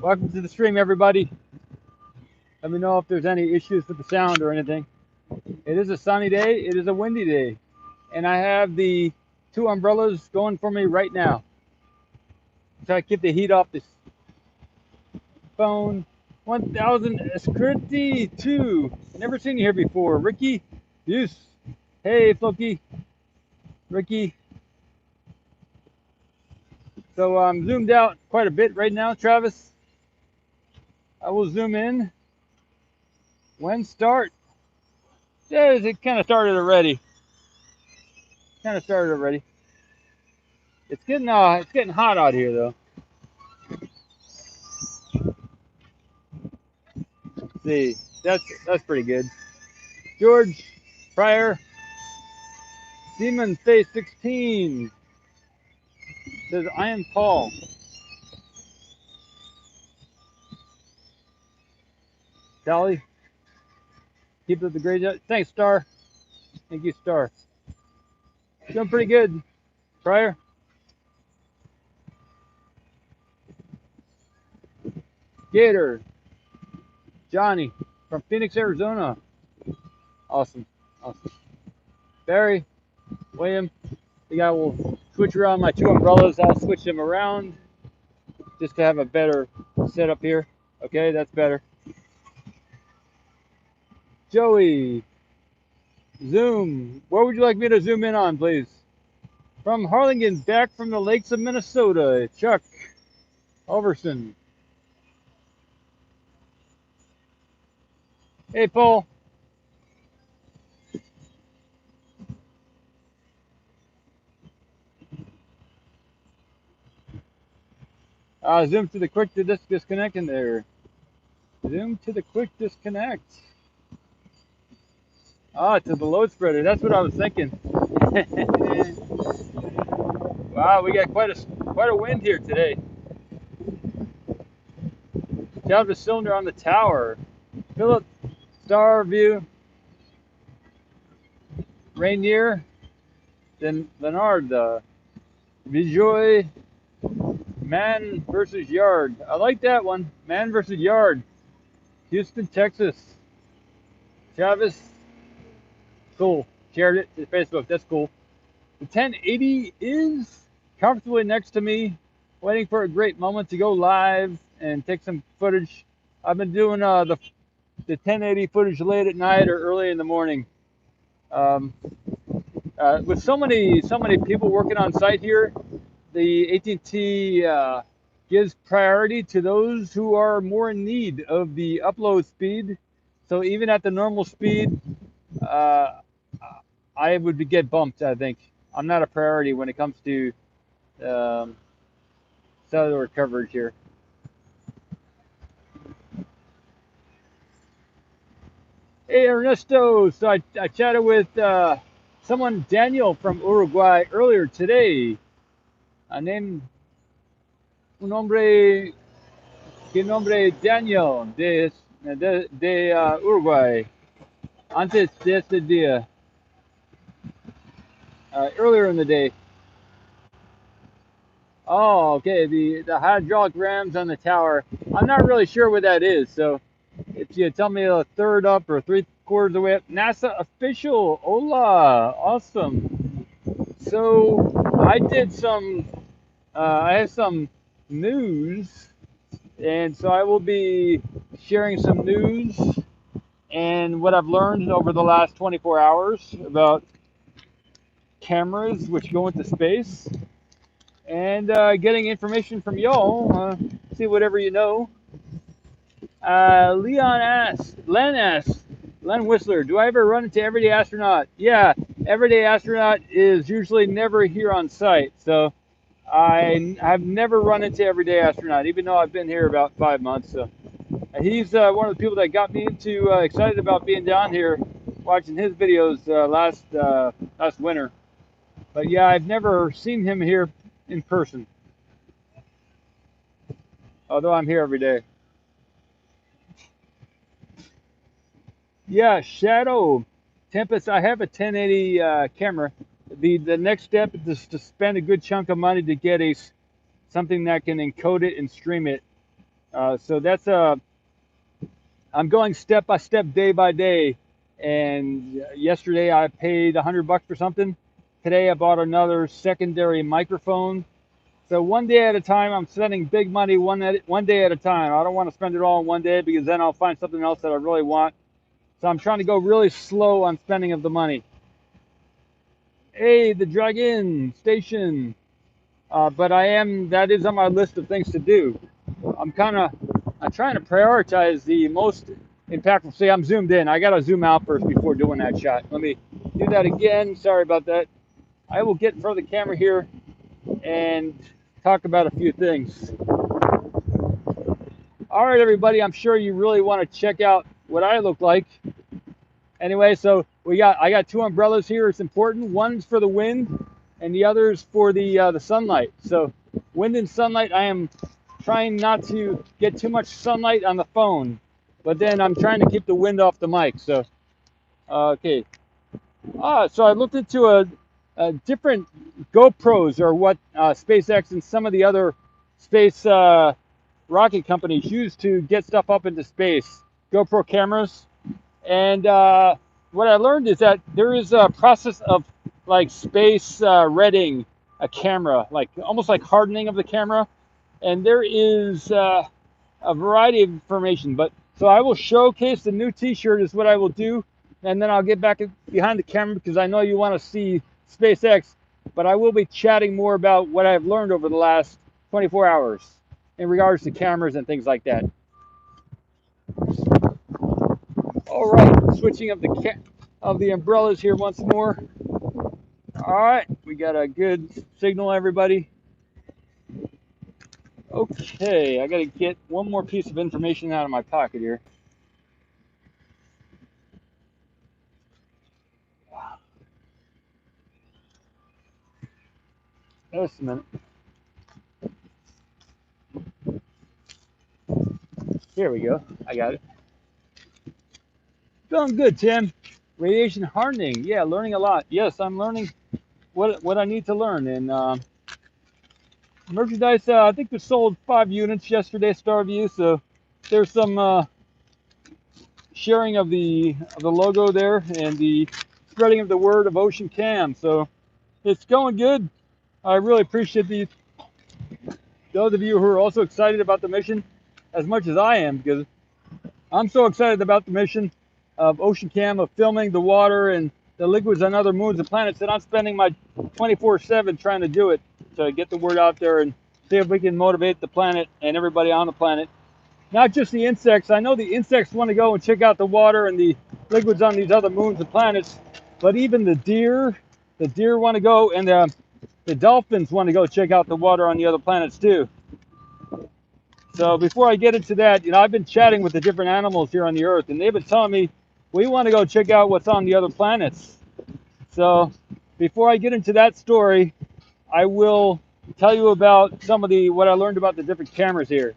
Welcome to the stream, everybody. Let me know if there's any issues with the sound or anything. It is a sunny day. It is a windy day. And I have the two umbrellas going for me right now. Try to keep the heat off this phone. 1000 Escriti 2. Never seen you here before. Ricky. Yes. Hey, Floki. Ricky. So I'm zoomed out quite a bit right now, Travis. I will zoom in. When start? Yeah, it kind of started already. It's getting hot out here though. Let's see, that's pretty good. George Pryor, Seaman Face 16 says I am Paul. Sally, keep up the great job. Thanks, Star. Thank you, Star. Doing pretty good, Pryor. Gator, Johnny from Phoenix, Arizona. Awesome. Barry, William, the guy will switch around my two umbrellas. I'll switch them around just to have a better setup here. Okay, that's better. Joey, zoom. Where would you like me to zoom in on, please? From Harlingen, back from the lakes of Minnesota, Chuck Overson. Hey, Paul. Zoom to the quick disconnect in there. Zoom to the quick disconnect. To the load spreader. That's what I was thinking. Wow, we got quite a wind here today. Down the cylinder on the tower. Philip, Star View, Rainier, then Leonard, Vijoy, Man versus Yard. I like that one. Man versus Yard. Houston, Texas. Travis. Cool. Shared it to Facebook. That's cool. The 1080 is comfortably next to me, waiting for a great moment to go live and take some footage. I've been doing the 1080 footage late at night or early in the morning. With so many people working on site here, the AT&T gives priority to those who are more in need of the upload speed. So even at the normal speed, I would get bumped, I think. I'm not a priority when it comes to cellular coverage here. Hey, Ernesto. So I chatted with someone, Daniel from Uruguay, earlier today. Named un nombre, que nombre Daniel de Uruguay. Antes de este día. Earlier in the day. Oh, okay. The hydraulic rams on the tower. I'm not really sure what that is. So if you tell me a third up or 3/4 of the way up, NASA official. Hola, awesome. So I did some. I have some news, and so I will be sharing some news and what I've learned over the last 24 hours about cameras which go into space, and getting information from y'all. See whatever you know. Len Whistler, do I ever run into Everyday Astronaut? Yeah, Everyday Astronaut is usually never here on site, so I've never run into Everyday Astronaut, even though I've been here about 5 months. So he's one of the people that got me into excited about being down here, watching his videos last winter. But yeah, I've never seen him here in person, although I'm here every day. Yeah, Shadow Tempest. I have a 1080 camera. The next step is to spend a good chunk of money to get something that can encode it and stream it. So that's I'm going step by step, day by day. And yesterday I paid $100 for something. Today I bought another secondary microphone. So one day at a time, I'm spending big money one day at a time. I don't want to spend it all in one day because then I'll find something else that I really want. So I'm trying to go really slow on spending of the money. Hey, the Dragon Station. But that is on my list of things to do. I'm trying to prioritize the most impactful. See, I'm zoomed in. I got to zoom out first before doing that shot. Let me do that again. Sorry about that. I will get in front of the camera here and talk about a few things. All right, everybody, I'm sure you really want to check out what I look like. Anyway, so I got two umbrellas here. It's important. One's for the wind and the other's for the sunlight. So wind and sunlight, I am trying not to get too much sunlight on the phone, but then I'm trying to keep the wind off the mic. So, okay. So I looked into a different GoPros, or what SpaceX and some of the other space rocket companies use to get stuff up into space. GoPro cameras. And what I learned is that there is a process of like space redding a camera, like almost like hardening of the camera. And there is a variety of information. But so I will showcase the new T-shirt is what I will do, and then I'll get back behind the camera because I know you want to see SpaceX. But I will be chatting more about what I've learned over the last 24 hours in regards to cameras and things like that. All right, switching of the umbrellas here once more. All right, we got a good signal, everybody. Okay, I got to get one more piece of information out of my pocket here. Just a minute. Here we go. I got it. Going good, Tim. Radiation hardening. Yeah, learning a lot. Yes, I'm learning what I need to learn. And merchandise, I think we sold 5 units yesterday, Starview. So there's some sharing of the logo there and the spreading of the word of Ocean Cam. So it's going good. I really appreciate those of you who are also excited about the mission as much as I am, because I'm so excited about the mission of Ocean Cam, of filming the water and the liquids on other moons and planets, that I'm spending my 24/7 trying to do it, to get the word out there and see if we can motivate the planet and everybody on the planet. Not just the insects. I know the insects want to go and check out the water and the liquids on these other moons and planets, but even the deer want to go, and the dolphins want to go check out the water on the other planets too. So before I get into that, I've been chatting with the different animals here on the Earth, and they've been telling me we want to go check out what's on the other planets. So before I get into that story, I will tell you about some of what I learned about the different cameras here.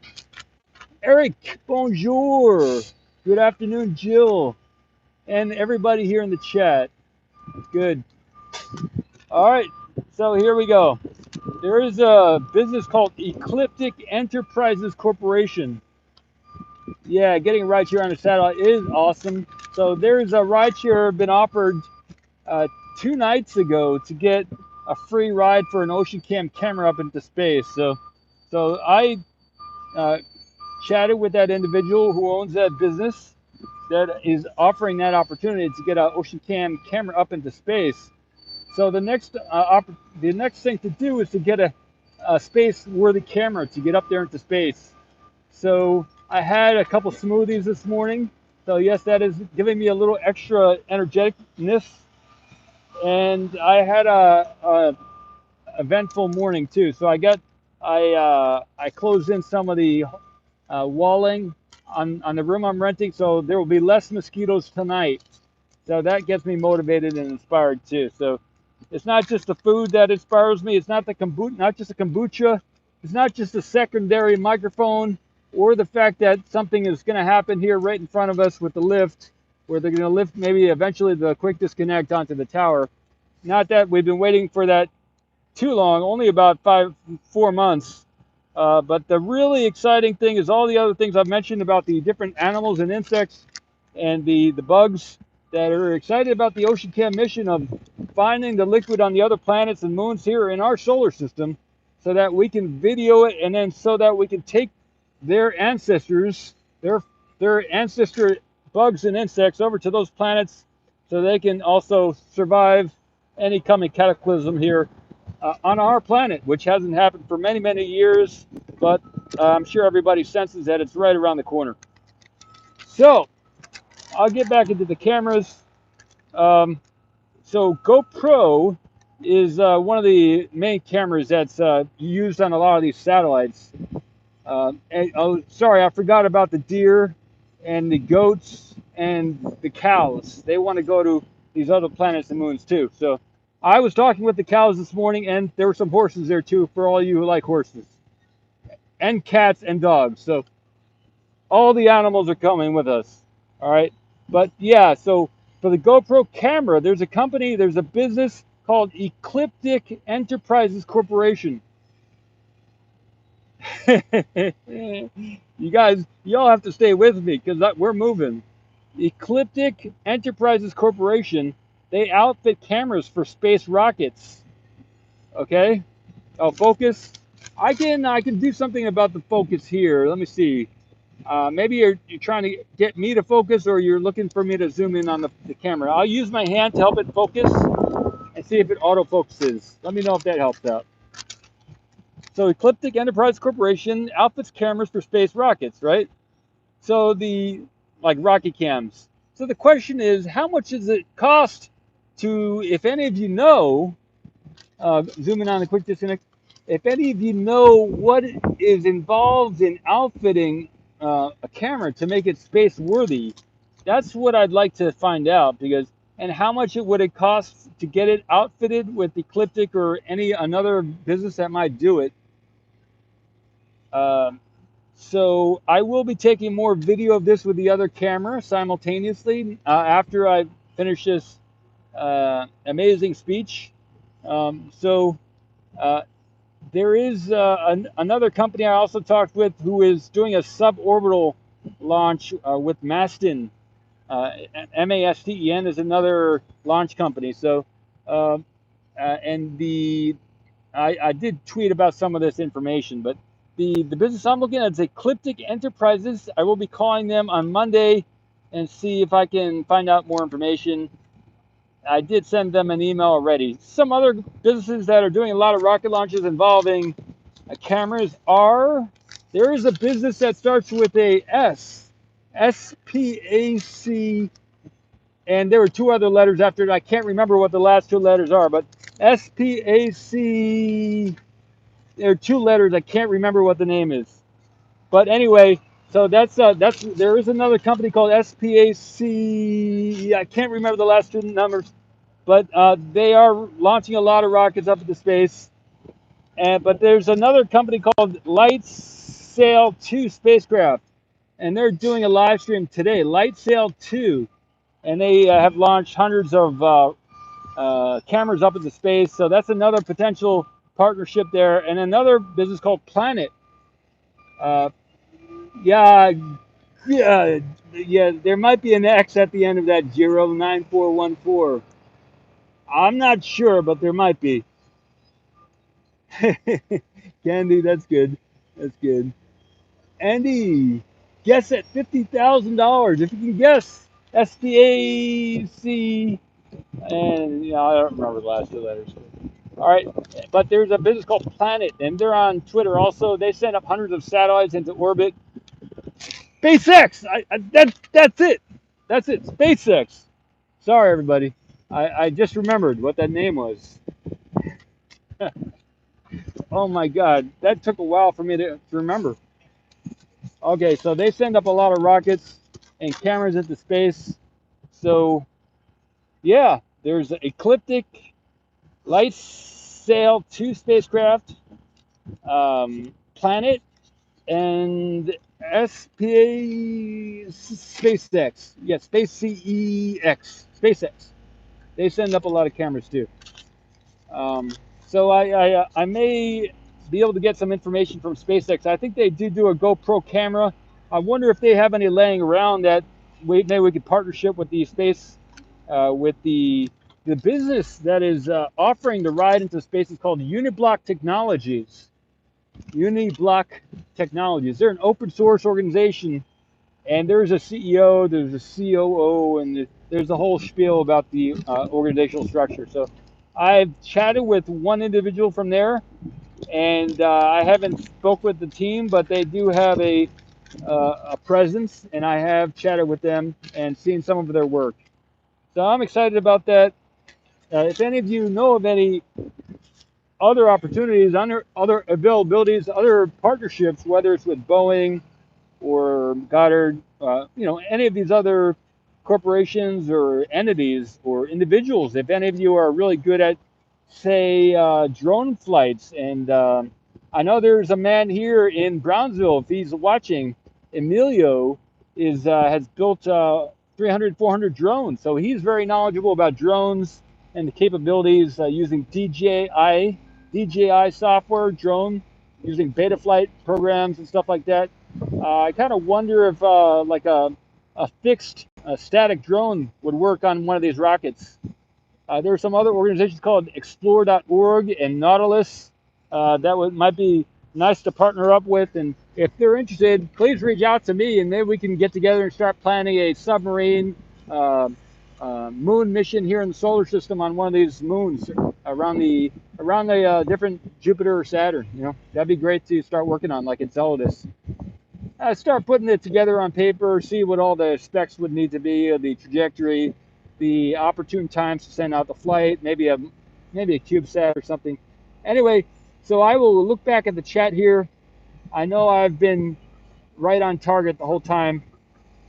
Eric, bonjour. Good afternoon, Jill, and everybody here in the chat. Good. All right, so here we go. There is a business called Ecliptic Enterprises Corporation. Yeah, getting a ride share on a satellite is awesome. So there's a ride share been offered 2 nights ago to get a free ride for an Ocean Cam camera up into space. So I chatted with that individual who owns that business that is offering that opportunity to get an Ocean Cam camera up into space. So the next thing to do is to get a space-worthy camera to get up there into space. So I had a couple smoothies this morning. So yes, that is giving me a little extra energeticness. And I had a eventful morning too. So I closed in some of the walling on the room I'm renting, so there will be less mosquitoes tonight. So that gets me motivated and inspired too. So it's not just the food that inspires me. It's not just the kombucha. It's not just the secondary microphone, or the fact that something is going to happen here right in front of us with the lift, where they're going to lift maybe eventually the quick disconnect onto the tower. Not that we've been waiting for that too long, only about 4 months. But the really exciting thing is all the other things I've mentioned about the different animals and insects and the bugs that are excited about the Ocean Cam mission of finding the liquid on the other planets and moons here in our solar system so that we can video it, and then so that we can take their ancestors, their ancestor bugs and insects over to those planets so they can also survive any coming cataclysm here on our planet, which hasn't happened for many, many years, but I'm sure everybody senses that it's right around the corner. So I'll get back into the cameras. So GoPro is one of the main cameras that's used on a lot of these satellites. Oh, sorry, I forgot about the deer and the goats and the cows. They want to go to these other planets and moons too. So I was talking with the cows this morning, and there were some horses there too for all you who like horses, and cats and dogs. So all the animals are coming with us. All right. But yeah, so for the GoPro camera, there's a business called Ecliptic Enterprises Corporation. You guys, y'all have to stay with me because we're moving. Ecliptic Enterprises Corporation, they outfit cameras for space rockets. Okay? Oh, focus. I can do something about the focus here. Let me see. Maybe you're trying to get me to focus, or you're looking for me to zoom in on the camera. I'll use my hand to help it focus and see if it autofocuses. Let me know if that helps out. So Ecliptic Enterprise Corporation outfits cameras for space rockets, right? So like rocket cams. So the question is, how much does it cost to, if any of you know, zoom in on the quick disconnect, if any of you know what is involved in outfitting a camera to make it space worthy, that's what I'd like to find out, and how much would it cost to get it outfitted with Ecliptic or another business that might do it. So I will be taking more video of this with the other camera simultaneously after I finish this amazing speech. There is another company I also talked with who is doing a suborbital launch with Masten. Masten is another launch company. So, I did tweet about some of this information, but the business I'm looking at is Ecliptic Enterprises. I will be calling them on Monday and see if I can find out more information. I did send them an email already. Some other businesses that are doing a lot of rocket launches involving cameras there is a business that starts with a S, SPAC, and there were two other letters after it. I can't remember what the last two letters are, but SPAC, there are two letters. I can't remember what the name is. But anyway, so there is another company called SPAC. I can't remember the last two numbers, but they are launching a lot of rockets up into space. But there's another company called LightSail 2 spacecraft, and they're doing a live stream today. LightSail 2, and they have launched hundreds of cameras up into space. So that's another potential partnership there. And another business called Planet. Yeah, there might be an X at the end of that 09414. I'm not sure, but there might be. Candy, that's good. That's good. Andy, guess at $50,000. If you can guess, SPAC, and I don't remember the last two letters. All right, but there's a business called Planet, and they're on Twitter also. They send up hundreds of satellites into orbit. SpaceX. That's it. That's it. SpaceX. Sorry, everybody. I just remembered what that name was. Oh my God, that took a while for me to remember. Okay, so they send up a lot of rockets and cameras into space. So yeah, there's Ecliptic, LightSail 2 spacecraft, Planet, and SpaceX. Yeah, SpaceX. They send up a lot of cameras too. So I may be able to get some information from SpaceX. I think they do a GoPro camera. I wonder if they have any laying around that maybe we could partnership with the with the business that is offering the ride into space. Is called Uniblock Technologies. Uniblock Technologies. They're an open source organization, and there's a CEO, there's a COO, and there's a whole spiel about the organizational structure. So I've chatted with one individual from there, and I haven't spoke with the team, but they do have a presence, and I have chatted with them and seen some of their work. So I'm excited about that. If any of you know of any other opportunities, other availabilities, other partnerships, whether it's with Boeing or Goddard, any of these other corporations or entities or individuals, if any of you are really good at, say, drone flights, and I know there's a man here in Brownsville, if he's watching, Emilio has built 300, 400 drones, so he's very knowledgeable about drones and the capabilities using DJI software, drone, using Betaflight programs and stuff like that. I kind of wonder if like a fixed static drone would work on one of these rockets. There are some other organizations called Explore.org and Nautilus that might be nice to partner up with. And if they're interested, please reach out to me, and maybe we can get together and start planning a submarine moon mission here in the solar system on one of these moons around the different Jupiter or Saturn. That'd be great to start working on, like Enceladus. Start putting it together on paper, see what all the specs would need to be, the trajectory, the opportune times to send out the flight, maybe a CubeSat or something. Anyway, so I will look back at the chat here. I know I've been right on target the whole time,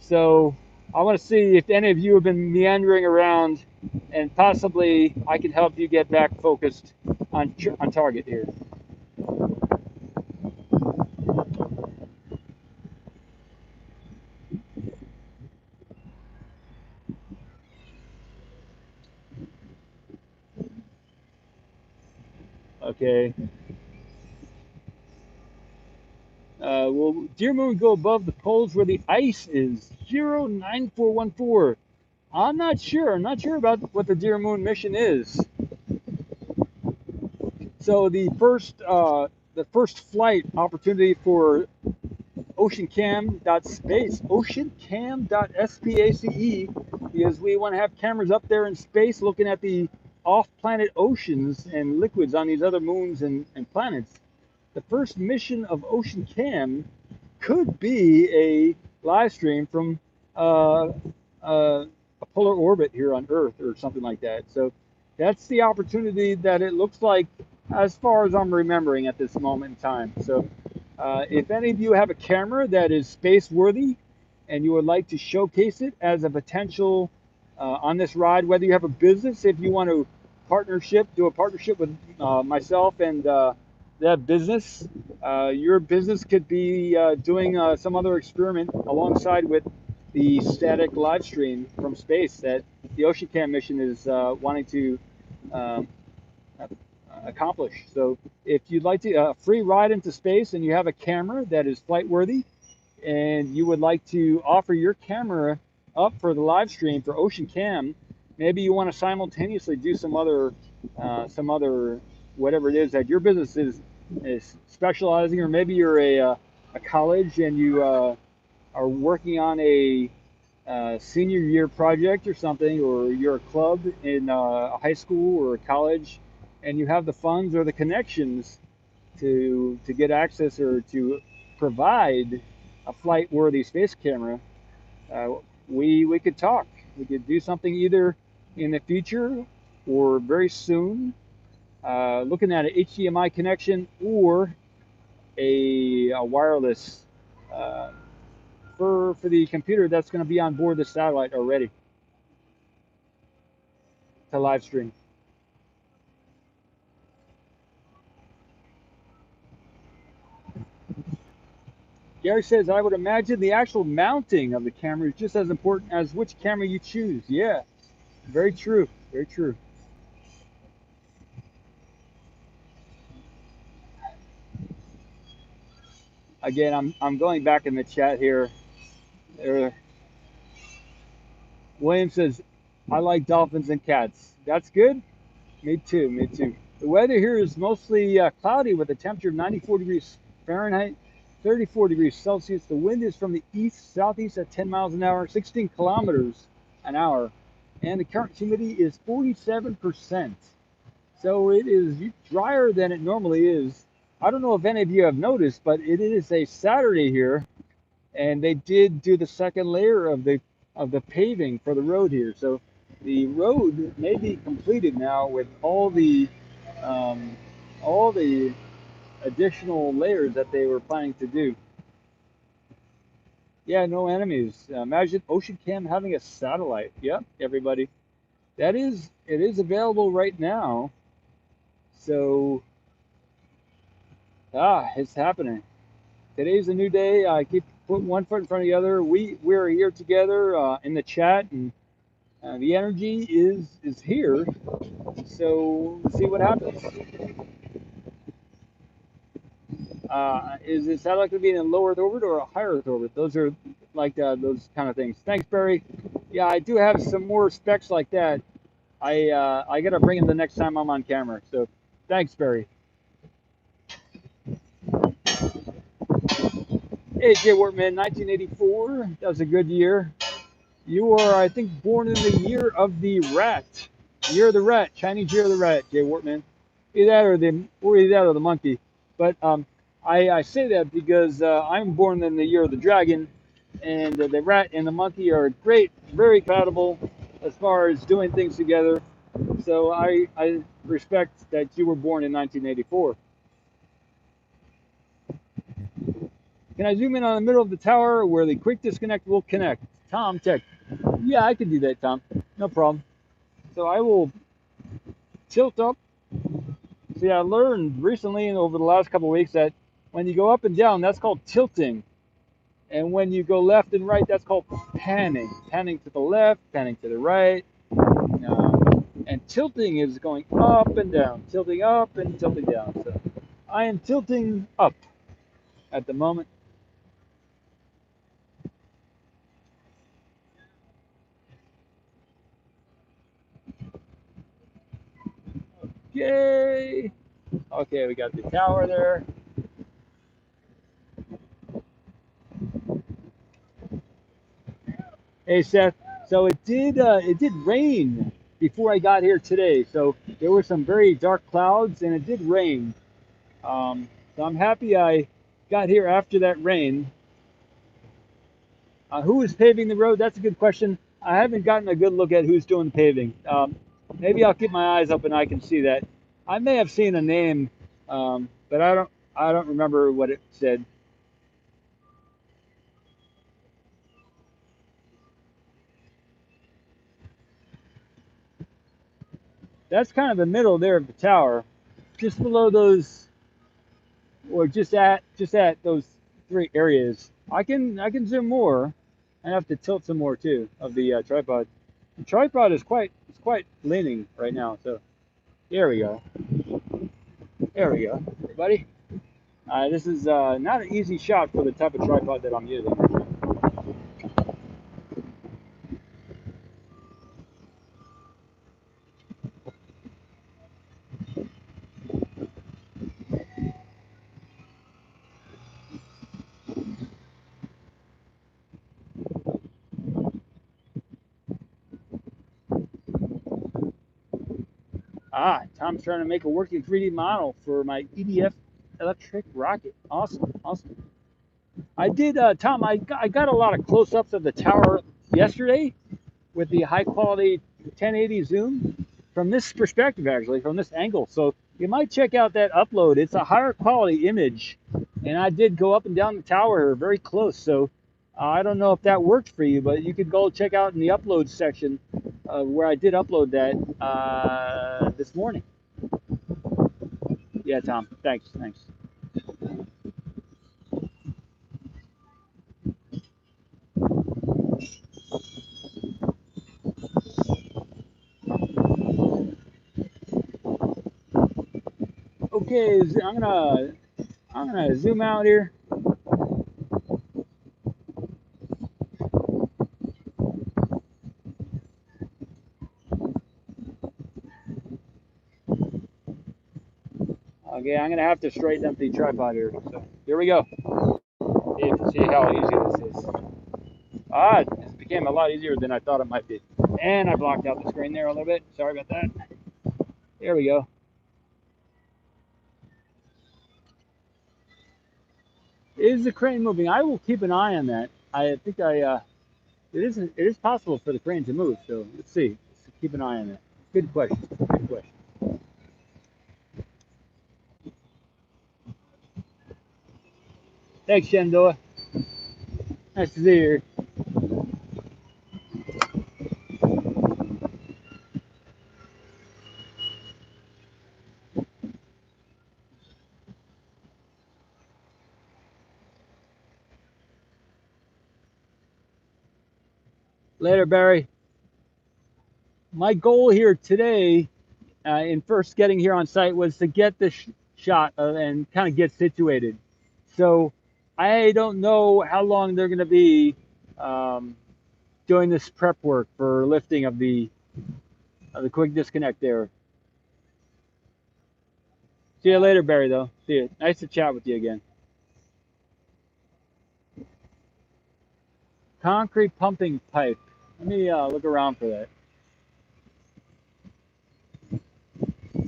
so I want to see if any of you have been meandering around, and possibly I can help you get back focused on target here. Okay. Will Deer Moon go above the poles where the ice is? 09414. I'm not sure. I'm not sure about what the Deer Moon mission is. So the first flight opportunity for oceancam.space, because we want to have cameras up there in space looking at the off-planet oceans and liquids on these other moons and planets. The first mission of Ocean Cam could be a live stream from a polar orbit here on Earth or something like that. So that's the opportunity that it looks like, as far as I'm remembering at this moment in time. So if any of you have a camera that is space worthy and you would like to showcase it as a potential on this ride, whether you have a business, if you want to do a partnership with myself and that business, your business could be doing some other experiment alongside with the static live stream from space that the OceanCam mission is wanting to accomplish. So if you'd like to a free ride into space and you have a camera that is flight worthy and you would like to offer your camera up for the live stream for OceanCam, maybe you want to simultaneously do some other whatever it is that your business is specializing, or maybe you're a college and you are working on a senior year project or something, or you're a club in a high school or a college, and you have the funds or the connections to get access or to provide a flight-worthy space camera. We could talk. We could do something either in the future or very soon, looking at an HDMI connection or a wireless for the computer that's going to be on board the satellite already to live stream. Gary says, I would imagine the actual mounting of the camera is just as important as which camera you choose. Yeah, very true. Very true. Again, I'm going back in the chat here. There, William says, "I like dolphins and cats." That's good. Me too. Me too. The weather here is mostly cloudy with a temperature of 94 degrees Fahrenheit, 34 degrees Celsius. The wind is from the east southeast at 10 miles an hour, 16 kilometers an hour, and the current humidity is 47%. So it is drier than it normally is. I don't know if any of you have noticed, but it is a Saturday here, and they did do the second layer of the paving for the road here. So the road may be completed now with um, all the additional layers that they were planning to do. Yeah, no enemies. Imagine Ocean Cam having a satellite. Yep, everybody. It is available right now. So it's happening. Today's a new day. I keep putting one foot in front of the other. We're here together in the chat, and the energy is here. So we'll see what happens. Is the satellite going to be in a low Earth orbit or a higher Earth orbit? Those are like those kind of things. Thanks, Barry. Yeah, I do have some more specs like that. I got to bring them the next time I'm on camera. So thanks, Barry. Hey, Jay Wortman, 1984. That was a good year. You were, I think, born in the year of the rat. Year of the rat, Chinese year of the rat, Jay Wortman. Either that or the monkey. But I say that because I'm born in the year of the dragon, and the rat and the monkey are great, very compatible as far as doing things together. So I respect that you were born in 1984. Can I zoom in on the middle of the tower where the quick disconnect will connect? Tom Tech. Yeah, I can do that, Tom. No problem. So I will tilt up. See, I learned recently over the last couple of weeks that when you go up and down, that's called tilting. And when you go left and right, that's called panning. Panning to the left, panning to the right. And tilting is going up and down, tilting up and tilting down. So I am tilting up at the moment. Yay! Okay, we got the tower there. Hey Seth, so it did rain before I got here today. So there were some very dark clouds and it did rain. So I'm happy I got here after that rain. Who is paving the road? That's a good question. I haven't gotten a good look at who's doing the paving. Maybe I'll keep my eyes open. I can see that. I may have seen a name, but I don't remember what it said. That's kind of the middle there of the tower, just below those, or just at those three areas. I can zoom more. I have to tilt some more too of the tripod. The tripod is quite leaning right now. So there we go. There we go, everybody. This is not an easy shot for the type of tripod that I'm using. Tom's trying to make a working 3D model for my EDF electric rocket. Awesome, awesome. I did, Tom. I got a lot of close-ups of the tower yesterday with the high-quality 1080 zoom from this perspective, actually, from this angle. So you might check out that upload. It's a higher quality image, and I did go up and down the tower very close. So I don't know if that worked for you, but you could go check out in the upload section where I did upload that this morning. Yeah, Tom. Thanks. Okay, I'm gonna zoom out here. Okay, I'm gonna have to straighten up the tripod here. So here we go. See how easy this is. Ah, this became a lot easier than I thought it might be. And I blocked out the screen there a little bit. Sorry about that. There we go. Is the crane moving? I will keep an eye on that. I think it is possible for the crane to move. So let's see. Let's keep an eye on that. Good question. Good question. Thanks, Shendoa. Nice to see you. Later, Barry. My goal here today, in first getting here on site, was to get the shot and kind of get situated. So I don't know how long they're going to be doing this prep work for lifting of the quick disconnect there. See you later, Barry, though. See you. Nice to chat with you again. Concrete pumping pipe. Let me look around for that.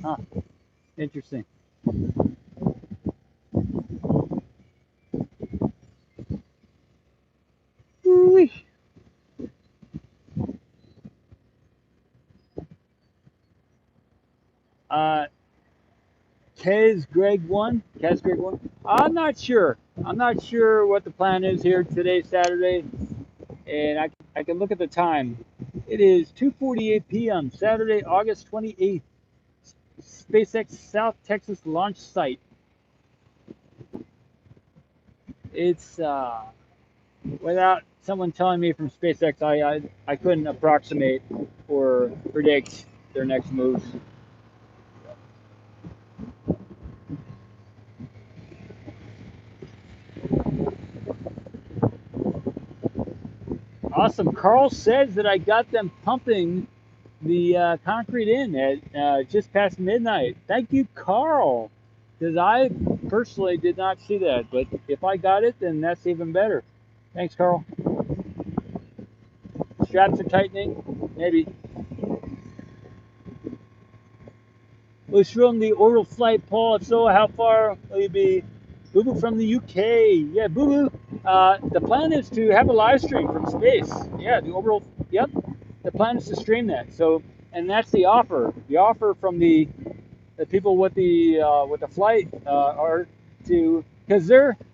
Huh. Interesting. Woo-wee. Kez Greg 1. Kez Greg 1. I'm not sure. I'm not sure what the plan is here today, Saturday. And I can look at the time. It is 2:48 p.m. Saturday, August 28th. SpaceX South Texas launch site. It's without someone telling me from SpaceX, I couldn't approximate or predict their next moves. Awesome. Carl says that I got them pumping the concrete in at just past midnight. Thank you, Carl, because I personally did not see that. But if I got it, then that's even better. Thanks, Carl. Straps are tightening, maybe. Was from the oral flight, Paul. If so, how far will you be? Boo Boo from the UK. Yeah, Boo Boo. The plan is to have a live stream from space. Yeah, the orbital. Yep. The plan is to stream that. So, and that's the offer. The offer from the people with the flight are to, because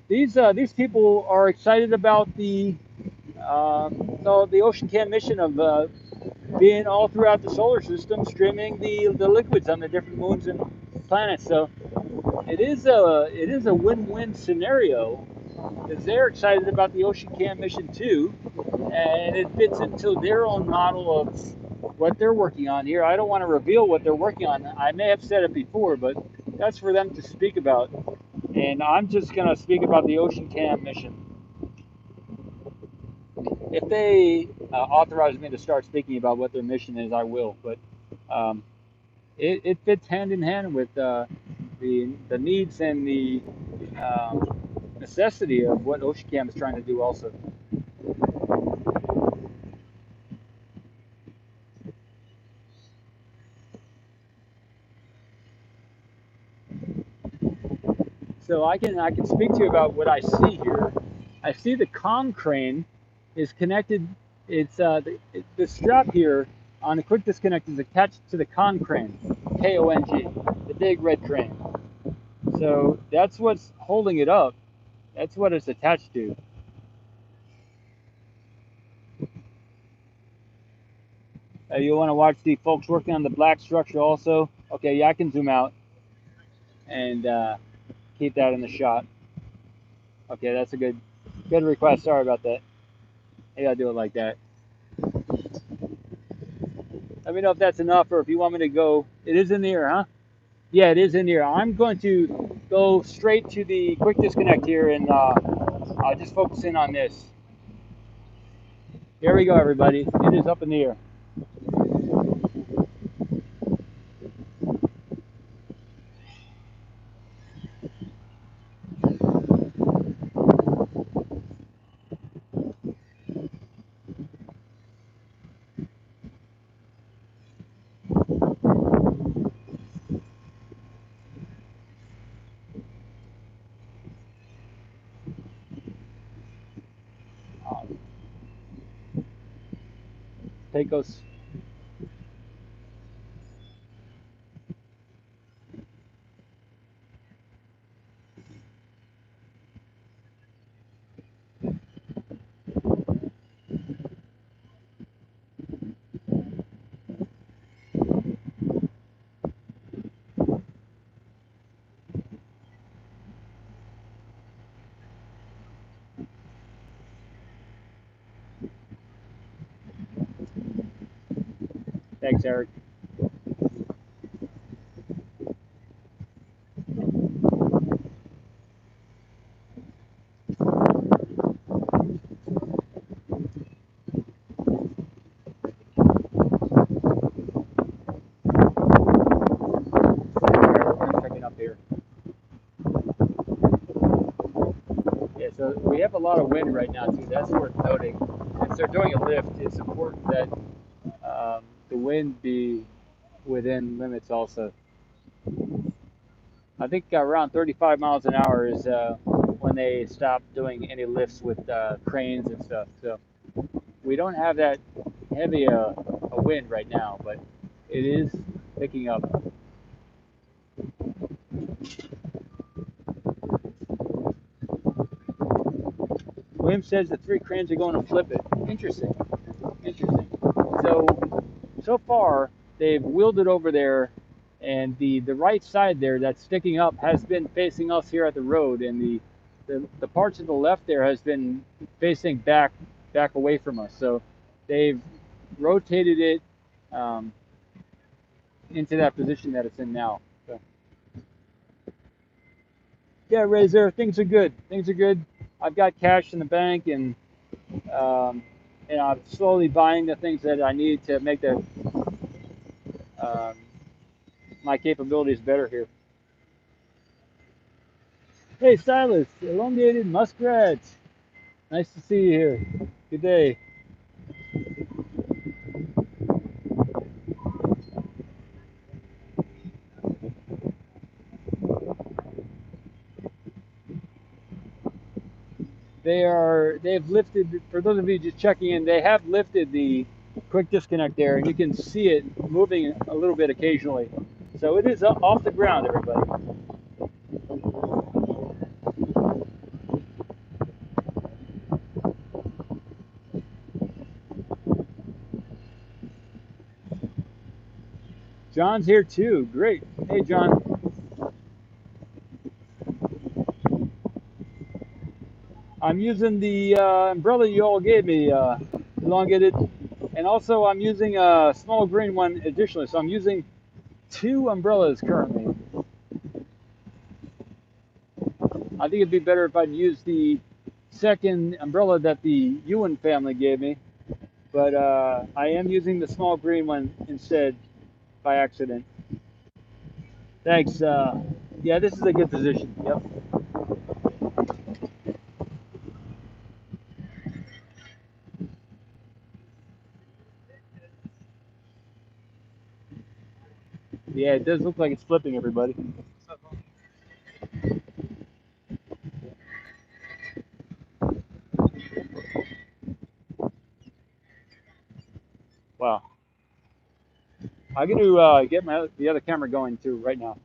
these people are excited about the Ocean Cam mission of being all throughout the solar system, streaming the liquids on the different moons and planets. So it is a win-win scenario, because they're excited about the Ocean Cam mission too, and it fits into their own model of what they're working on here. I don't want to reveal what they're working on. I may have said it before, but that's for them to speak about. And I'm just going to speak about the Ocean Cam mission. If they authorize me to start speaking about what their mission is, I will. But it fits hand in hand with the needs and the necessity of what Ocean Cam is trying to do also. So I can speak to you about what I see here. I see the con crane is connected. It's the strap here on the quick disconnect is attached to the con crane, KONG, the big red crane. So that's what's holding it up. That's what it's attached to. You want to watch the folks working on the black structure also? Okay, yeah, I can zoom out and keep that in the shot. Okay, that's a good request. Sorry about that. I gotta do it like that. Let me know if that's enough, or if you want me to go. It is in the air, huh? Yeah, it is in the air. I'm going to go straight to the quick disconnect here, and I'll just focus in on this. Here we go, everybody. It is up in the air. Um, Pecos. Thanks, Eric. We're picking up here. Yeah, so we have a lot of wind right now too. That's worth noting. Since they're doing a lift, it's important that the wind be within limits also. I think around 35 miles an hour is when they stop doing any lifts with cranes and stuff. So we don't have that heavy a wind right now, but it is picking up. William says the 3 cranes are going to flip it. Interesting. Interesting. So far, they've wheeled it over there, and the right side there that's sticking up has been facing us here at the road, and the parts of the left there has been facing back away from us. So they've rotated it into that position that it's in now. So, yeah, Razor, things are good. Things are good. I've got cash in the bank, um, and I'm slowly buying the things that I need to make um, my capabilities better here. Hey, Silas, elongated muskrat. Nice to see you here. Good day. They've lifted, for those of you just checking in, they have lifted the quick disconnect there, and you can see it moving a little bit occasionally. So it is off the ground, everybody. John's here too. Great. Hey, John. I'm using the umbrella you all gave me, elongated, and also I'm using a small green one additionally. So I'm using 2 umbrellas currently. I think it'd be better if I'd use the second umbrella that the Ewan family gave me, but I am using the small green one instead by accident. Thanks. Yeah, this is a good position. Yep. Yeah, it does look like it's flipping, everybody. Wow. I'm going to get the other camera going too right now.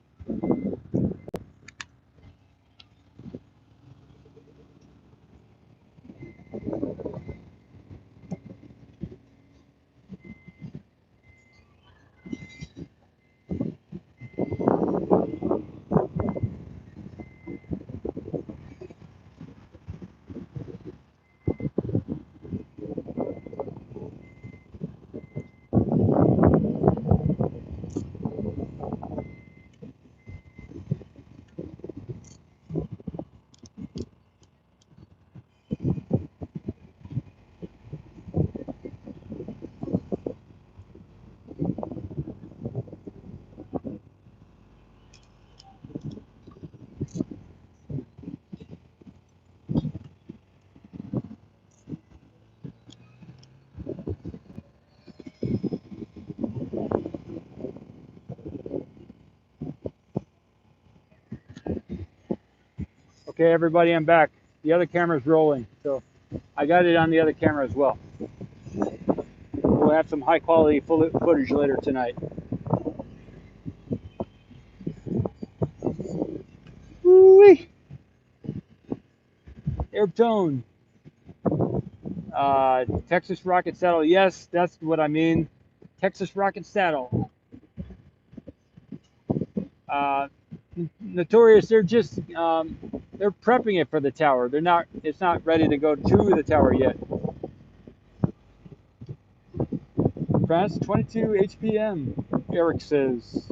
Okay, everybody, I'm back. The other camera's rolling. So I got it on the other camera as well. We'll have some high quality footage later tonight. Woo-wee. Airtone. Texas rocket saddle. Yes, that's what I mean. Texas rocket saddle. Notorious. They're just they're prepping it for the tower. They're not. It's not ready to go to the tower yet. France 22 HPM. Eric says.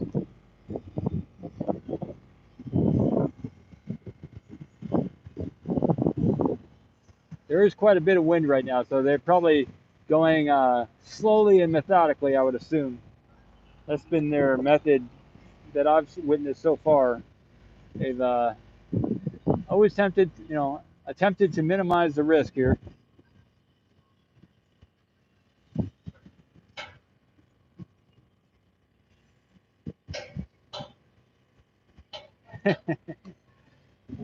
There is quite a bit of wind right now, so they're probably going slowly and methodically, I would assume. That's been their method that I've witnessed so far. They've always attempted to minimize the risk here.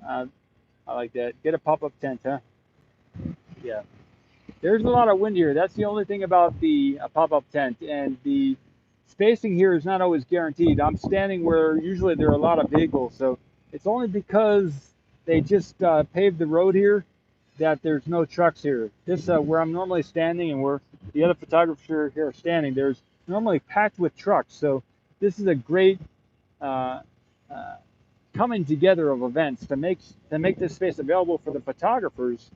I like that. Get a pop-up tent, huh? Yeah. There's a lot of wind here. That's the only thing about the pop-up tent, and the spacing here is not always guaranteed. I'm standing where usually there are a lot of vehicles, so it's only because they just paved the road here that there's no trucks here. This where I'm normally standing and where the other photographers here are standing, there's normally packed with trucks. So this is a great coming together of events to make this space available for the photographers,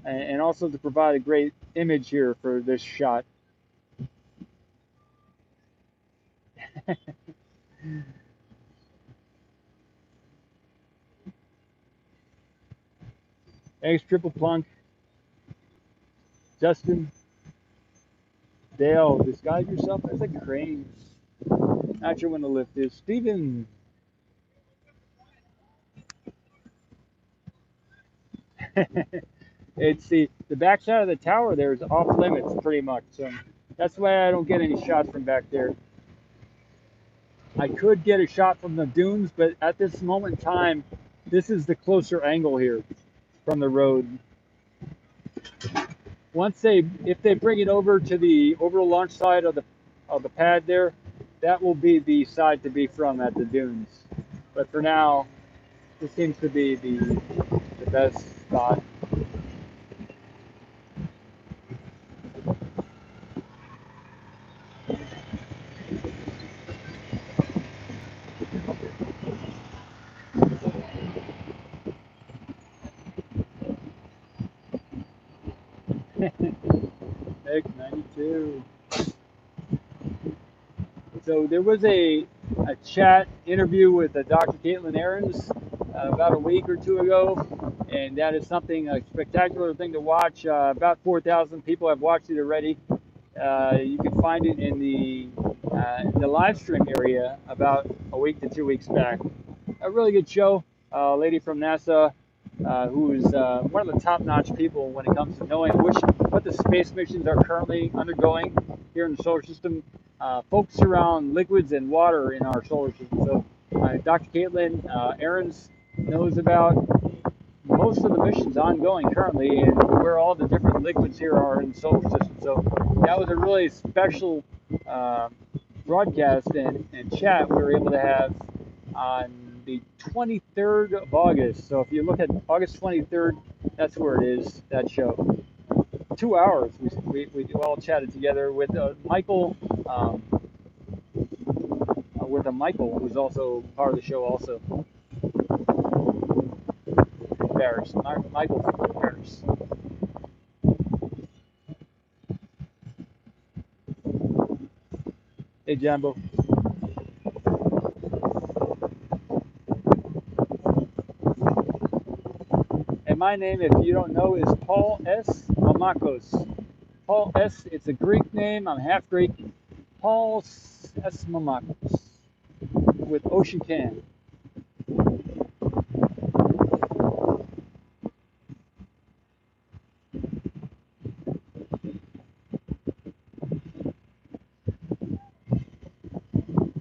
and also to provide a great image here for this shot. Thanks, Triple Plunk. Justin, Dale, disguise yourself as a crane. Not sure when the lift is. Steven. It's the backside of the tower there is off limits pretty much. So that's why I don't get any shots from back there. I could get a shot from the dunes, but at this moment in time, this is the closer angle here from the road. If they bring it over to the launch side of the pad there, that will be the side to be from at the dunes. But for now, this seems to be the best spot. X92. So there was a chat interview with Dr. Caitlin Ahrens about a week or two ago, and that is a spectacular thing to watch. About 4,000 people have watched it already. You can find it in the live stream area about a week to 2 weeks back. A really good show. A lady from NASA who is one of the top-notch people when it comes to knowing what the space missions are currently undergoing here in the solar system, focused around liquids and water in our solar system. So Dr. Caitlin Ahrens knows about most of the missions ongoing currently and where all the different liquids here are in the solar system. So that was a really special broadcast and chat we were able to have on the 23rd of August. So if you look at August 23rd, that's where it is, that show. 2 hours we all chatted together with Michael, Michael, who's also part of the show also. Paris. Michael from Paris. Hey, Jambo. And my name, if you don't know, is Paul S. Mamakos. Paul S. It's a Greek name. I'm half Greek. Paul S. Mamakos with Ocean Can.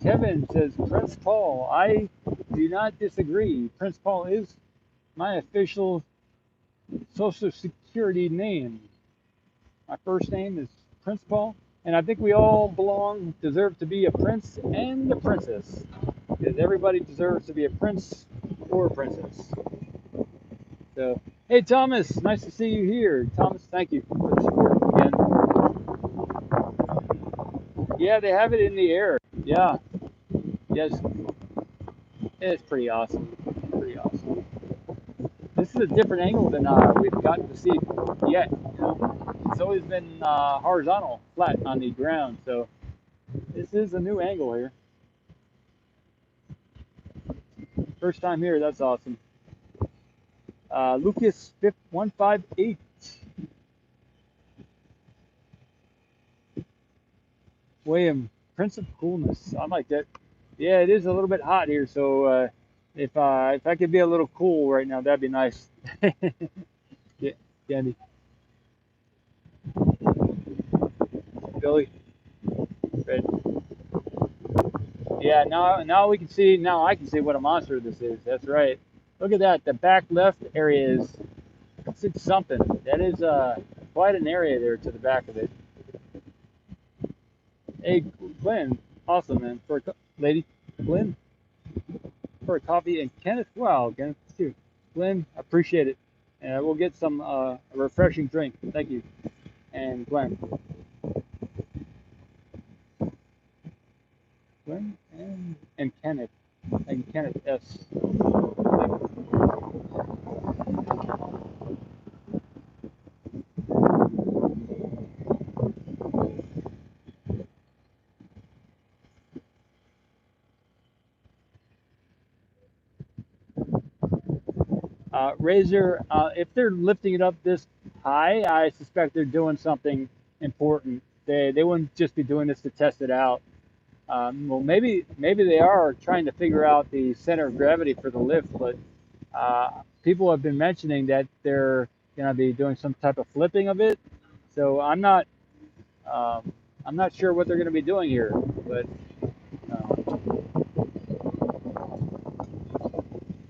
Kevin says, Prince Paul. I do not disagree. Prince Paul is my official social security name. My first name is Prince Paul, and I think we all deserve to be a prince and a princess, because everybody deserves to be a prince or a princess. So, hey Thomas, nice to see you here. Thomas, thank you for the support again. Yeah, they have it in the air. Yeah, yes, it's pretty awesome. Pretty awesome. This is a different angle than we've gotten to see yet. You know, it's always been horizontal, flat on the ground. So this is a new angle here. First time here. That's awesome. Lucas 158. William, Prince of Coolness. I like that. Yeah, it is a little bit hot here. So if I could be a little cool right now, that'd be nice. Yeah, Candy. Billy. Fred. Yeah, now we can see. Now I can see what a monster this is. That's right. Look at that. The back left area is it's something. That is quite an area there to the back of it. Hey, Glenn, awesome man. Lady, Glenn, for a coffee, and Kenneth. Wow, Kenneth too. Glenn, appreciate it, and we'll get some a refreshing drink. Thank you, and Glenn. Glenn and Kenneth S. Razor, if they're lifting it up this high, I suspect they're doing something important. They wouldn't just be doing this to test it out. Well, maybe they are trying to figure out the center of gravity for the lift, but people have been mentioning that they're going to be doing some type of flipping of it. So I'm not sure what they're going to be doing here, but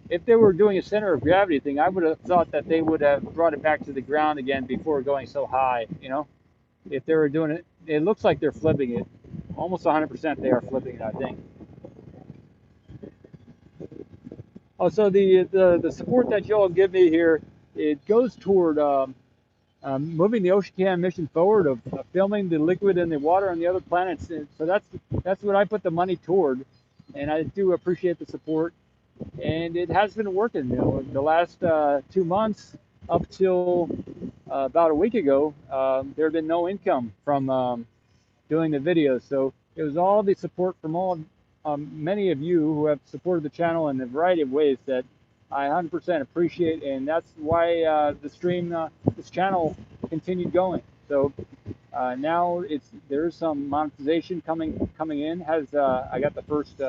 if they were doing a center of gravity thing, I would have thought that they would have brought it back to the ground again before going so high. You know, if they were doing it, it looks like they're flipping it. Almost 100% they are flipping it, I think. Oh, so the support that y'all give me here, it goes toward moving the OceanCam mission forward of filming the liquid and the water on the other planets. And so that's what I put the money toward, and I do appreciate the support. And it has been working. You know, the last 2 months up till about a week ago, there had been no income from doing the videos. So it was all the support from many of you who have supported the channel in a variety of ways that I 100% appreciate, and that's why this channel continued going. So now there's some monetization coming in. I got the first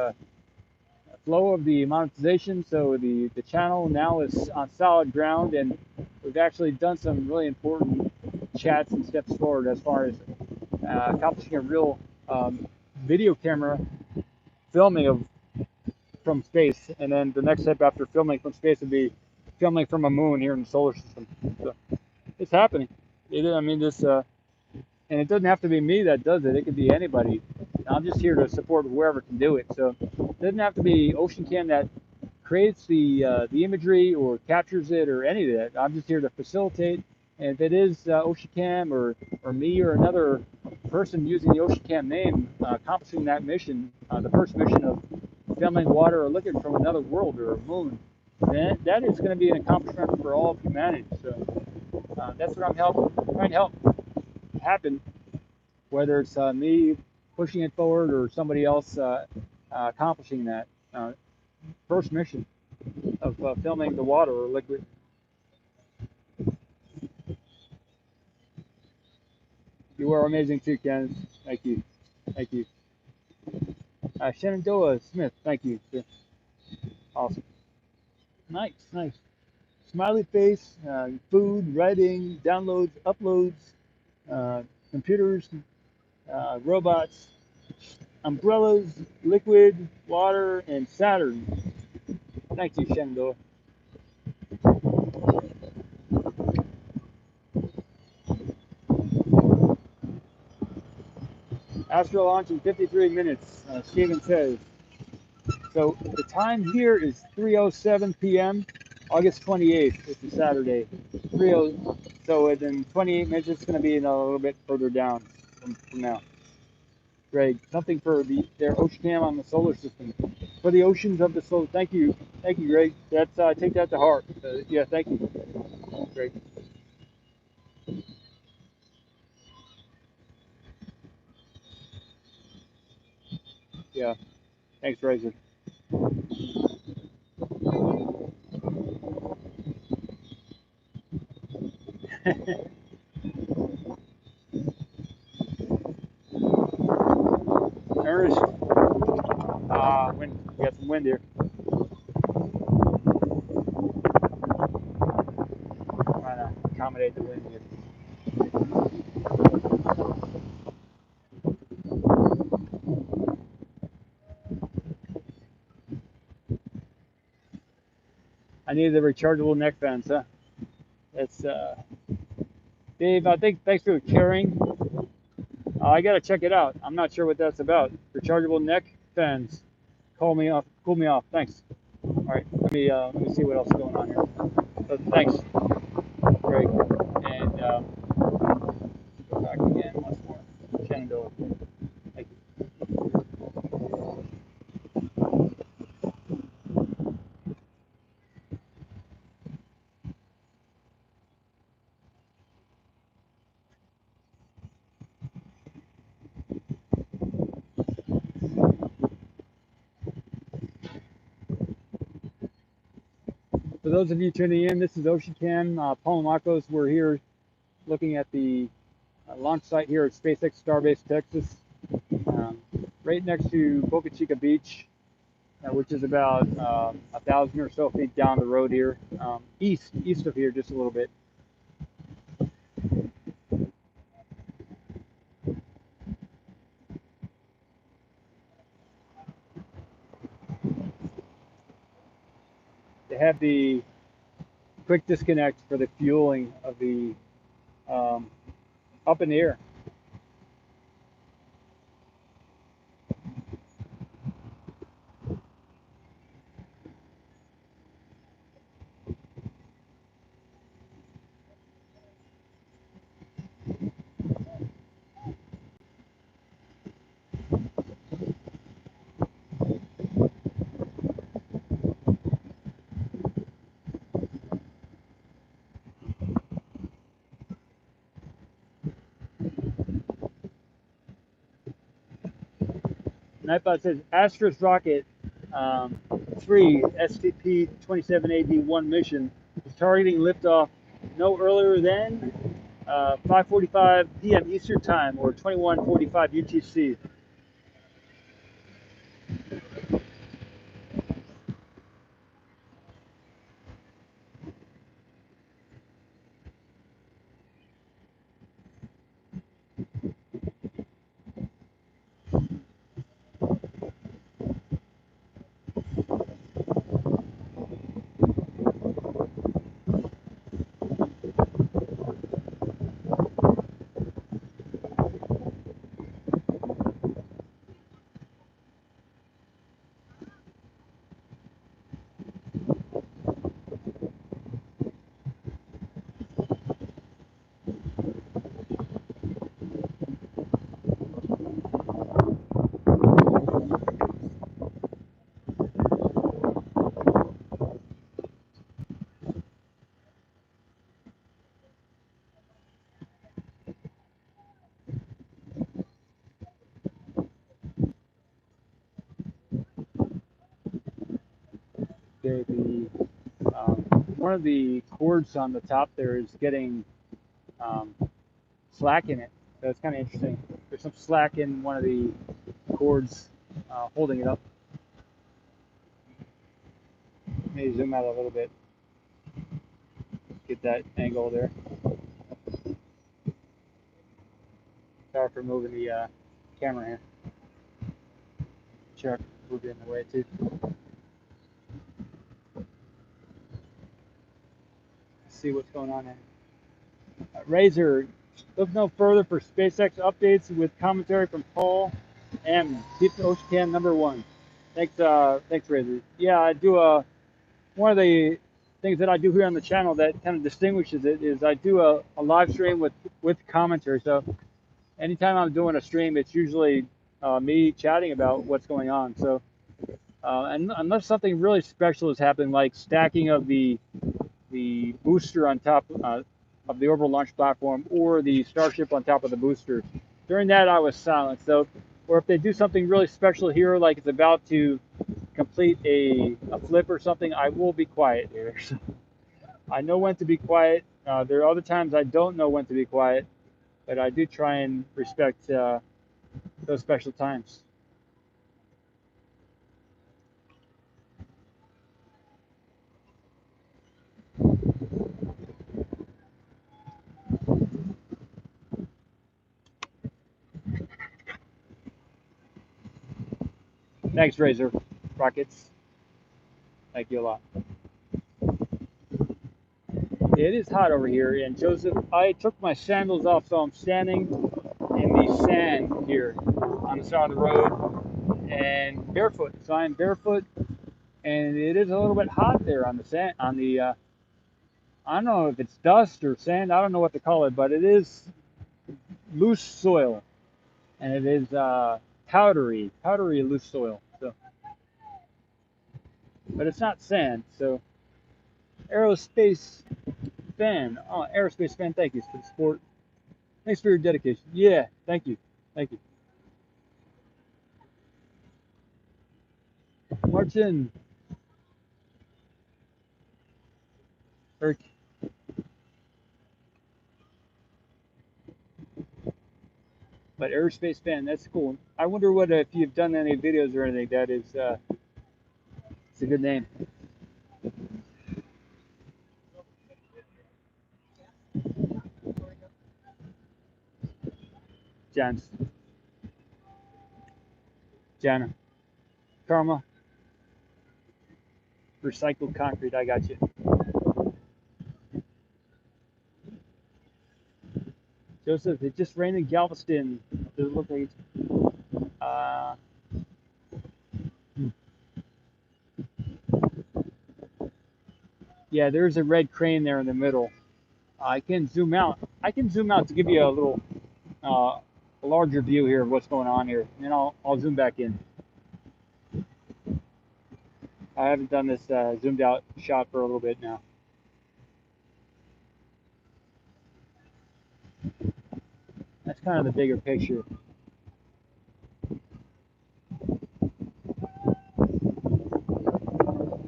flow of the monetization, so the channel now is on solid ground, and we've actually done some really important chats and steps forward as far as accomplishing a real video camera filming from space, and then the next step after filming from space would be filming from a moon here in the solar system. So it's happening. I mean, and it doesn't have to be me that does it. It could be anybody. I'm just here to support whoever can do it. So it doesn't have to be OceanCam that creates the imagery or captures it or any of that. I'm just here to facilitate. And if it is OceanCam or me or another person using the OceanCam name accomplishing that mission, the first mission of filming water or liquid from another world or a moon, then that is going to be an accomplishment for all of humanity. So that's what I'm trying to help happen, whether it's me pushing it forward or somebody else accomplishing that first mission of filming the water or liquid. You are amazing too, Ken. Thank you. Thank you. Shenandoah Smith, thank you. Awesome. Nice, nice. Smiley face, food, writing, downloads, uploads, computers, robots, umbrellas, liquid, water, and Saturn. Thank you, Shenandoah. Astro launch in 53 minutes, Steven says. So the time here is 3:07 p.m. August 28th. It's a Saturday. 30. So within 28 minutes, it's going to be a little bit further down from now. Greg, something for their ocean cam on the solar system. For the oceans of the solar. Thank you, Greg. That's I take that to heart. Yeah, thank you, Greg. Yeah, thanks, Razor. Ernest, wind. We got some wind here. Trying to accommodate the wind here. I need the rechargeable neck fans, huh? That's Dave. I think thanks for caring. I gotta check it out. I'm not sure what that's about. Rechargeable neck fans. Call me off. Cool me off. Thanks. All right. Let me see what else is going on here. So thanks, Greg. And go back again once more. Shenandoah. Thank you. For those of you tuning in, this is Ocean Cam. Paul Mamakos. We're here looking at the launch site here at SpaceX Starbase, Texas, um, right next to Boca Chica Beach, which is about 1,000 or so feet down the road here, east of here just a little bit. They have the quick disconnect for the fueling of the um, up in the air. Nightbot says Astros rocket 3 STP-27AD1 mission is targeting liftoff no earlier than 5:45 p.m. Eastern Time or 21:45 UTC. Um, one of the cords on the top there is getting um, slack in it, so it's kind of interesting. There's some slack in one of the cords holding it up. Maybe zoom out a little bit, get that angle there. Sorry for moving the camera here. Chuck moved in the way too. See what's going on there. Razor Look no further for SpaceX updates with commentary from Paul M. Keep the Ocean Can #1. Thanks, Razor. Yeah, I do one of the things that I do here on the channel that kind of distinguishes it is I do a live stream with commentary. So anytime I'm doing a stream, it's usually me chatting about what's going on. So and unless something really special has happened, like stacking of the booster on top of the orbital launch platform or the Starship on top of the booster, during that I was silent. So, or if they do something really special here, like it's about to complete a flip or something, I will be quiet here. So I know when to be quiet. There are other times I don't know when to be quiet, but I do try and respect those special times. Thanks, Razor Rockets. Thank you a lot. It is hot over here, and Joseph, I took my sandals off, so I'm standing in the sand here on the side of the road and barefoot. So I'm barefoot, and it is a little bit hot there on the sand, on the, I don't know if it's dust or sand, I don't know what to call it, but it is loose soil, and it is powdery loose soil. So, but it's not sand. So, aerospace fan, oh, aerospace fan, thank you for the support. Thanks for your dedication. Yeah, thank you, thank you. Martin, or, but aerospace fan, that's cool. I wonder what if you've done any videos or anything. That is, it's a good name. Jans, Jana, Karma, recycled concrete. I got you. Joseph, it just rained in Galveston. Does it look like it's, yeah, there's a red crane there in the middle. I can zoom out. I can zoom out to give you a little, uh, a larger view here of what's going on here, and then I'll zoom back in. I haven't done this zoomed out shot for a little bit now. That's kind of the bigger picture.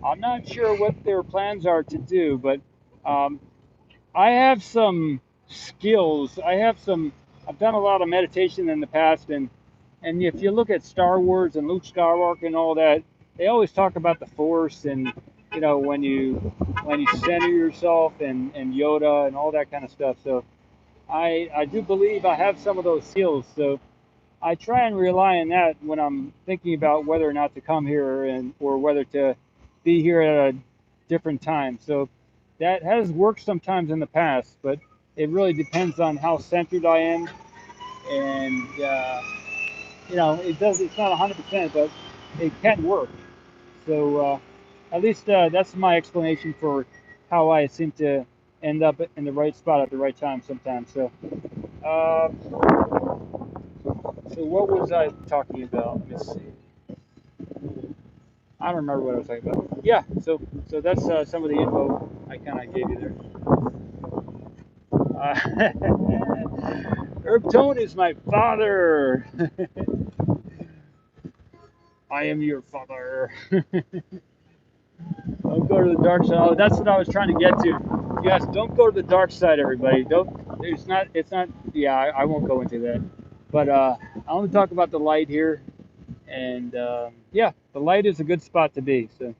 I'm not sure what their plans are to do, but um, I have some skills. I've done a lot of meditation in the past, and if you look at Star Wars and Luke Skywalker and all that, they always talk about the Force and when you center yourself and Yoda and all that kind of stuff. So I do believe I have some of those skills. So I try and rely on that when I'm thinking about whether or not to come here or whether to be here at a different time. So that has worked sometimes in the past, but it really depends on how centered I am, and it does. It's not 100%, but it can work. So at least that's my explanation for how I seem to end up in the right spot at the right time sometimes. So. Uh, So what was I talking about? Let me see. I don't remember what I was talking about. Yeah, so that's some of the info I kind of gave you there. Herb Tone is my father. I am your father. Don't go to the dark side. Oh, that's what I was trying to get to. Yes, don't go to the dark side, everybody. Don't. It's not. It's not. Yeah, I won't go into that. But I want to talk about the light here, and yeah, the light is a good spot to be. So.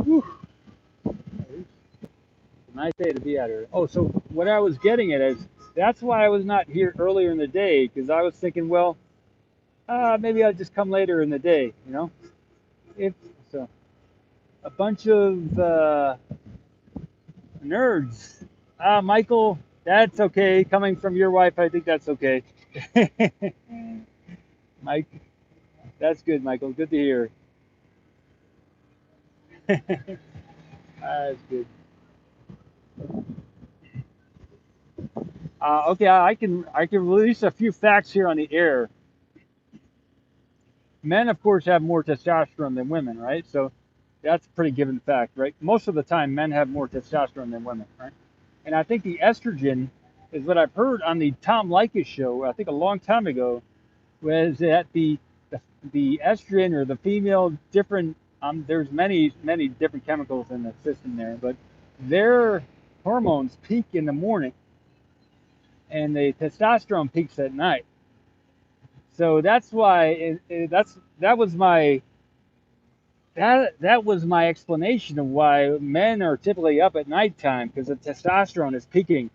Whew. Nice day to be out here. Oh, so what I was getting at is that's why I was not here earlier in the day because I was thinking, well, maybe I'll just come later in the day. If so, a bunch of nerds. Michael, that's okay. Coming from your wife, I think that's okay. Mike, that's good, Michael. Good to hear. That's good. Okay, I can release a few facts here on the air. Men, of course, have more testosterone than women, right? So that's a pretty given fact, right? Most of the time, men have more testosterone than women, right? And I think the estrogen is what I've heard on the Tom Likas show. I think a long time ago was that the estrogen or the female different. There's many different chemicals in the system there, but their hormones peak in the morning, and the testosterone peaks at night. So that's why that was my explanation of why men are typically up at nighttime because the testosterone is peaking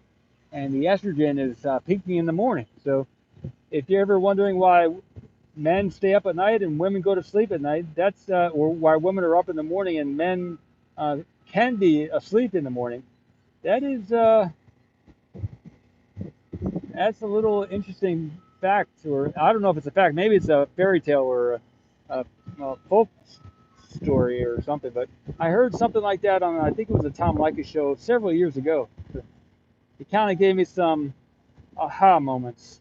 and the estrogen is peaking in the morning. So if you're ever wondering why men stay up at night and women go to sleep at night, that's or why women are up in the morning and men uh, can be asleep in the morning. That is that's a little interesting fact, or I don't know if it's a fact. Maybe it's a fairy tale or a folk story or something. But I heard something like that on I think it was a Tom Likas show several years ago. It kind of gave me some aha moments.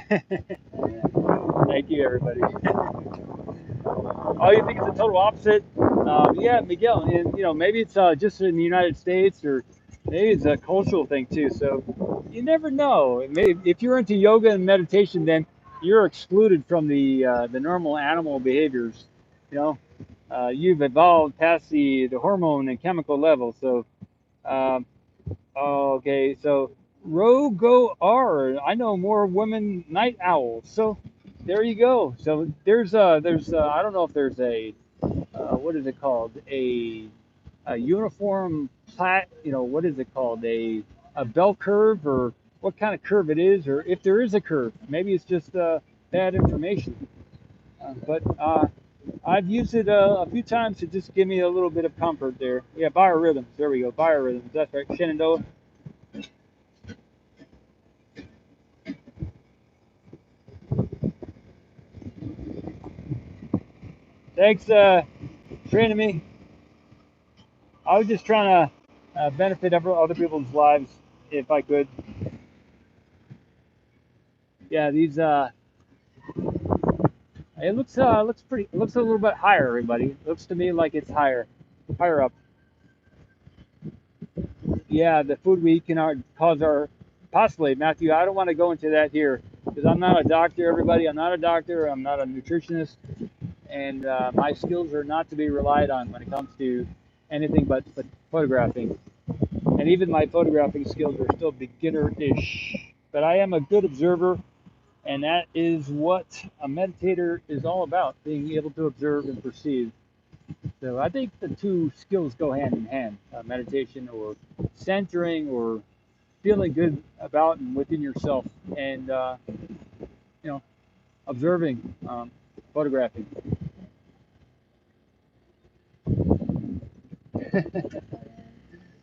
Thank you, everybody. Oh, you think it's a total opposite? Yeah, Miguel, and maybe it's just in the United States, or maybe it's a cultural thing too. So you never know. Maybe if you're into yoga and meditation, then you're excluded from the normal animal behaviors. You know, you've evolved past the hormone and chemical level. So, um, okay, so Rogo R. I know more women night owls. So there you go. So there's I don't know if there's a what is it called? A uniform plat, what is it called? A bell curve or what kind of curve it is, or if there is a curve. Maybe it's just bad information. But I've used it a few times to just give me a little bit of comfort there. Yeah, biorhythms. There we go. Biorhythms. That's right. Shenandoah. Thanks, training me. I was just trying to benefit other people's lives if I could. Yeah, these it looks pretty. It looks a little bit higher, everybody. It looks to me like it's higher up. Yeah, the food we eat can cause our possibly, Matthew. I don't want to go into that here because I'm not a doctor. Everybody, I'm not a doctor. I'm not a nutritionist, and my skills are not to be relied on when it comes to anything but photographing. And even my photographing skills are still beginner-ish. But I am a good observer, and that is what a meditator is all about: being able to observe and perceive. So I think the two skills go hand in hand: meditation, or centering, or feeling good about and within yourself, and you know, observing, photographing.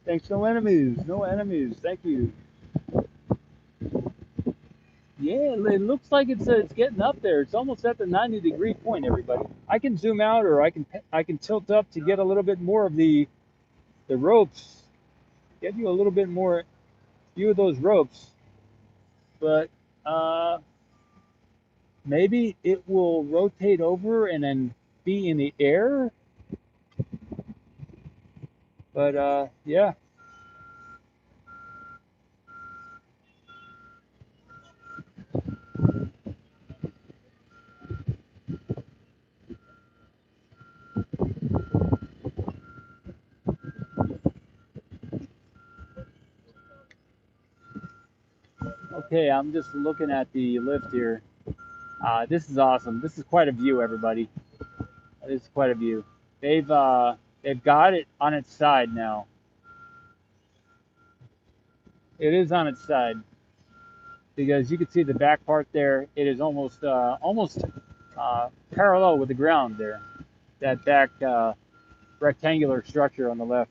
Thanks, no enemies, no enemies. Thank you. Yeah, it looks like it's getting up there. It's almost at the 90-degree point, everybody. I can zoom out, or I can tilt up to get a little bit more of the ropes. Get you a little bit more view of those ropes, but maybe it will rotate over and then be in the air. But yeah. Okay, I'm just looking at the lift here. This is awesome. This is quite a view, everybody. This is quite a view. They've They've got it on its side now. It is on its side because you can see the back part there. It is almost parallel with the ground there. That back rectangular structure on the left.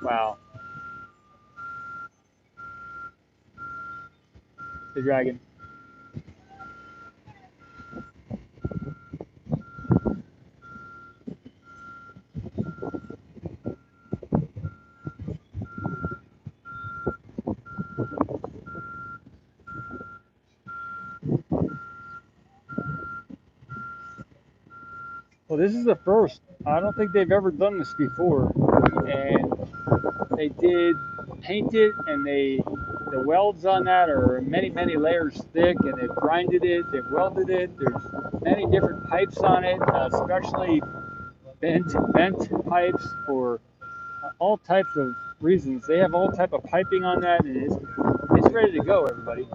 Wow. The dragon. Well, this is the first. I don't think they've ever done this before. And they did paint it, and the welds on that are many layers thick, and they've grinded it, they've welded it. There's many different pipes on it, especially bent pipes for all types of reasons. They have all type of piping on that, and it's ready to go, everybody.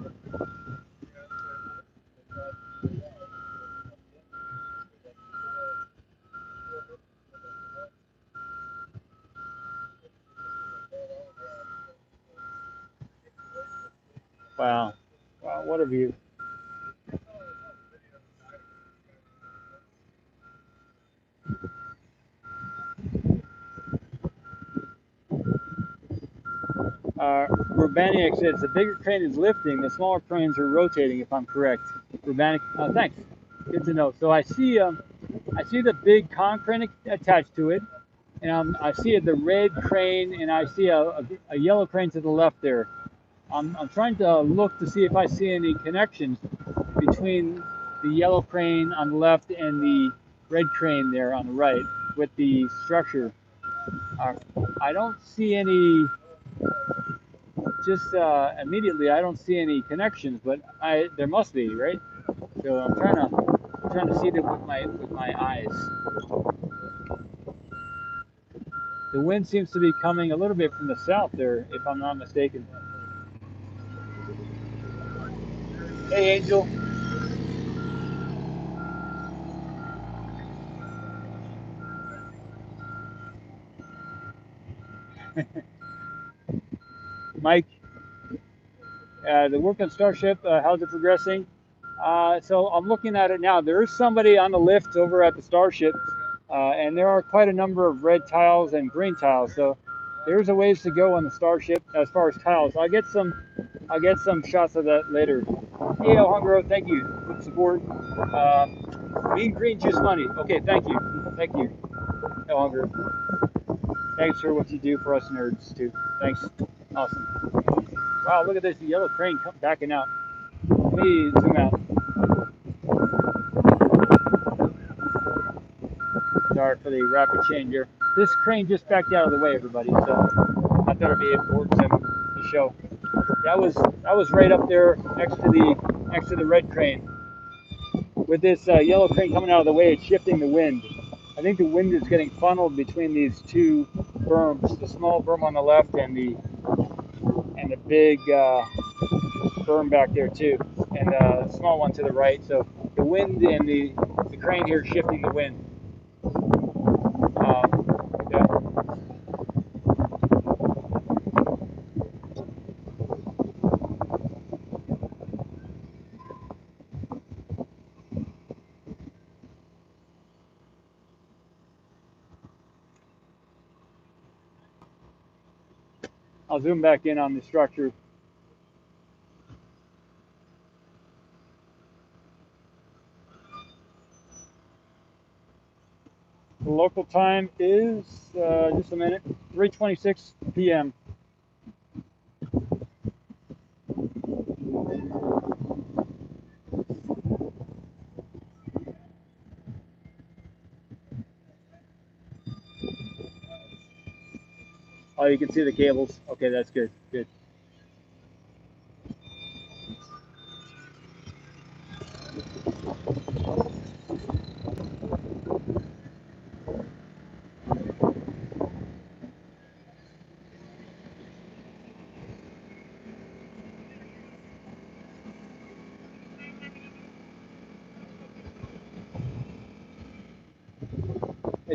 Wow, wow, what a view. Urbanic says the bigger crane is lifting, the smaller cranes are rotating. If I'm correct, Urbanic. Thanks. Good to know. So I see the big con crane attached to it, and I see the red crane, and I see a yellow crane to the left there. I'm trying to look to see if I see any connections between the yellow crane on the left and the red crane there on the right with the structure. Uh, I don't see any. Just immediately, I don't see any connections, but there must be, right? So I'm trying to see that with my eyes. The wind seems to be coming a little bit from the south there, if I'm not mistaken. Hey, Angel. Mike, the work on Starship, how's it progressing? So I'm looking at it now. There is somebody on the lift over at the Starship, and there are quite a number of red tiles and green tiles. So there's a ways to go on the Starship as far as tiles. I'll get some shots of that later. Hey, El Hungro, thank you for the support. Uh, Mean Green Juice Money. Okay, thank you, El Hungro. Thanks for what you do for us nerds too. Thanks, awesome. Wow, look at this yellow crane backing out. Let me zoom out. Sorry for the rapid change here. This crane just backed out of the way, everybody. So I thought it'd be important to show. That was right up there next to the red crane. With this yellow crane coming out of the way, it's shifting the wind. I think the wind is getting funneled between these two berms, the small berm on the left and the big berm back there too, and the small one to the right. So the wind and the crane here shifting the wind. Yeah. I'll zoom back in on the structure. The local time is just a minute, 3:26 p.m. Oh, you can see the cables. Okay, that's good. Good.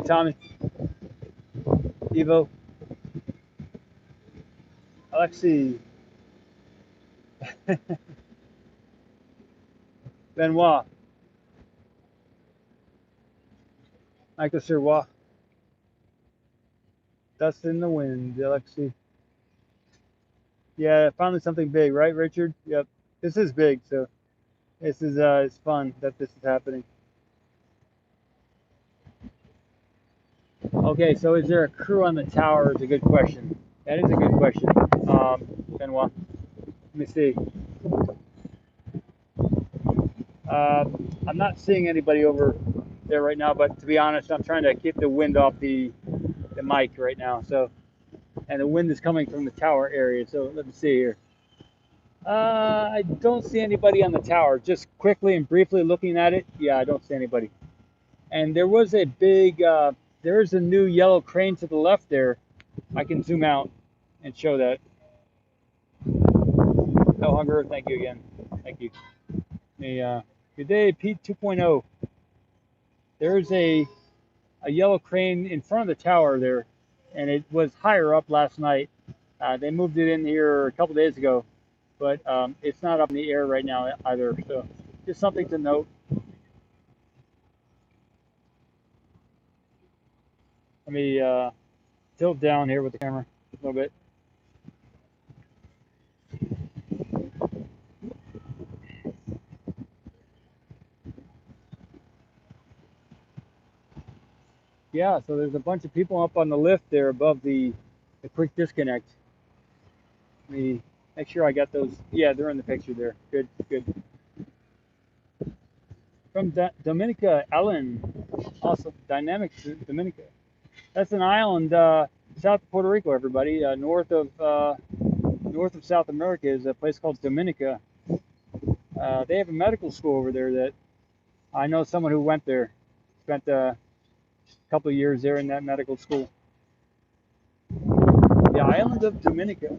Tommy. Evo. Alexi. Benoit. Michael Serwa. Dust in the wind, Alexi. Yeah, finally something big, right, Richard? Yep. This is big, so this is it's fun that this is happening. Okay, so is there a crew on the tower? Is a good question. That is a good question. Benoit. Let me see. I'm not seeing anybody over there right now, but to be honest, I'm trying to keep the wind off the mic right now. So, and the wind is coming from the tower area. So let me see here. I don't see anybody on the tower. Just quickly and briefly looking at it, yeah, I don't see anybody. And there was a big, there is a new yellow crane to the left there. I can zoom out and show that. No hunger, thank you again. Thank you. Good day, Pete 2.0. There's a yellow crane in front of the tower there, and it was higher up last night. They moved it in here a couple days ago, but it's not up in the air right now either. So just something to note. Let me tilt down here with the camera a little bit. Yeah, so there's a bunch of people up on the lift there above the quick disconnect. Let me make sure I got those. Yeah, they're in the picture there. Good, good. From Dominica, Ellen. Awesome. Dynamic Dominica. That's an island south of Puerto Rico, everybody. North of South America is a place called Dominica. They have a medical school over there that I know someone who went there. Spent a couple of years there in that medical school. The island of Dominica.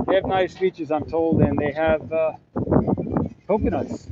They have nice beaches, I'm told, and they have coconuts.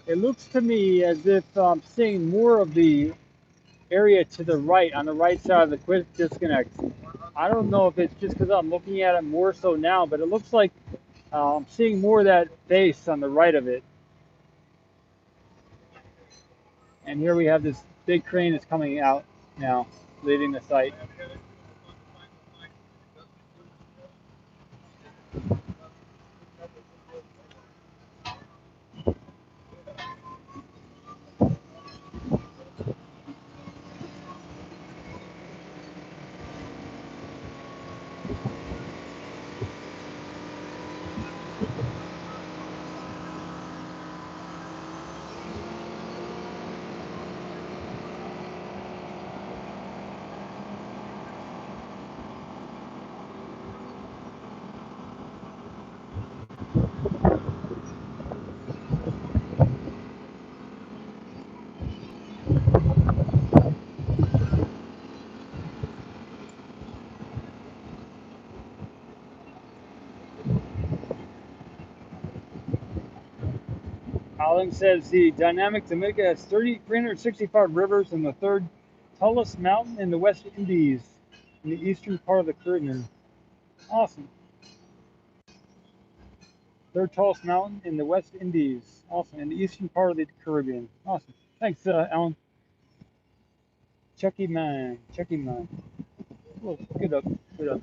It looks to me as if I'm seeing more of the area to the right, on the right side of the quick disconnect. I don't know if it's just because I'm looking at it more so now, but it looks like I'm seeing more of that base on the right of it. And here we have this big crane that's coming out now, leaving the site. Alan says the dynamic Dominica has 365 rivers and the third tallest mountain in the West Indies, in the eastern part of the Caribbean. Awesome. third tallest mountain in the West Indies. Awesome. In the eastern part of the Caribbean. Awesome. Thanks, Alan. Chucky man. Chucky man. Oh, good up. Good up.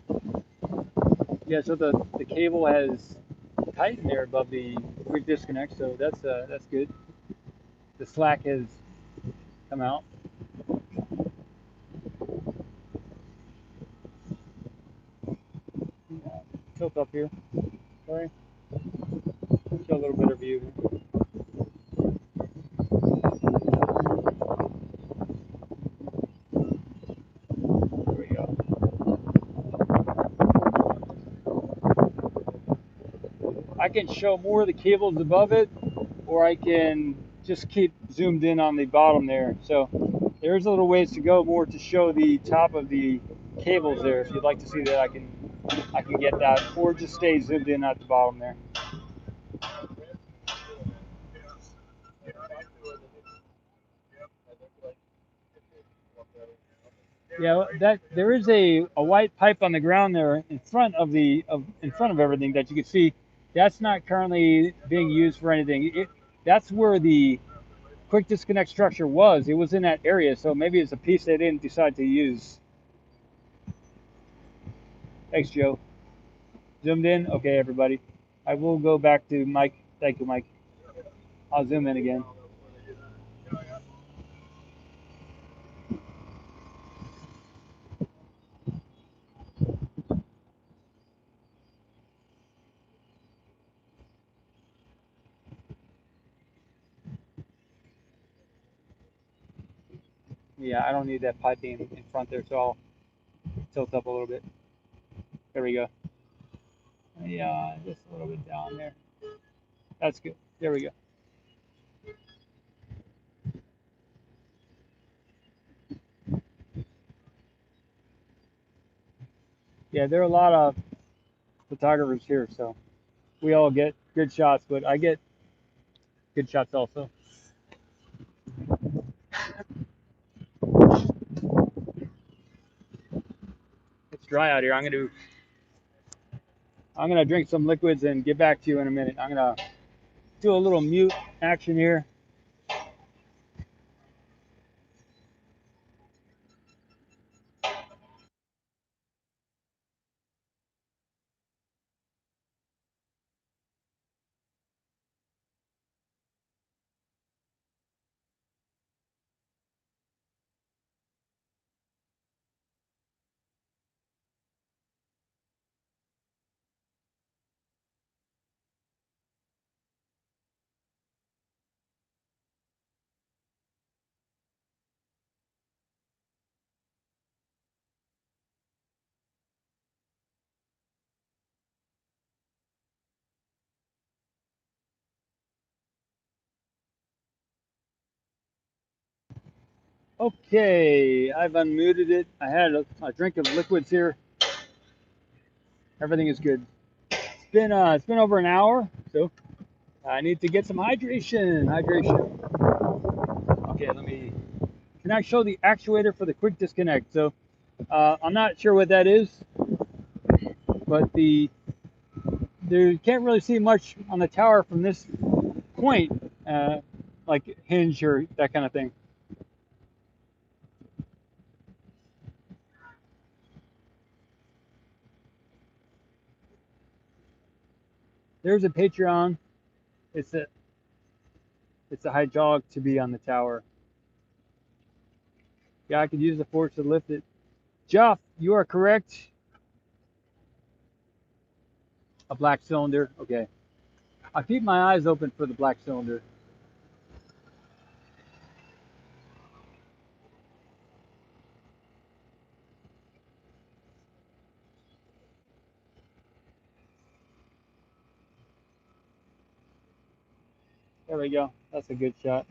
Yeah, so the cable has tightened there above the quick disconnect, so that's good. The slack has come out. Tilt up here. Sorry. Show a little better view. There we go. I can show more of the cables above it, or I can just keep zoomed in on the bottom there. So there's a little ways to go more to show the top of the cables there. If you'd like to see that, I can get that, or just stay zoomed in at the bottom there. Yeah, that there is a white pipe on the ground there in front of in front of everything that you can see. That's not currently being used for anything. That's where the quick disconnect structure was. It was in that area, so maybe it's a piece they didn't decide to use. Thanks, Joe. Zoomed in. Okay, everybody. I will go back to Mike. Thank you, Mike. I'll zoom in again. Yeah, I don't need that piping in front there, so I'll tilt up a little bit. There we go. Yeah, just a little bit down there. That's good. There we go. Yeah, there are a lot of photographers here, so we all get good shots, but I get good shots also. It's dry out here. I'm gonna drink some liquids and get back to you in a minute. I'm gonna do a little mute action here. Okay, I've unmuted it. I had a drink of liquids here. Everything is good. It's been over an hour, so I need to get some hydration. Hydration. Okay, let me. Can I show the actuator for the quick disconnect? So I'm not sure what that is, but you can't really see much on the tower from this point, like hinge or that kind of thing. There's a Patreon. It's a hydraulic to be on the tower. Yeah, I could use the force to lift it. Jeff, you are correct. A black cylinder. Okay. I keep my eyes open for the black cylinder. There we go. That's a good shot.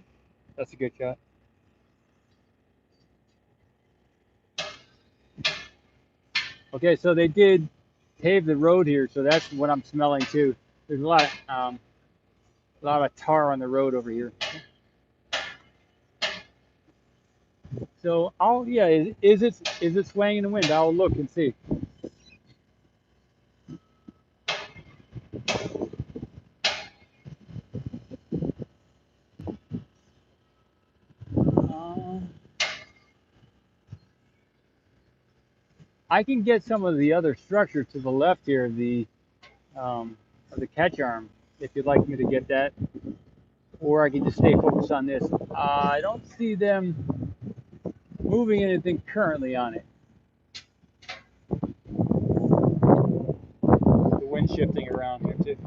That's a good shot. Okay, so they did pave the road here, so that's what I'm smelling too. There's a lot of tar on the road over here. So yeah, is it swaying in the wind? I'll look and see. I can get some of the other structure to the left here of the catch arm if you'd like me to get that, or I can just stay focused on this. I don't see them moving anything currently on it. The wind shifting around here too.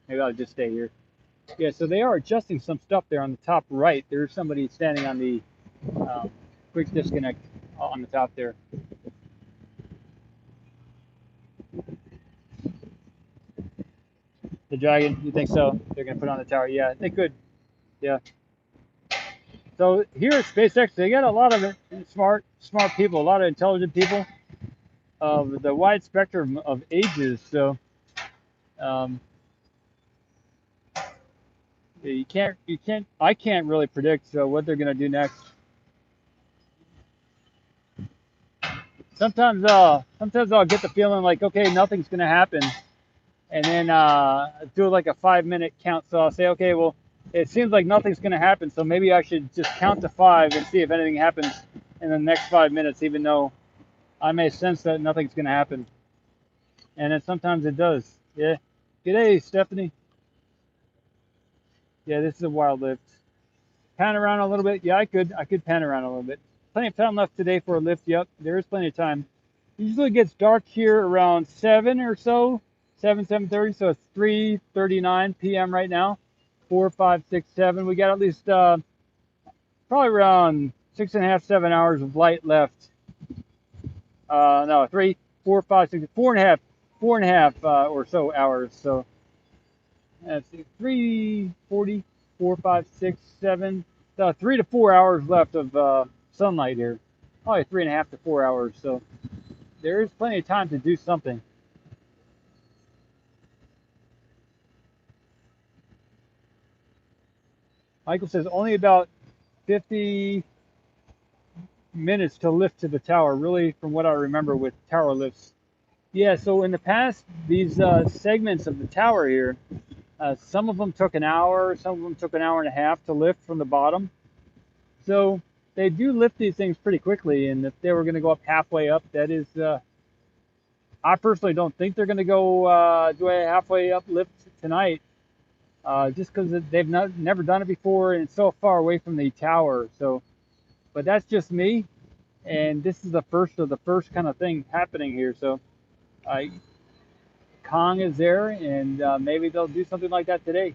Maybe I'll just stay here. Yeah, so they are adjusting some stuff there on the top right. There's somebody standing on the um, quick disconnect on the top there. The Dragon, you think so? They're going to put on the tower? Yeah, they could. Yeah. So here at SpaceX, they got a lot of smart people, a lot of intelligent people of the wide spectrum of ages. So um, I can't really predict what they're going to do next. Sometimes I'll get the feeling like, okay, nothing's going to happen, and then do like a 5 minute count. So I'll say, okay, well, it seems like nothing's going to happen, so maybe I should just count to 5 and see if anything happens in the next 5 minutes, even though I may sense that nothing's going to happen. And then sometimes it does. Yeah. G'day, Stephanie. Yeah, this is a wild lift. Pan around a little bit. Yeah, I could pan around a little bit. Plenty of time left today for a lift. Yep, there is plenty of time. Usually it gets dark here around 7 or so, 7:30. So it's 3:39 p.m. right now. 4, 5, 6, 7. We got at least probably around 6.5, 7 hours of light left. No, 3, 4, 5, 6, 4.5, 4.5 or so hours. So let's see, 3:40, 4, 5, 6, 7. 3 to 4 hours left of sunlight here. Probably 3.5 to 4 hours. So there is plenty of time to do something. Michael says only about 50 minutes to lift to the tower, really, from what I remember with tower lifts. Yeah, so in the past, these segments of the tower here, some of them took an hour, some of them took an hour and a half to lift from the bottom. So they do lift these things pretty quickly, and if they were going to go up halfway up, that is, I personally don't think they're going to go do a halfway up lift tonight, just because they've never done it before, and it's so far away from the tower. So, but that's just me, and this is the first of the first kind of thing happening here. So, Kong is there, and maybe they'll do something like that today.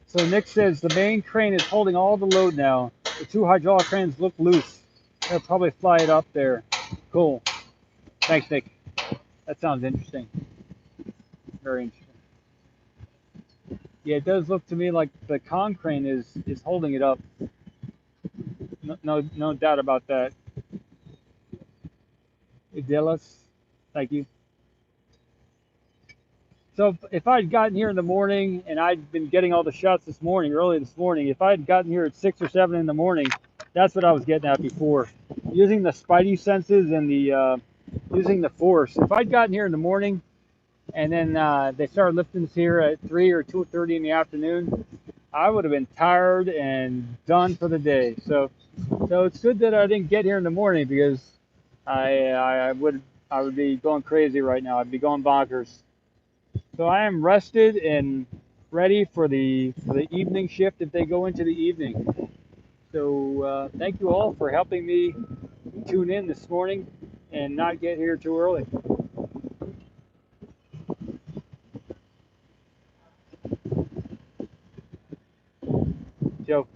So Nick says the main crane is holding all the load now. The two hydraulic cranes look loose. They'll probably fly it up there. Cool. Thanks, Nick. That sounds interesting. Very interesting. Yeah, it does look to me like the con crane is holding it up. No doubt about that. Idilis, thank you. So if I'd gotten here in the morning and I'd been getting all the shots this morning, early this morning, if I'd gotten here at 6 or 7 in the morning, that's what I was getting at before. Using the spidey senses and the using the force. If I'd gotten here in the morning and then they started lifting us here at 3 or 2:30 in the afternoon, I would have been tired and done for the day. So it's good that I didn't get here in the morning, because I would be going crazy right now. I'd be going bonkers. So I am rested and ready for the evening shift if they go into the evening. So thank you all for helping me tune in this morning and not get here too early. Joe.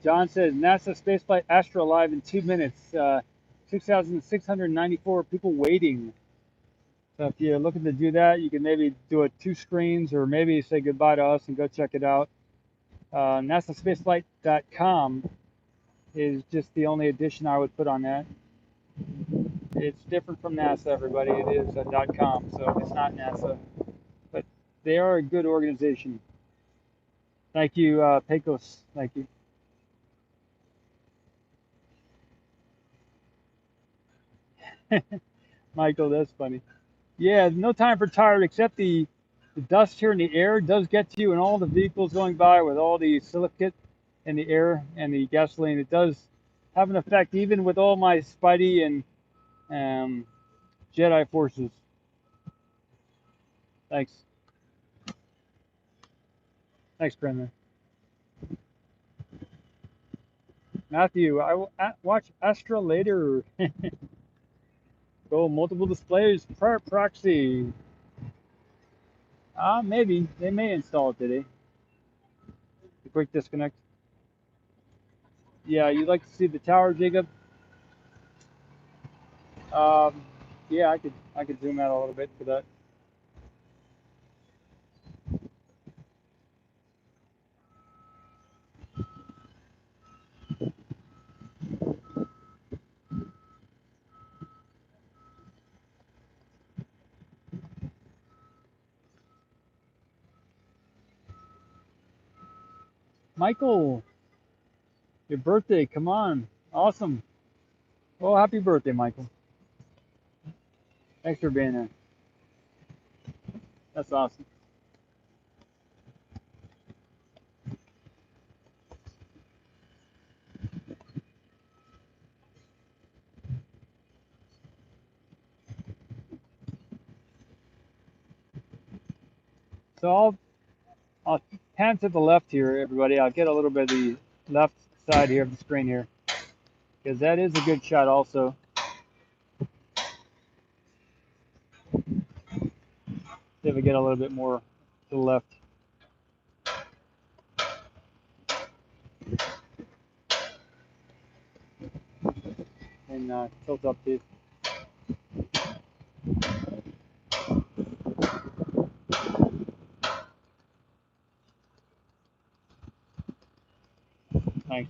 John says NASA spaceflight Astra live in 2 minutes. 6,694 people waiting. So if you're looking to do that, you can maybe do it 2 screens, or maybe say goodbye to us and go check it out. NASAspaceflight.com is just the only addition I would put on that. It's different from NASA, everybody. It is a .com, so it's not NASA. But they are a good organization. Thank you, Pecos. Thank you. Michael, that's funny. Yeah, no time for tired, except the dust here in the air does get to you, and all the vehicles going by with all the silicate in the air and the gasoline. It does have an effect, even with all my Spidey and Jedi forces. Thanks. Thanks, Brendan. Matthew, I will watch Astra later. Go multiple displays, proxy. Maybe. They may install it today. A quick disconnect. Yeah, you'd like to see the tower, Jacob? Um, yeah, I could zoom out a little bit for that. Michael, your birthday, come on. Awesome. Well, happy birthday, Michael. Thanks for being there. That's awesome. So I'll pan to the left here, everybody. I'll get a little bit of the left side here of the screen here, because that is a good shot also. See if we get a little bit more to the left. And tilt up too. Thanks.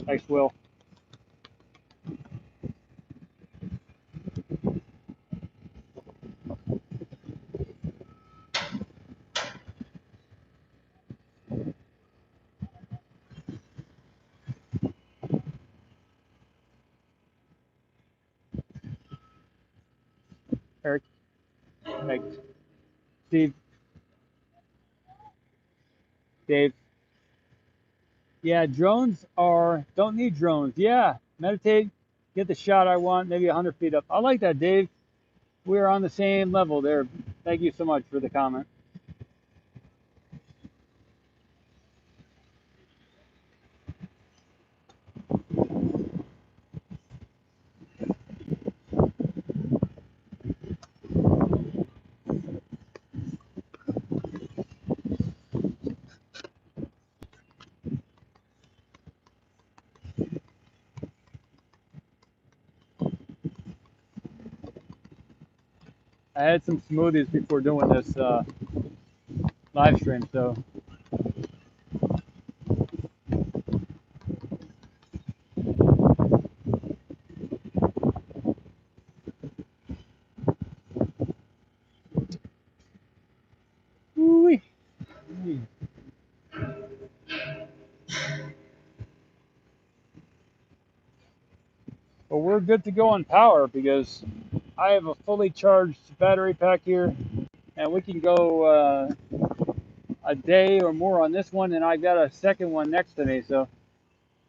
Thanks, Will. Eric. Thanks. Steve. Dave. Yeah, drones don't need drones. Yeah, meditate, get the shot I want, maybe 100 feet up. I like that, Dave. We're on the same level there. Thank you so much for the comment. I had some smoothies before doing this live stream, so woo-wee. Well, we're good to go on power because I have a fully charged battery pack here, and we can go a day or more on this one, and I've got a second one next to me, so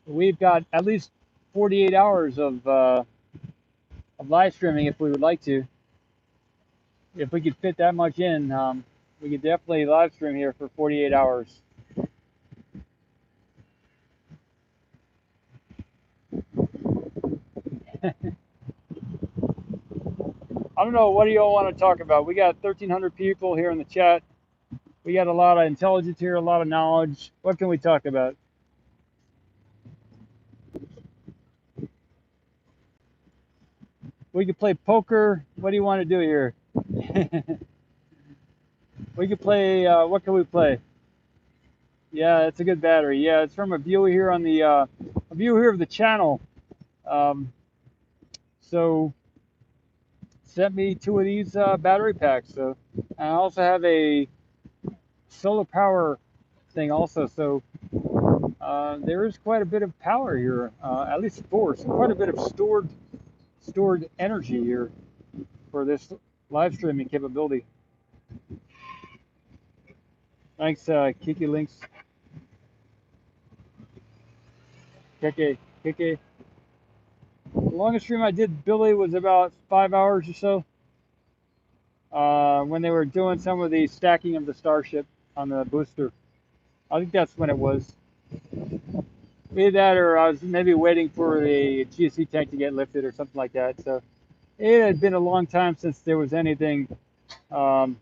we've got at least 48 hours of live streaming if we would like to. If we could fit that much in, we could definitely live stream here for 48 hours. I don't know. What do you all want to talk about? We got 1,300 people here in the chat. We got a lot of intelligence here, a lot of knowledge. What can we talk about? We could play poker. What do you want to do here? We could play. What can we play? Yeah, it's a good battery. Yeah, it's from a viewer here on the a viewer here of the channel. Um, so sent me two of these battery packs. So I also have a solar power thing also. So there is quite a bit of power here, at least force, and quite a bit of stored energy here for this live streaming capability. Thanks, Kiki Links. Keke. The longest stream I did, Billy, was about 5 hours or so. When they were doing some of the stacking of the Starship on the booster. I think that's when it was. Either that or I was maybe waiting for the GSC tank to get lifted or something like that. So it had been a long time since there was anything to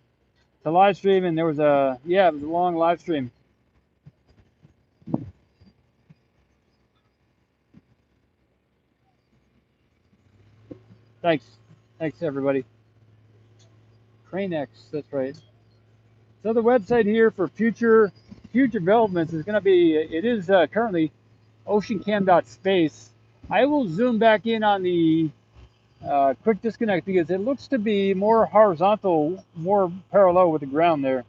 live stream, and there was it was a long live stream. Thanks everybody. CraneX, that's right. So the website here for future developments is going to be, it is currently oceancam.space. I will zoom back in on the quick disconnect because it looks to be more horizontal, more parallel with the ground there.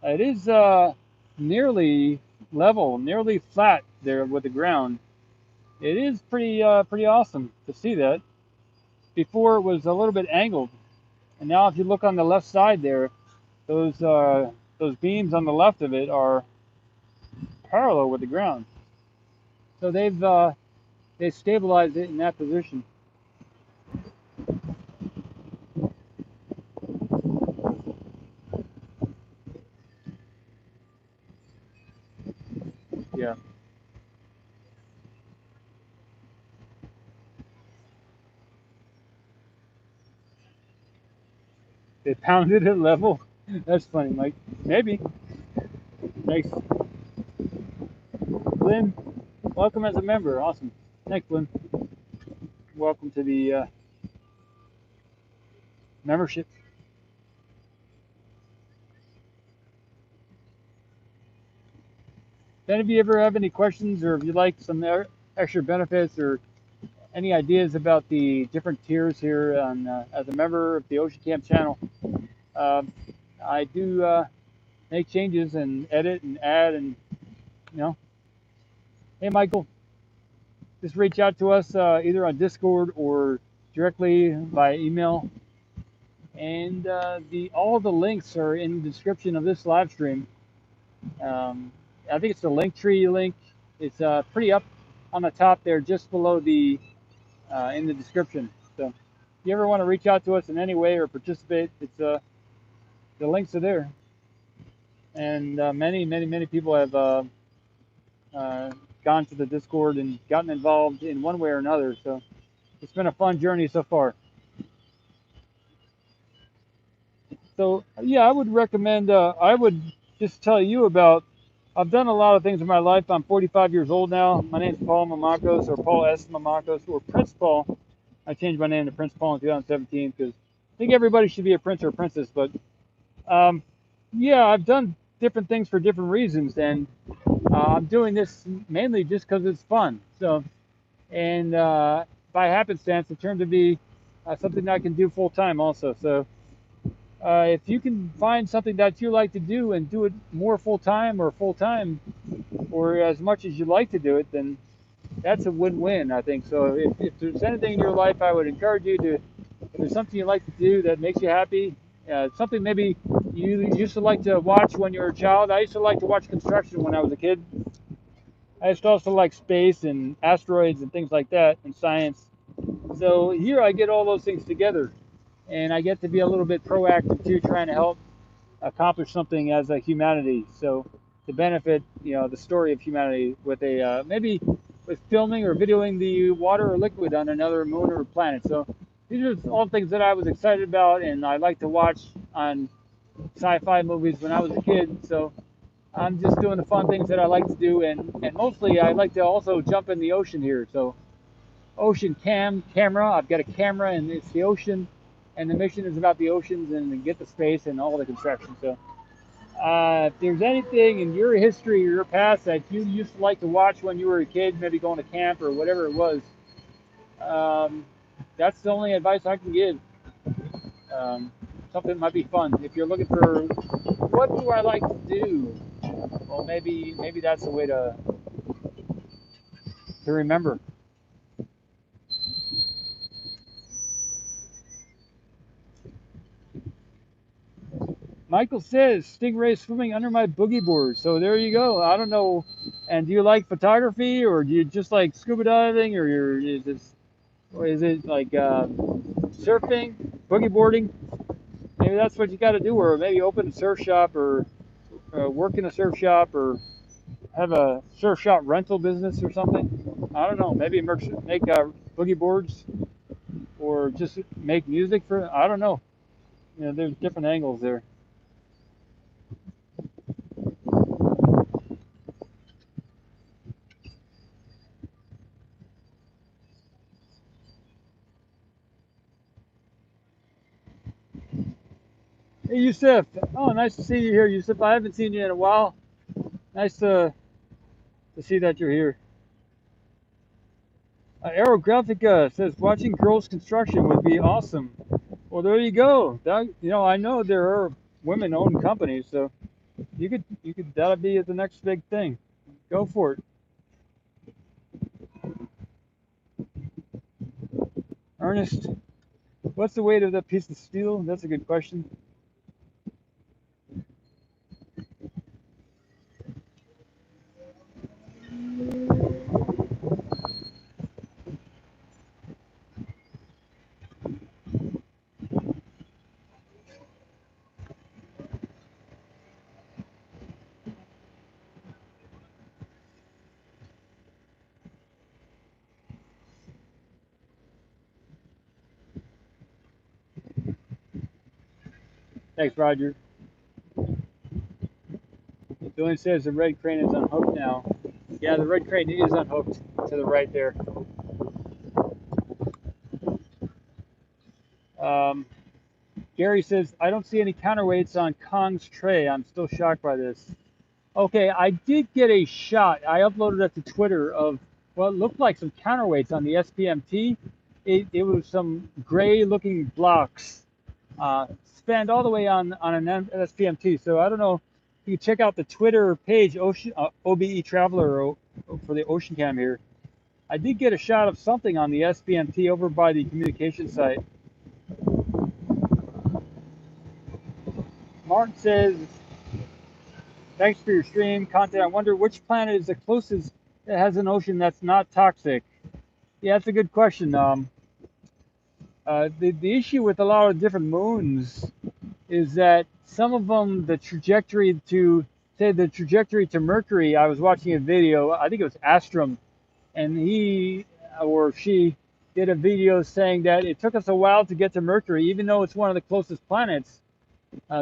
It is nearly level, nearly flat there with the ground. It is pretty awesome to see that. Before it was a little bit angled, and now if you look on the left side there, those beams on the left of it are parallel with the ground. So they stabilized it in that position. Yeah. They pounded it level. That's funny, Mike. Maybe. Thanks. Glenn, welcome as a member. Awesome. Thanks, Glenn. Welcome to the membership. If any of you ever have any questions, or if you'd like some extra benefits or any ideas about the different tiers here on as a member of the Ocean Camp channel, I do make changes and edit and add, and hey Michael, just reach out to us either on Discord or directly by email. And all the links are in the description of this live stream. I think it's the Linktree link. It's pretty up on the top there, just below the in the description. So if you ever want to reach out to us in any way or participate, it's the links are there. And many people have gone to the Discord and gotten involved in one way or another. So it's been a fun journey so far. So yeah, I would recommend. I would just tell you about. I've done a lot of things in my life. I'm 45 years old now. My name's Paul Mamakos, or Paul S Mamakos, or Prince Paul. I changed my name to Prince Paul in 2017 because I think everybody should be a prince or a princess. But yeah, I've done different things for different reasons, and I'm doing this mainly just because it's fun. So, and by happenstance, it turned to be something I can do full time also. So. If you can find something that you like to do and do it more full time or as much as you like to do it, then that's a win-win, I think. So if there's anything in your life, I would encourage you to, if there's something you like to do that makes you happy, something maybe you used to like to watch when you were a child. I used to like to watch construction when I was a kid. I used to also like space and asteroids and things like that and science. So here I get all those things together. And I get to be a little bit proactive too, trying to help accomplish something as a humanity. So to benefit, the story of humanity with maybe with filming or videoing the water or liquid on another moon or planet. So these are all things that I was excited about, and I like to watch on sci-fi movies when I was a kid. So I'm just doing the fun things that I like to do, and mostly I like to also jump in the ocean here. So ocean camera, I've got a camera, and it's the ocean, and the mission is about the oceans and get to space and all the construction. So if there's anything in your history or your past that you used to like to watch when you were a kid, maybe going to camp or whatever it was, um, that's the only advice I can give. Um, Something that might be fun. If you're looking for what do I like to do, well, maybe that's the way to remember. Michael says stingray swimming under my boogie board. So there you go. I don't know. And do you like photography, or do you just like scuba diving, or is it like surfing, boogie boarding? Maybe that's what you got to do, or maybe open a surf shop, or work in a surf shop, or have a surf shop rental business or something. I don't know. Maybe make boogie boards, or just make music for. I don't know. You know, there's different angles there. Hey, Yusuf. Oh, nice to see you here, Yusuf. I haven't seen you in a while. Nice to see that you're here. Aerographica says watching girls construction would be awesome. Well, there you go. I know there are women-owned companies, so you could that'll be the next big thing. Go for it. Ernest, what's the weight of that piece of steel? That's a good question. Thanks, Roger. Billy says the red crane is unhooked now. Yeah, the red crane is unhooked to the right there. Um, Gary says, I don't see any counterweights on Kong's tray. I'm still shocked by this. Okay, I did get a shot. I uploaded it to Twitter of what looked like some counterweights on the SPMT. It was some gray looking blocks spanned all the way on an SPMT. So I don't know. You can check out the Twitter page, OBE Traveler, for the Ocean Cam here. I did get a shot of something on the SPMT over by the communication site. Martin says, thanks for your stream content. I wonder which planet is the closest that has an ocean that's not toxic. Yeah, that's a good question. The issue with a lot of different moons is that some of them, the trajectory to Mercury, I was watching a video, I think it was Astrum, and he or she did a video saying that it took us a while to get to Mercury, even though it's one of the closest planets,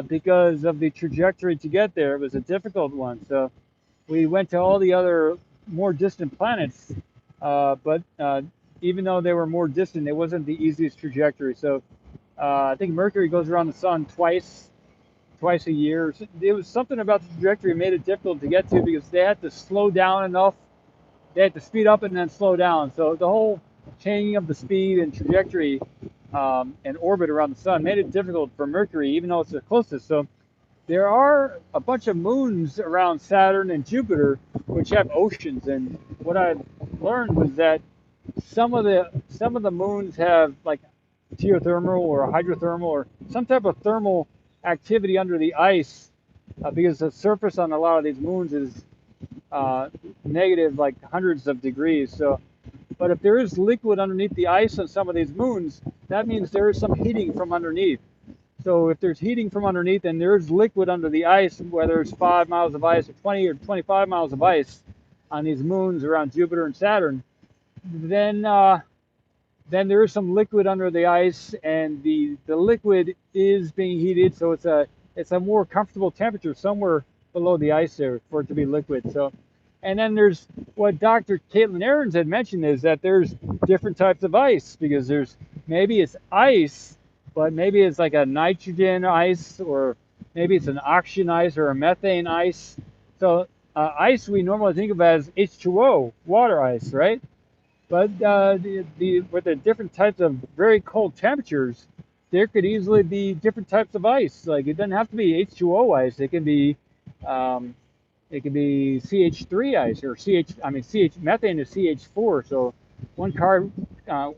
because of the trajectory to get there. It was a difficult one. So we went to all the other more distant planets, but even though they were more distant, it wasn't the easiest trajectory. So I think Mercury goes around the sun twice a year. It was something about the trajectory that made it difficult to get to because they had to slow down enough. They had to speed up and then slow down. So the whole changing of the speed and trajectory and orbit around the sun made it difficult for Mercury, even though it's the closest. So there are a bunch of moons around Saturn and Jupiter which have oceans. And what I've learned was that some of the moons have like geothermal or hydrothermal or some type of thermal activity under the ice, because the surface on a lot of these moons is negative, like hundreds of degrees. So, but if there is liquid underneath the ice on some of these moons, that means there is some heating from underneath. So if there's heating from underneath and there's liquid under the ice, whether it's 5 miles of ice or 20 or 25 miles of ice on these moons around Jupiter and Saturn, then then there is some liquid under the ice, and the liquid is being heated, so it's a more comfortable temperature somewhere below the ice there for it to be liquid. So, and then there's what Dr. Caitlin Ahrens had mentioned is that there's different types of ice because there's maybe it's ice, but maybe it's like a nitrogen ice, or maybe it's an oxygen ice or a methane ice. So ice we normally think of as H2O, water ice, right? But with the different types of very cold temperatures, there could easily be different types of ice. Like it doesn't have to be H2O ice. Um, it can be CH3 ice or CH methane is CH4. So one car, uh,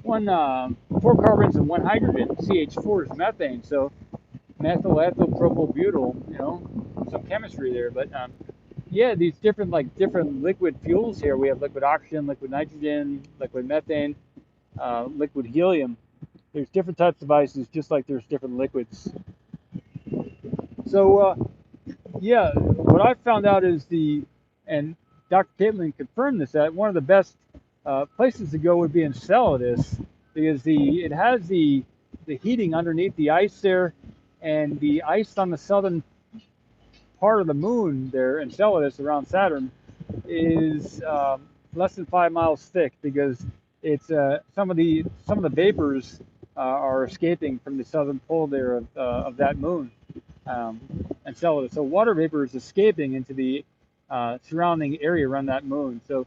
one four carbons and one hydrogen. CH4 is methane. So methyl ethyl propyl butyl. Some chemistry there, but yeah, these different liquid fuels here. We have liquid oxygen, liquid nitrogen, liquid methane, liquid helium. There's different types of ices, just like there's different liquids. So yeah, what I found out is and Dr. Caitlin confirmed this, that one of the best places to go would be Enceladus because it has the heating underneath the ice there, and the ice on the southern part of the moon there, Enceladus around Saturn, is less than 5 miles thick because it's some of the vapors are escaping from the southern pole there of that moon, Enceladus. So water vapor is escaping into the surrounding area around that moon. So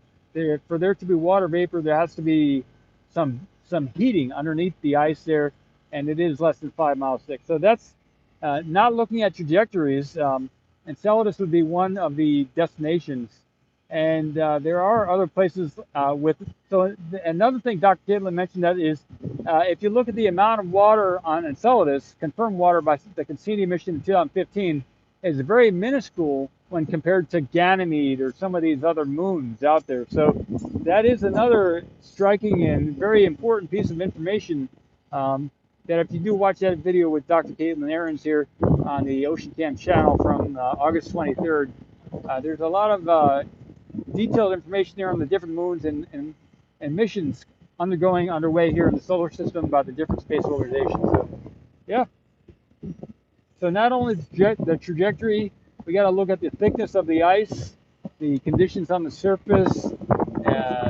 for there to be water vapor, there has to be some heating underneath the ice there, and it is less than 5 miles thick. So that's not looking at trajectories. Enceladus would be one of the destinations, and there are other places with. So another thing Dr. Caitlin mentioned that is, if you look at the amount of water on Enceladus, confirmed water by the Cassini mission in 2015, is very minuscule when compared to Ganymede or some of these other moons out there. So that is another striking and very important piece of information. That if you do watch that video with Dr. Caitlin Ahrens here on the Ocean Cam channel from August 23rd, there's a lot of detailed information there on the different moons and missions underway here in the solar system by the different space organizations. So, yeah. So not only the trajectory, we got to look at the thickness of the ice, the conditions on the surface,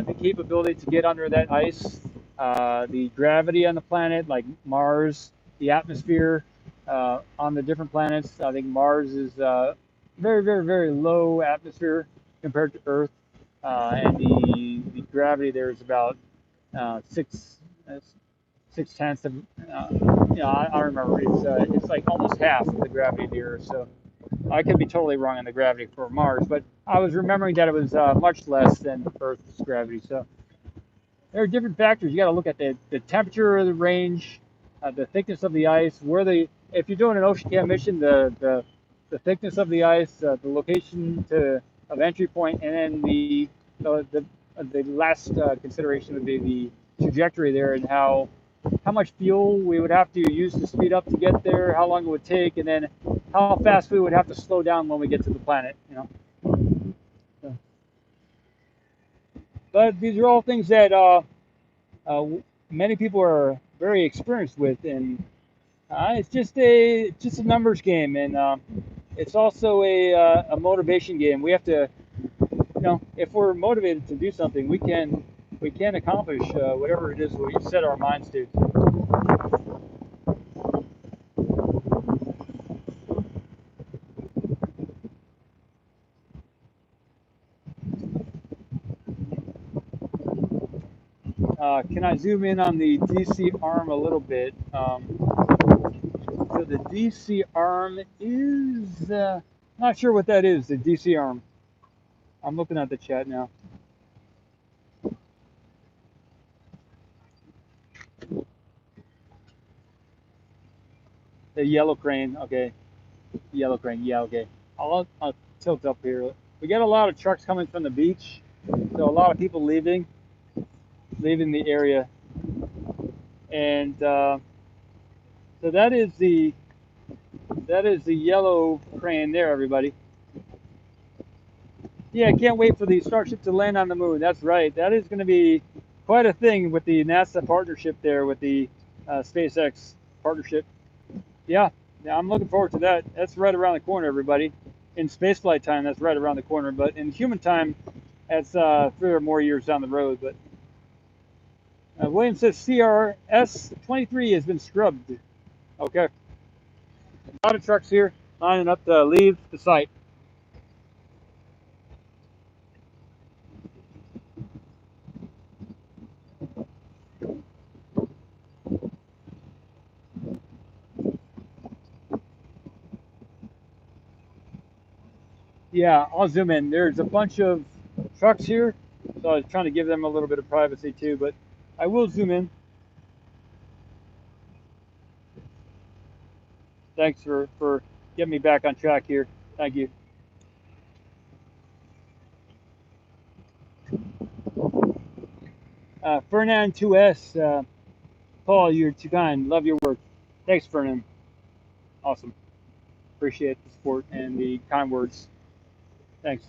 the capability to get under that ice, the gravity on the planet, like Mars, the atmosphere on the different planets. I think Mars is very, very, very low atmosphere compared to Earth, and the gravity there is about six tenths of. I don't remember. It's like almost half of the gravity of the Earth. So I could be totally wrong on the gravity for Mars, but I was remembering that it was much less than Earth's gravity. So there are different factors. You got to look at the temperature of the range, the thickness of the ice, if you're doing an ocean cam mission, the thickness of the ice, the location of entry point, and then the last consideration would be the trajectory there and how much fuel we would have to use to speed up to get there, how long it would take, and then how fast we would have to slow down when we get to the planet. So, but these are all things that many people are very experienced with, and it's just a numbers game, and it's also a motivation game. We have to, if we're motivated to do something, we can accomplish whatever it is we set our minds to. Can I zoom in on the DC arm a little bit? So the DC arm is, not sure what that is, the DC arm. I'm looking at the chat now. The yellow crane, okay. Yellow crane, yeah, okay. I'll tilt up here. We get a lot of trucks coming from the beach, so a lot of people leaving the area, and so that is the yellow crane there, everybody. Yeah, I can't wait for the Starship to land on the moon. That's right. That is going to be quite a thing with the NASA partnership there with the SpaceX partnership. Yeah, yeah, I'm looking forward to that. That's right around the corner, everybody. In spaceflight time, that's right around the corner. But in human time, that's 3 or more years down the road. But William says CRS 23 has been scrubbed. Okay, a lot of trucks here lining up to leave the site. Yeah, I'll zoom in. There's a bunch of trucks here, so I was trying to give them a little bit of privacy too, but I will zoom in. Thanks for getting me back on track here. Thank you. Fernand 2S, Paul, you're too kind. Love your work. Thanks, Fernand. Awesome. Appreciate the support and the kind words. Thanks.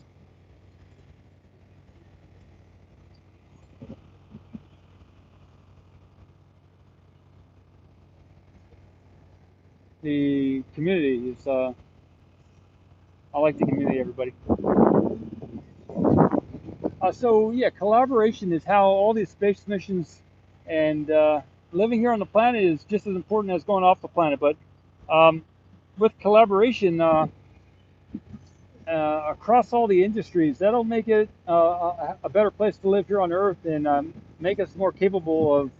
The community is, I like the community, everybody. So yeah, collaboration is how all these space missions and living here on the planet is just as important as going off the planet. But um, with collaboration across all the industries, that'll make it a better place to live here on Earth and make us more capable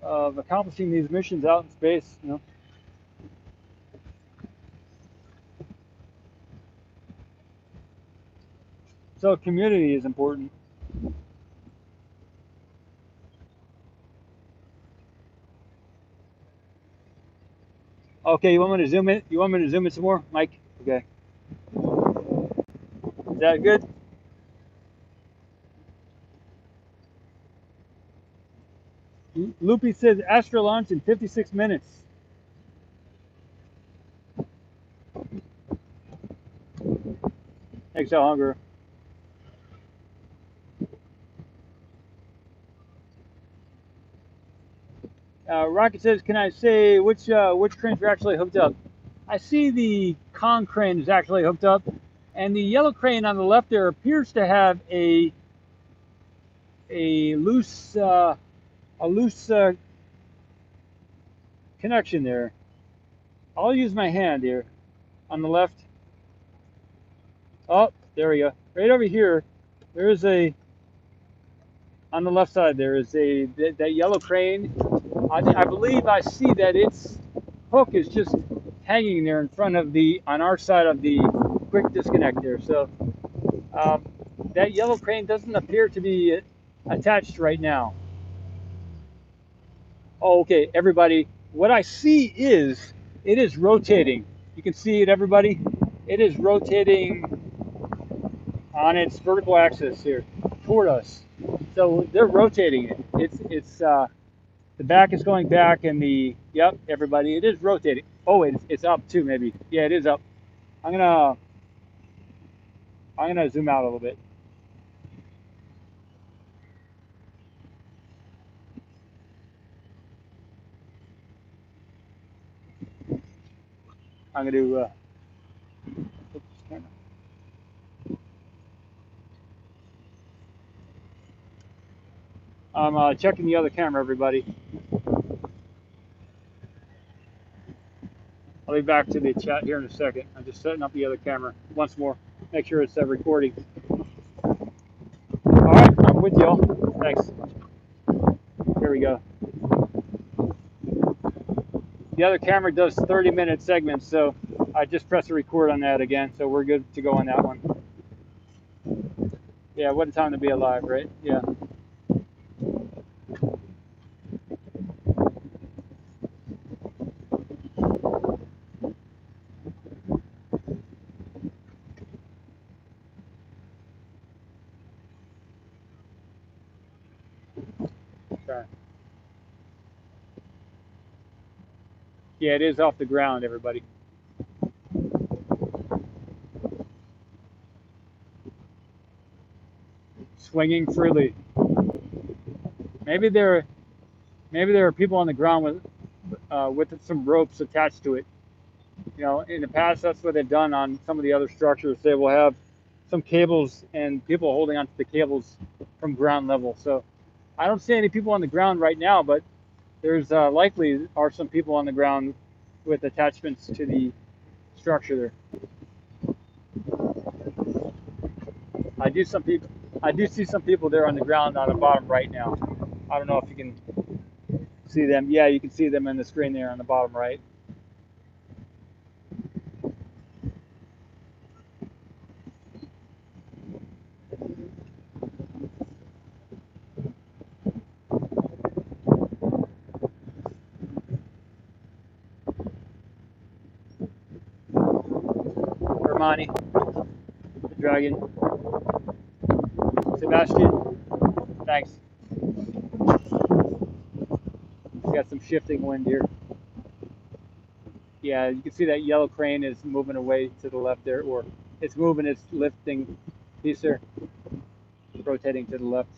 of accomplishing these missions out in space. You know, so community is important. Okay, you want me to zoom in? You want me to zoom in some more, Mike? Okay, is that good? Loopy says Astro launch in 56 minutes. Thanks, Hunger. Rocket says, "Can I say which cranes are actually hooked up?" I see the con crane is actually hooked up, and the yellow crane on the left there appears to have a loose connection there. I'll use my hand here on the left. Oh, there we go. Right over here, there is a on the left side. There is that yellow crane. I believe I see that its hook is just hanging there in front of on our side of the quick disconnect there. So um, that yellow crane doesn't appear to be attached right now. Oh, okay, everybody. What I see is it is rotating. You can see it, everybody. It is rotating on its vertical axis here toward us. So they're rotating it. It's the back is going back, and yep, everybody, it is rotating. Oh, it's up too, maybe. Yeah, it is up. I'm gonna zoom out a little bit. I'm gonna do. I'm checking the other camera, everybody. I'll be back to the chat here in a second. I'm just setting up the other camera once more. Make sure it's recording. All right, I'm with y'all. Thanks. Here we go. The other camera does 30-minute segments, so I just press the record on that again, so we're good to go on that one. Yeah, what a time to be alive, right? Yeah. Sorry. Yeah, it is off the ground, everybody. Swinging freely. Maybe there are people on the ground with some ropes attached to it. You know, in the past, that's what they've done on some of the other structures. They will have some cables and people holding onto the cables from ground level. So I don't see any people on the ground right now, but there's likely are some people on the ground with attachments to the structure there. I do some people. I do see some people there on the ground on the bottom right now. I don't know if you can see them. Yeah, you can see them in the screen there on the bottom right. Hermione, the dragon. Sebastian, thanks. We got some shifting wind here. Yeah, you can see that yellow crane is moving away to the left there, or it's moving its lifting piece there, rotating to the left.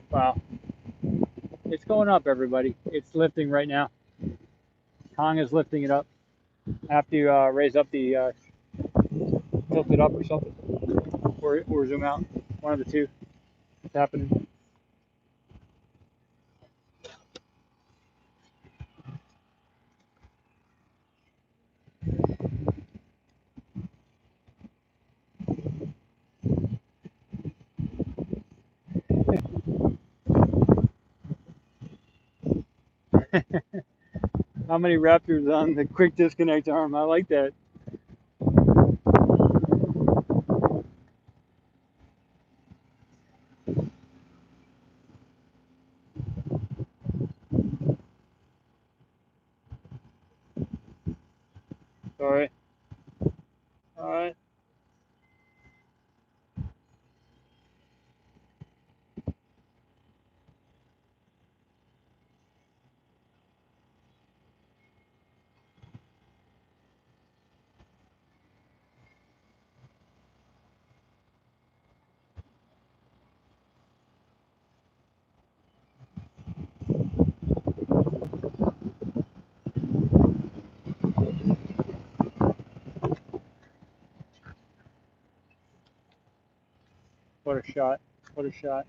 Wow, it's going up, everybody. It's lifting right now. Kong is lifting it up. I have to raise up the tilt it up or something, or zoom out. One of the two. It's happening. How many raptors on the quick disconnect arm? I like that. All right. All right. What a shot. What a shot.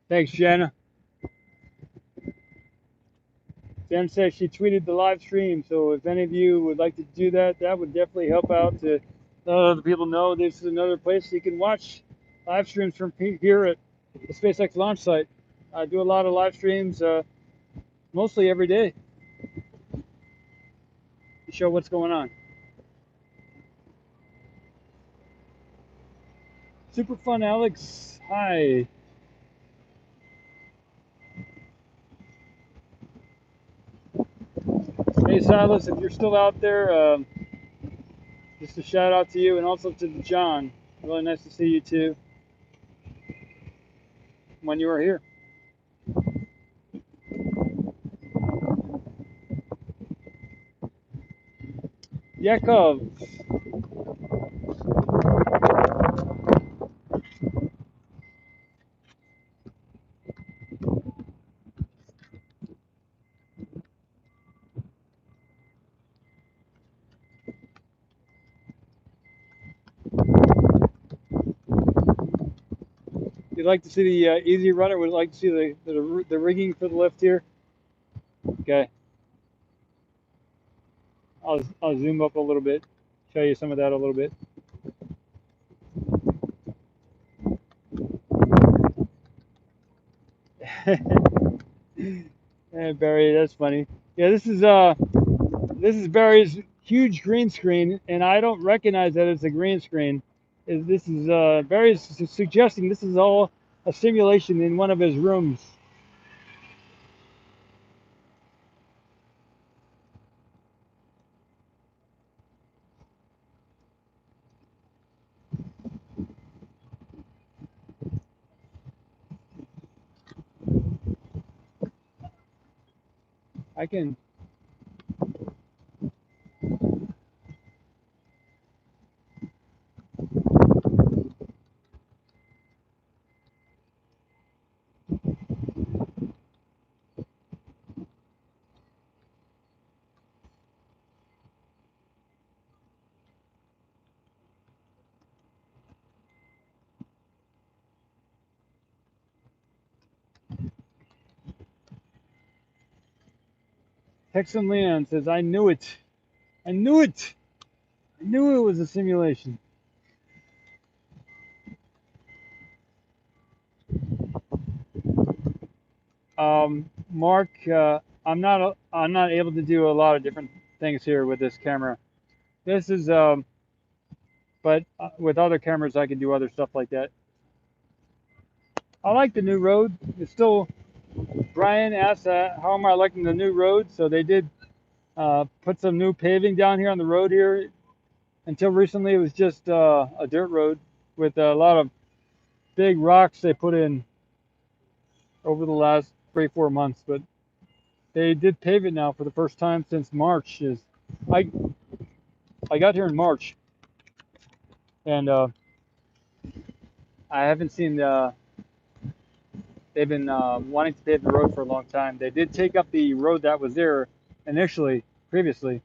Thanks, Jenna. Jen says she tweeted the live stream, so if any of you would like to do that, that would definitely help out to let other people know this is another place you can watch live streams from here at the SpaceX launch site. I do a lot of live streams, mostly every day, to show what's going on. Super fun, Alex. Hi. Hey, Silas, if you're still out there, just a shout out to you and also to John. Really nice to see you too when you were here. Yakov. You'd like to see the easy runner? Would like to see the rigging for the lift here? Okay. I'll zoom up a little bit, show you some of that a little bit. And Barry, that's funny. Yeah, this is Barry's huge green screen, and I don't recognize that it's a green screen. This is Barry's suggesting this is all a simulation in one of his rooms. I can. Texan Leon says, "I knew it. I knew it. I knew it was a simulation." Mark, I'm not able to do a lot of different things here with this camera. This is but with other cameras I can do other stuff like that. I like the new road. It's still. Brian asked, how am I liking the new road? So they did put some new paving down here on the road here. Until recently, it was just a dirt road with a lot of big rocks they put in over the last 3 or 4 months. But they did pave it now for the first time since March. I I got here in March, and I haven't seen they've been wanting to pave the road for a long time. They did take up the road that was there initially, previously,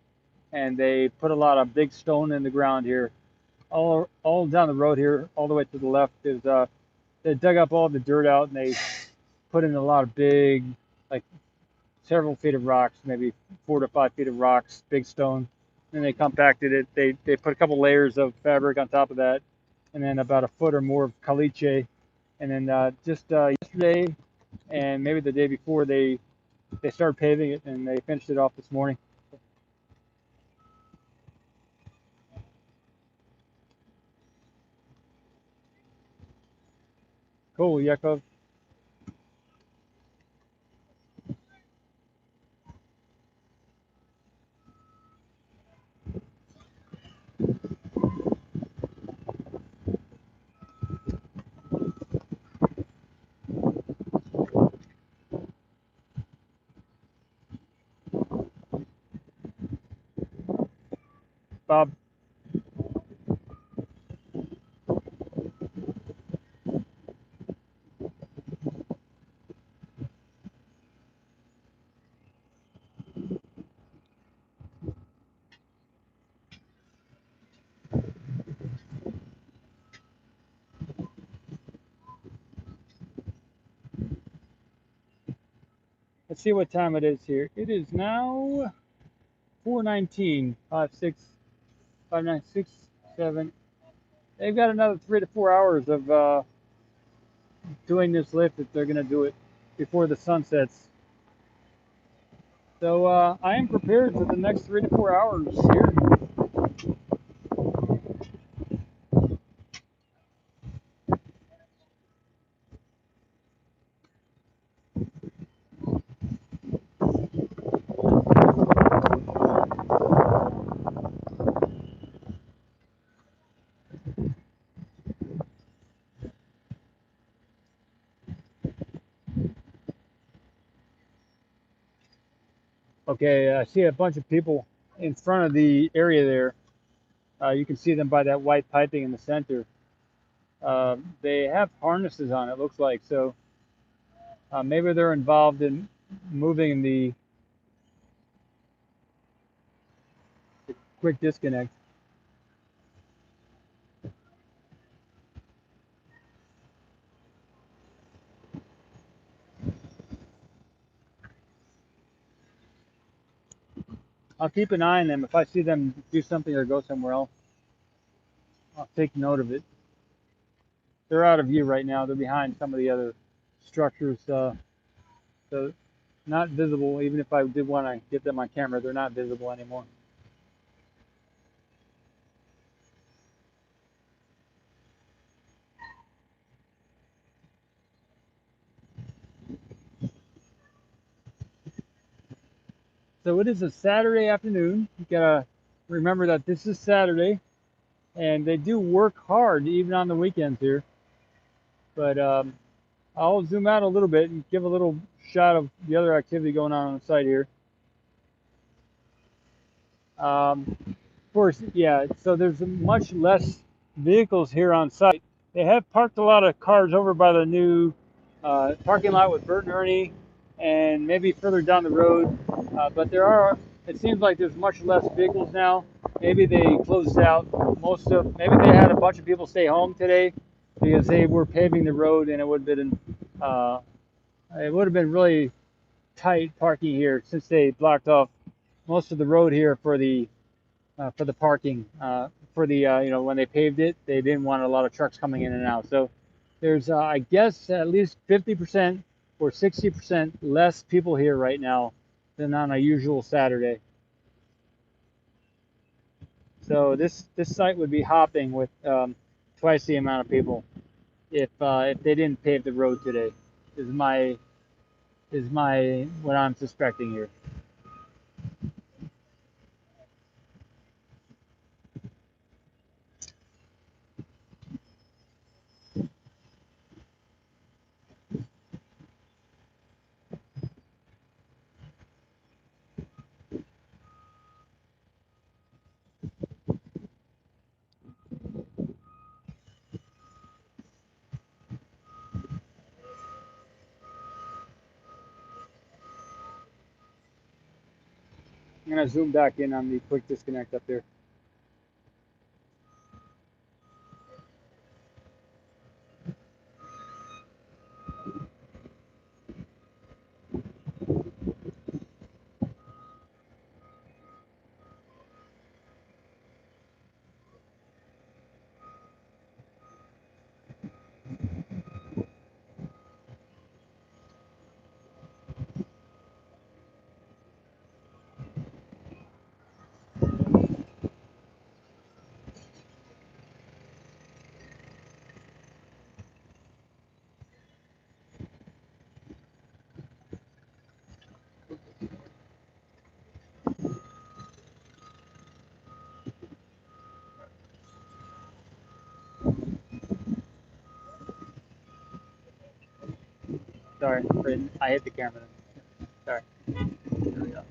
and they put a lot of big stone in the ground here. All down the road here, all the way to the left is they dug up all the dirt out and they put in a lot of big, like several feet of rocks, maybe 4 to 5 feet of rocks, big stone. And they compacted it. They put a couple layers of fabric on top of that, and then about a foot or more of caliche. And then just yesterday and maybe the day before, they started paving it and they finished it off this morning. Cool, Yakov. Bob. Let's see what time it is here. It is now 4:19. 5, 6, 5, 9, 6, 7. They've got another 3 to 4 hours of doing this lift if they're going to do it before the sun sets. So I am prepared for the next 3 to 4 hours here. Okay, I see a bunch of people in front of the area there. You can see them by that white piping in the center. They have harnesses on, it looks like. So maybe they're involved in moving the quick disconnect. I'll keep an eye on them. If I see them do something or go somewhere else, I'll take note of it. They're out of view right now. They're behind some of the other structures, so not visible. Even if I did want to get them on camera, they're not visible anymore. So it is a Saturday afternoon. You gotta remember that this is Saturday, and they do work hard even on the weekends here. But I'll zoom out a little bit and give a little shot of the other activity going on the site here. Of course, yeah, so there's much less vehicles here on site. They have parked a lot of cars over by the new parking lot with Bert and Ernie and maybe further down the road. But it seems like there's much less vehicles now. Maybe they closed out maybe they had a bunch of people stay home today because they were paving the road and uh, it would have been really tight parking here since they blocked off most of the road here for the parking when they paved it, they didn't want a lot of trucks coming in and out. So there's I guess at least 50% or 60% less people here right now than on a usual Saturday. So this site would be hopping with twice the amount of people if they didn't pave the road today. Is my what I'm suspecting here. I'm gonna zoom back in on the quick disconnect up there. Sorry, I hit the camera. Sorry. There we go.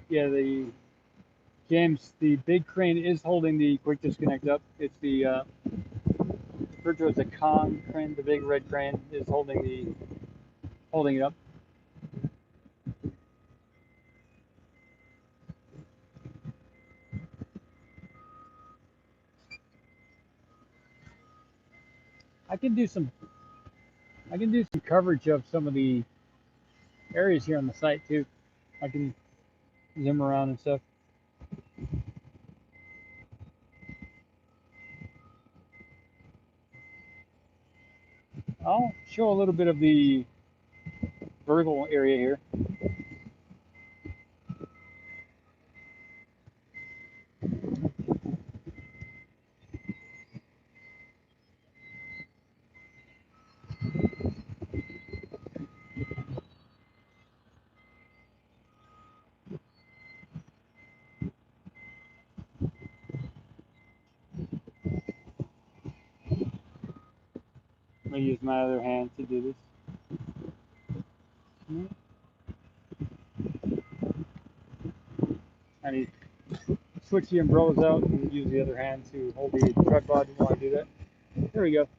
Yeah, the James, the big crane is holding the quick disconnect up. It's the referred to as the con crane. The big red crane is holding it up. I can do some I can do some coverage of some of the areas here on the site too. I can zoom around and stuff. I'll show a little bit of the vertical area here. I'm gonna use my other hand to do this. I need to switch the umbrellas out and use the other hand to hold the tripod while I do that. There we go.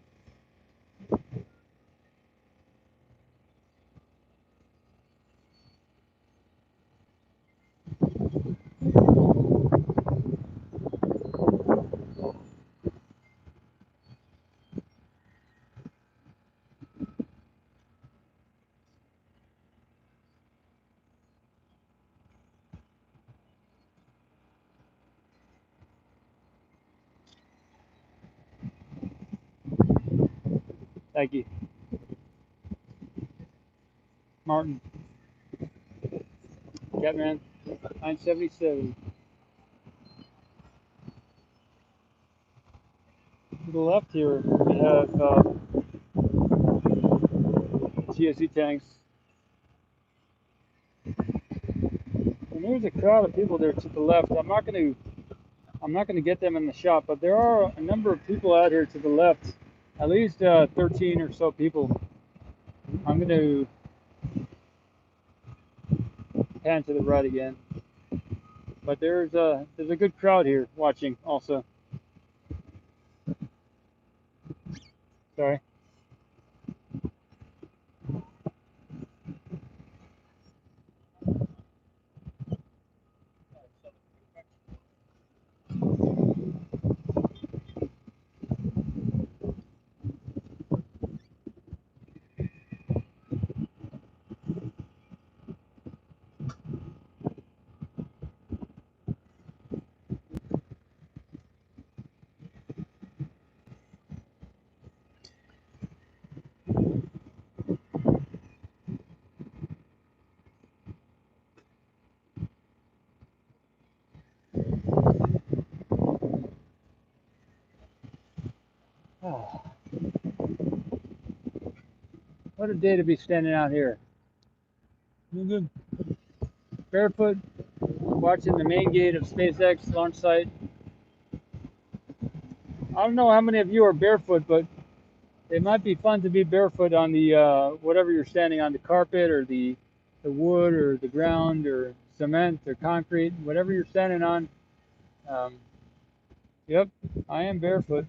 Thank you. Martin. Catman. 977. To the left here, we have TSC tanks. And there's a crowd of people there to the left. I'm not going to get them in the shot, but there are a number of people out here to the left. At least 13 or so people. I'm going to pan to the right again. But there's a good crowd here watching also. Sorry. Oh, what a day to be standing out here. Barefoot, watching the main gate of SpaceX launch site. I don't know how many of you are barefoot, but it might be fun to be barefoot on the whatever you're standing on, the carpet or the wood or the ground or cement or concrete, whatever you're standing on. Yep, I am barefoot.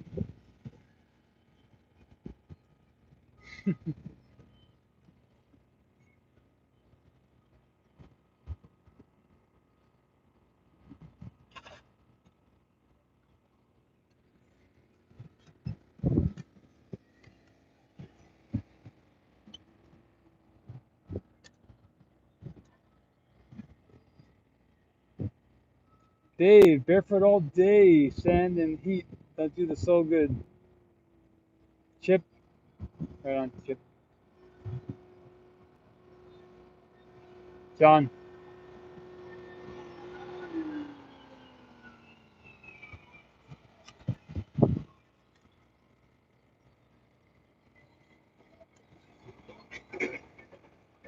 Dave, barefoot all day, sand and heat. That do the so good. Chip, right on, Chip. John.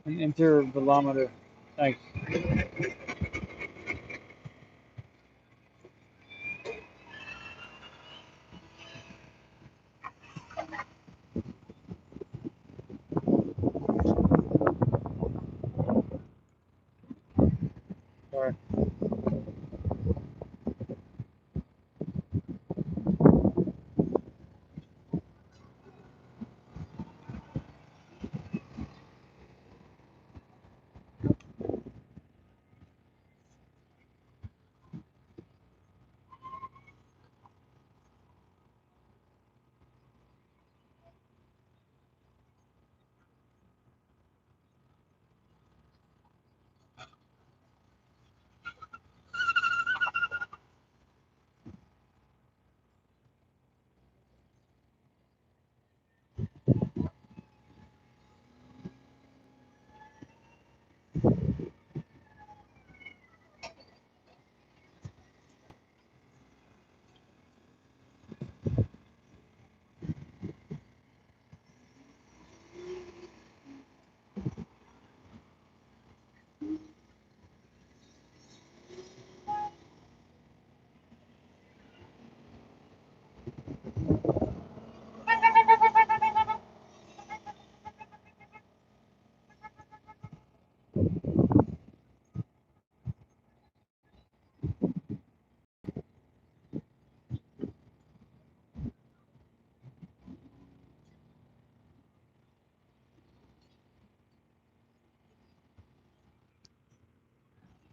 An intervalometer. Thanks. Sorry.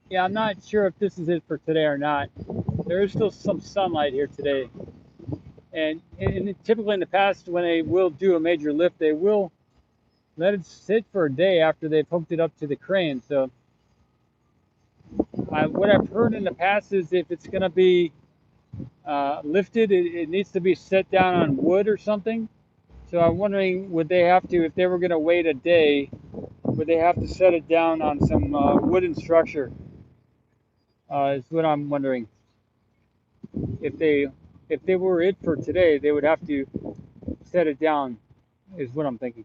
Yeah, I'm not sure if this is it for today or not. There is still some sunlight here today. And typically in the past, when they will do a major lift, they will let it sit for a day after they've hooked it up to the crane. So what I've heard in the past is if it's going to be lifted, it needs to be set down on wood or something. So I'm wondering, would they have to, if they were going to wait a day, would they have to set it down on some wooden structure? Is what I'm wondering. If they if they were it for today, they would have to set it down. Is what I'm thinking.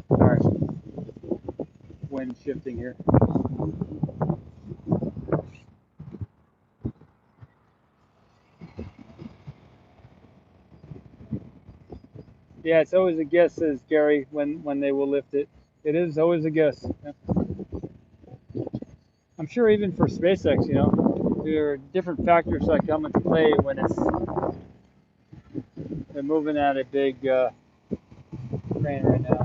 All right, wind shifting here. Yeah, it's always a guess, says Gary, when they will lift it. It is always a guess. Yeah. I'm sure even for SpaceX, there are different factors that come into play when they're moving at a big crane right now.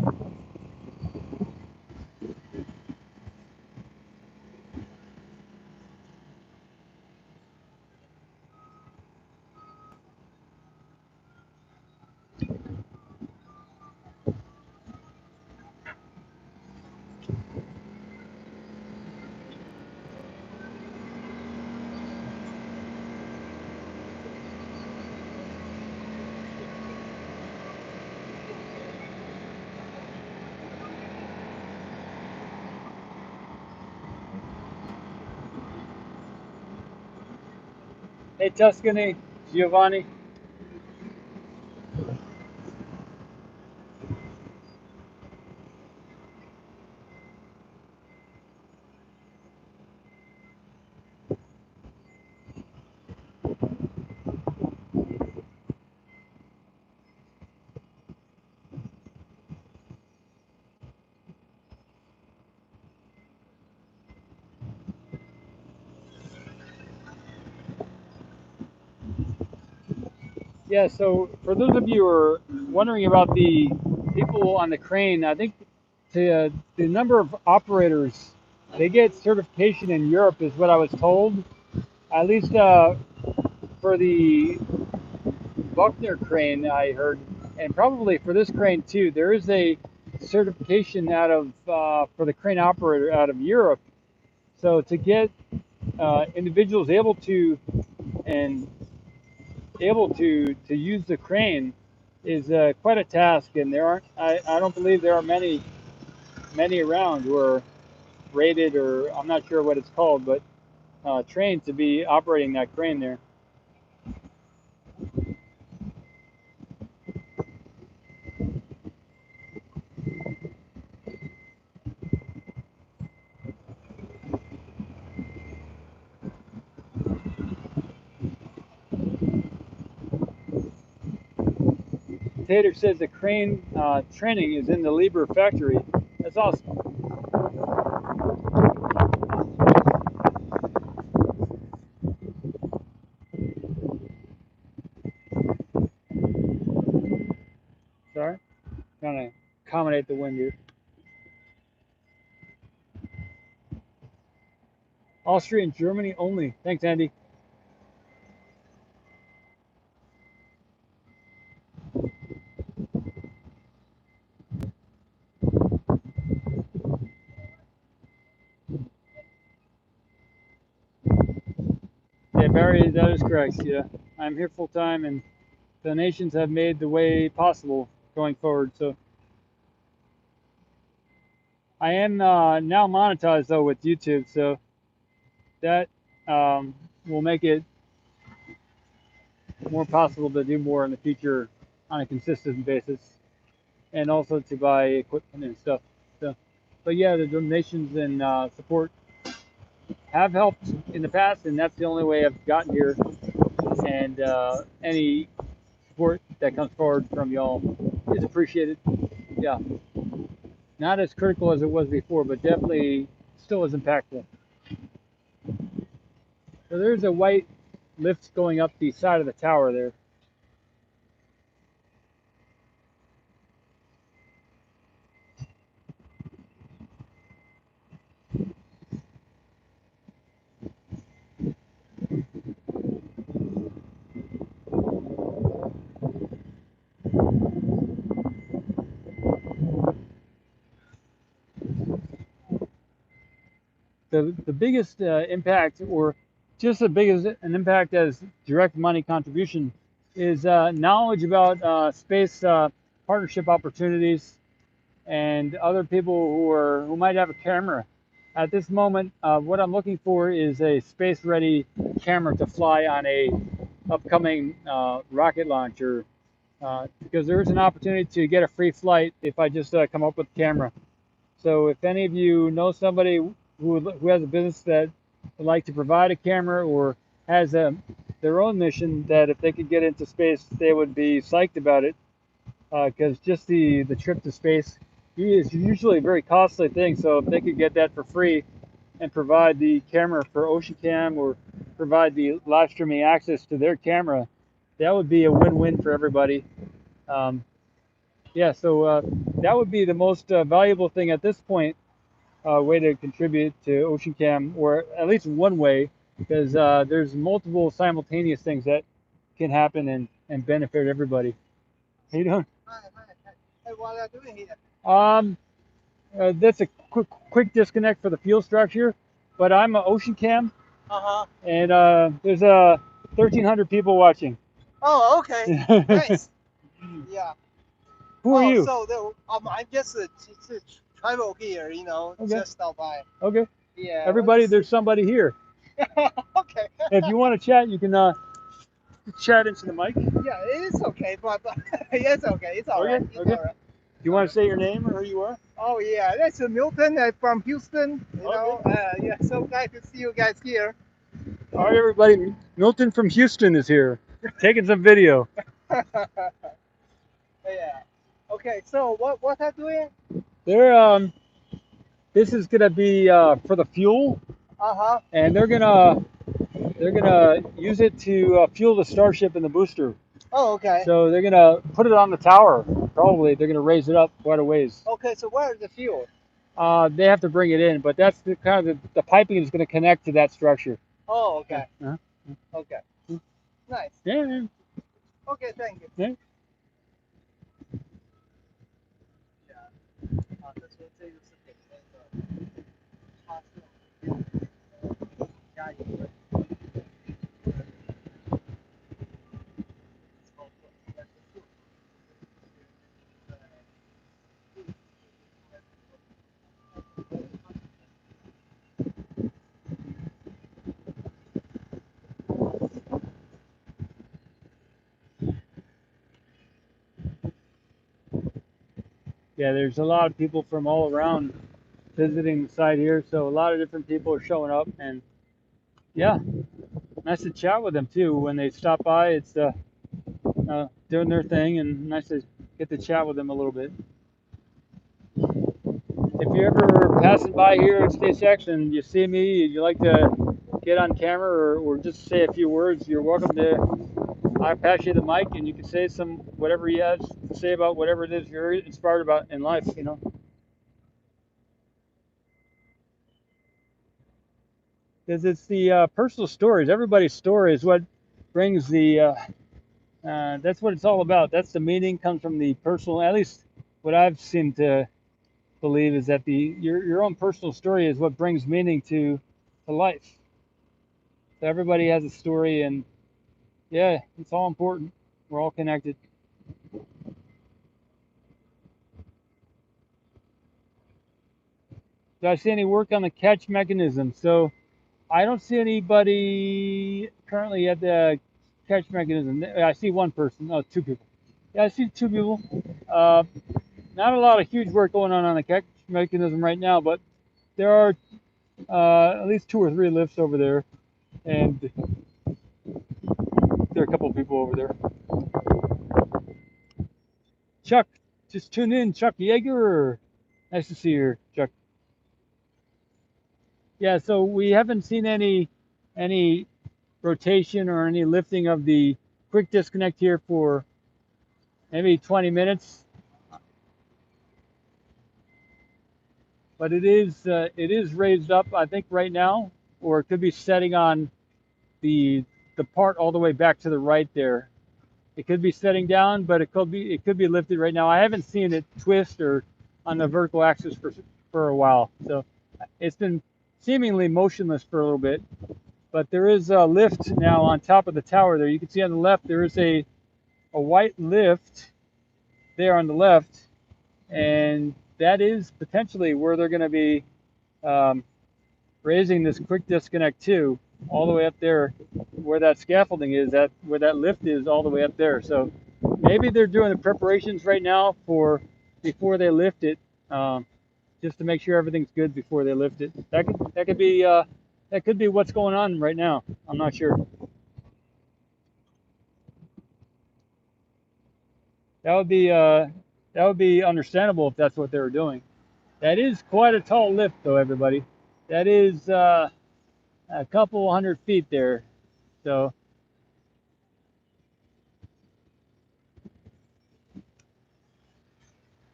Hey, Tuscany, Giovanni. Yeah, so for those of you who are wondering about the people on the crane, I think the number of operators, they get certification in Europe, is what I was told. At least for the Buckner crane, I heard, and probably for this crane too, there is a certification out of for the crane operator out of Europe. So to get individuals and able to use the crane is quite a task, and I don't believe there are many around who are rated, or I'm not sure what it's called, but trained to be operating that crane there. Tater says the crane training is in the Lieber factory. That's awesome. Sorry, trying to accommodate the wind here. Austria and Germany only. Thanks, Andy. Yeah, Barry, that is correct. Yeah, I'm here full time, and donations have made the way possible going forward. So I am now monetized though with YouTube, so that will make it more possible to do more in the future on a consistent basis, and also to buy equipment and stuff. So, but yeah, the donations and support have helped in the past, and that's the only way I've gotten here. And any support that comes forward from y'all is appreciated. Yeah, not as critical as it was before, but definitely still as impactful. So there's a white lift going up the side of the tower there. the biggest impact, or just the biggest an impact as direct money contribution, is knowledge about space partnership opportunities and other people who might have a camera. At this moment, what I'm looking for is a space-ready camera to fly on a upcoming rocket launcher, because there is an opportunity to get a free flight if I just come up with a camera. So if any of you know somebody who has a business that would like to provide a camera, or has their own mission that if they could get into space, they would be psyched about it, because just the trip to space is usually a very costly thing. So if they could get that for free and provide the camera for Ocean Cam, or provide the live streaming access to their camera, that would be a win-win for everybody. Um, yeah, so that would be the most valuable thing at this point, way to contribute to Ocean Cam, or at least one way, because there's multiple simultaneous things that can happen and benefit everybody. How you doing? Hi, hi, hi. Hey, what are you doing here? That's a quick disconnect for the fuel structure, but I'm a Ocean Cam, Uh-huh. and there's 1,300 people watching. Oh, okay. Nice. Yeah. Who are Oh, you? so I'm just to travel here, Okay. just stop by. Okay. Yeah. Everybody, there's somebody here. Okay. If you want to chat, you can chat into the mic. Yeah, it's okay, but it's okay. It's all Okay, right. It's okay. all right. Do you want to say your name or who you are? Oh, yeah. That's Milton from Houston. Okay. Yeah. So glad to see you guys here. All right, everybody. Milton from Houston is here, taking some video. Yeah. Okay. So what are you doing? They're this is gonna be for the fuel, Uh-huh. and they're gonna use it to fuel the Starship and the booster. Oh, okay. So they're gonna put it on the tower. Probably they're gonna raise it up quite a ways. Okay. So where is the fuel? They have to bring it in, but that's the kind of the piping is gonna connect to that structure. Oh, okay. Uh-huh. Okay. Nice. Yeah. Okay. Thank you. Yeah. 这就是给那个插电加油的操作，但是不Yeah, there's a lot of people from all around visiting the site here, so a lot of different people are showing up, and yeah, nice to chat with them too when they stop by. It's doing their thing, and nice to get to chat with them a little bit. If you're ever passing by here at SpaceX and you see me and you like to get on camera, or just say a few words, you're welcome to. I pass you the mic, and you can say some whatever you have to say about whatever it is you're inspired about in life. Because it's the personal stories. Everybody's story is what brings the. That's what it's all about. That's the meaning comes from the personal. At least what I've seemed to believe is that your own personal story is what brings meaning to life. So everybody has a story, and yeah, it's all important. We're all connected. Do I see any work on the catch mechanism? So I don't see anybody currently at the catch mechanism. I see one person. No, two people. Yeah, I see two people. Uh, Not a lot of huge work going on the catch mechanism right now, but there are at least two or three lifts over there, and there are a couple of people over there. Chuck, just tune in. Chuck Yeager. Nice to see you, Chuck. Yeah, so we haven't seen any rotation or any lifting of the quick disconnect here for maybe 20 minutes. But it is raised up, I think, right now, or it could be setting on the part all the way back to the right there. It could be setting down, but it could be lifted right now. I haven't seen it twist or on the vertical axis for a while. So it's been seemingly motionless for a little bit. But there is a lift now on top of the tower there. You can see on the left there is a white lift there on the left, and that is potentially where they're going to be um, raising this quick disconnect to, all the way up there where that scaffolding is, that where that lift is, all the way up there. So maybe they're doing the preparations right now for before they lift it, just to make sure everything's good before they lift it. That could be what's going on right now. I'm not sure. That would be understandable if that's what they were doing. That is quite a tall lift, though, everybody. That is a couple 100 feet there. So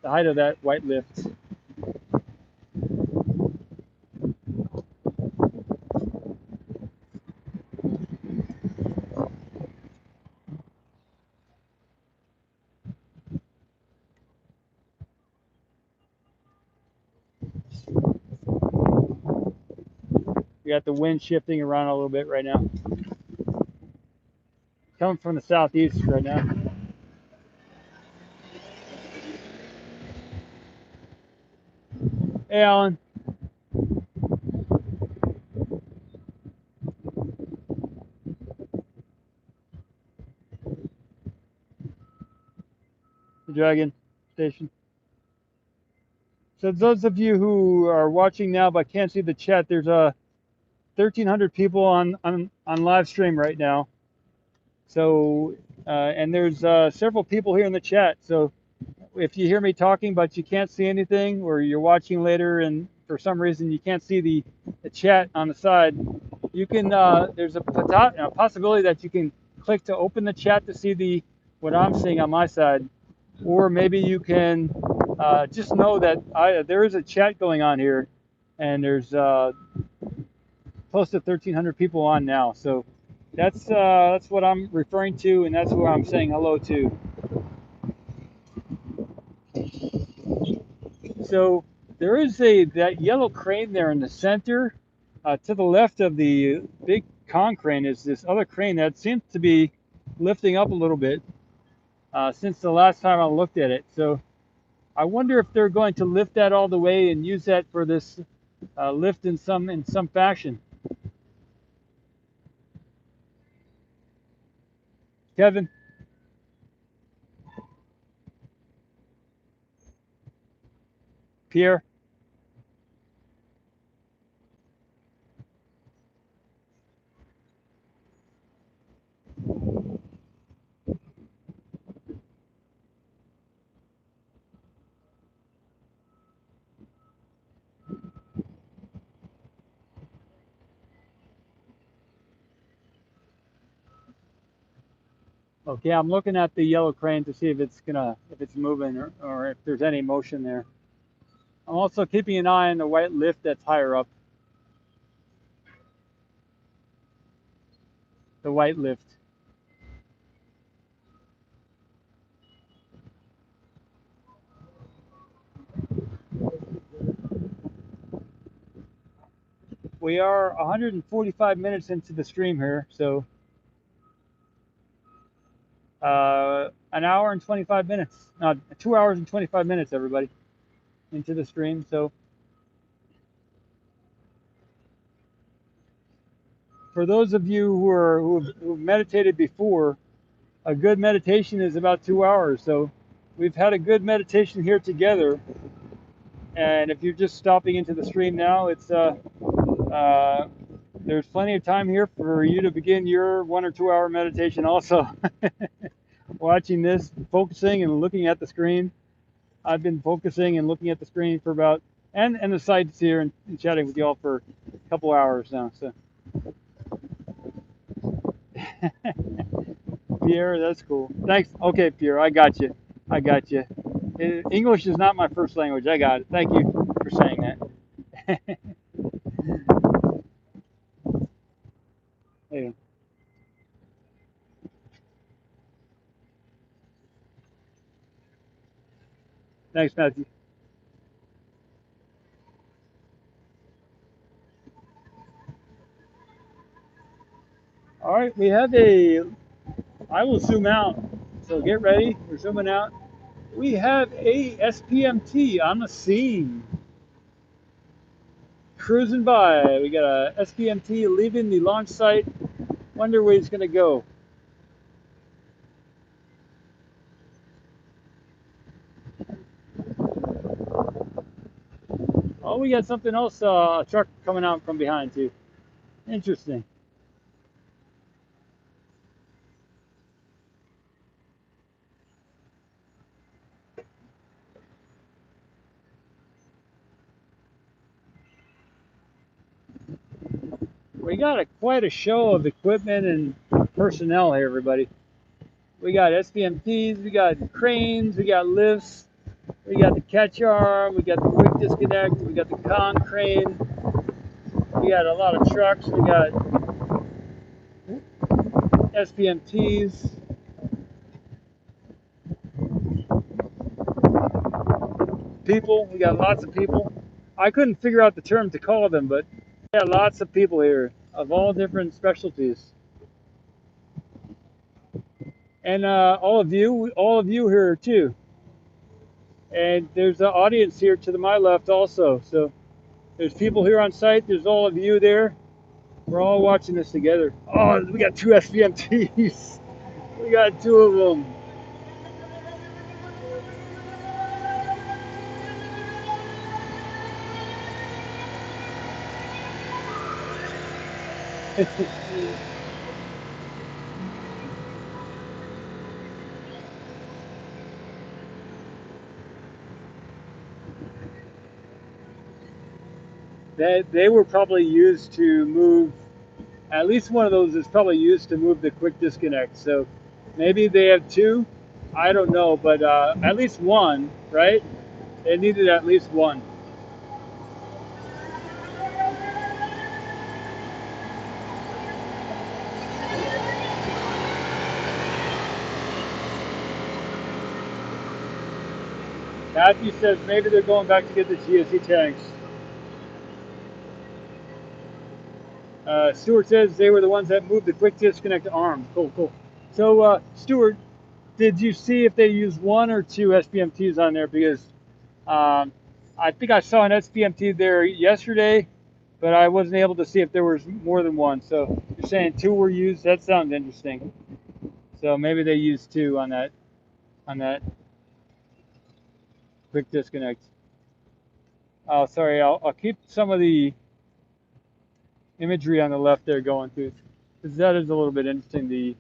the height of that white lift. We got the wind shifting around a little bit right now. Coming from the southeast right now. Hey, Alan. The Dragon Station. So those of you who are watching now but can't see the chat, there's 1,300 people on live stream right now. So and there's several people here in the chat. So if you hear me talking but you can't see anything, or you're watching later and for some reason you can't see the chat on the side, you can there's a possibility that you can click to open the chat to see what I'm seeing on my side, or maybe you can just know that there is a chat going on here, and there's close to 1,300 people on now. So that's what I'm referring to, and that's where I'm saying hello to. So there is that yellow crane there in the center. To the left of the big con crane is this other crane that seems to be lifting up a little bit since the last time I looked at it. So I wonder if they're going to lift that all the way and use that for this lift in some fashion. Kevin? Pierre? Okay, I'm looking at the yellow crane to see if it's moving, or if there's any motion there. I'm also keeping an eye on the white lift that's higher up. The white lift. We are 145 minutes into the stream here, so an hour and 25 minutes, 2 hours and 25 minutes, everybody, into the stream. So for those of you who've meditated before, a good meditation is about 2 hours. So we've had a good meditation here together. And if you're just stopping into the stream now, it's there's plenty of time here for you to begin your 1 or 2 hour meditation also. Watching this, focusing and looking at the screen. I've been focusing and looking at the screen for about, and the sites here, and chatting with y'all for a couple hours now. So Pierre, that's cool. Thanks. Okay, Pierre, I got you. I got you. English is not my first language. I got it. Thank you for saying that. Yeah. Thanks, Matthew. we have a, I will zoom out. So get ready. We're zooming out. We have a SPMT on the scene. Cruising by. We got a SPMT leaving the launch site. Wonder where he's going to go. Oh, we got something else, a truck coming out from behind too. Interesting. We got quite a show of equipment and personnel here, everybody. We got SPMTs, we got cranes, we got lifts, we got the catch arm, we got the quick disconnect, we got the con crane, we got a lot of trucks, we got SPMTs. People, we got lots of people. I couldn't figure out the term to call them, but we got lots of people here of all different specialties. And all of you here too. And there's an audience here to my left also. So there's people here on site. There's all of you there. We're all watching this together. Oh, we got two SPMTs. We got two of them. They were probably used to move, at least one of those is probably used to move the quick disconnect. So maybe they have two. I don't know, but at least one, right? They needed at least one. Matthew says maybe they're going back to get the GSE tanks. Stuart says they were the ones that moved the quick disconnect arms. Cool, cool. So, Stuart, did you see if they used one or two SPMTs on there? Because um, I think I saw an SPMT there yesterday, but I wasn't able to see if there was more than one. So you're saying two were used? That sounds interesting. So maybe they used two on that quick disconnect. Oh, sorry. I'll keep some of the imagery on the left there going too, because that is a little bit interesting. The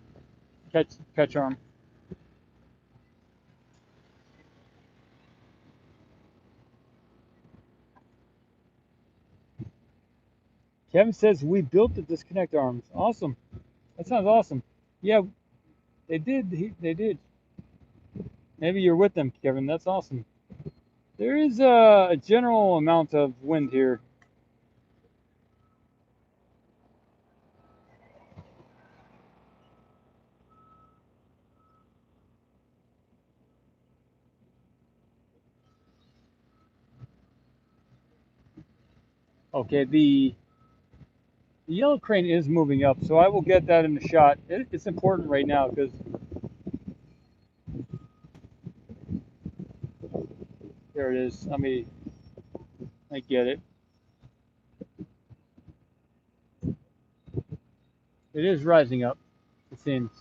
catch arm. Kevin says we built the disconnect arms. Awesome. That sounds awesome. Yeah, they did. They did. Maybe you're with them, Kevin. That's awesome. There is a general amount of wind here. Okay, the yellow crane is moving up, so I will get that in the shot. It's important right now because there it is. I get it. It is rising up. It seems.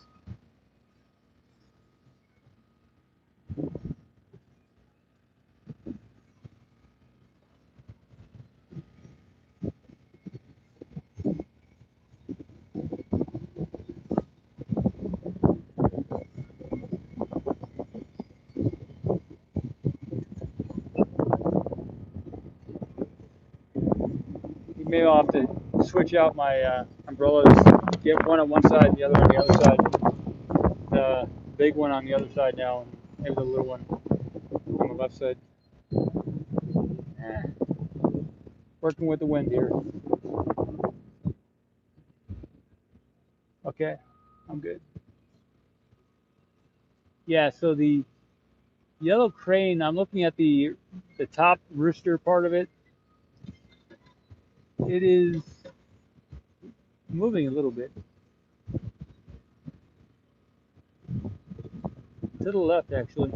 Maybe I'll have to switch out my umbrellas. Get one on one side, and the other on the other side. The big one on the other side now, and maybe the little one on the left side. Working with the wind here. Okay, I'm good. Yeah, so the yellow crane, I'm looking at the top rooster part of it. It is moving a little bit. To the left, actually.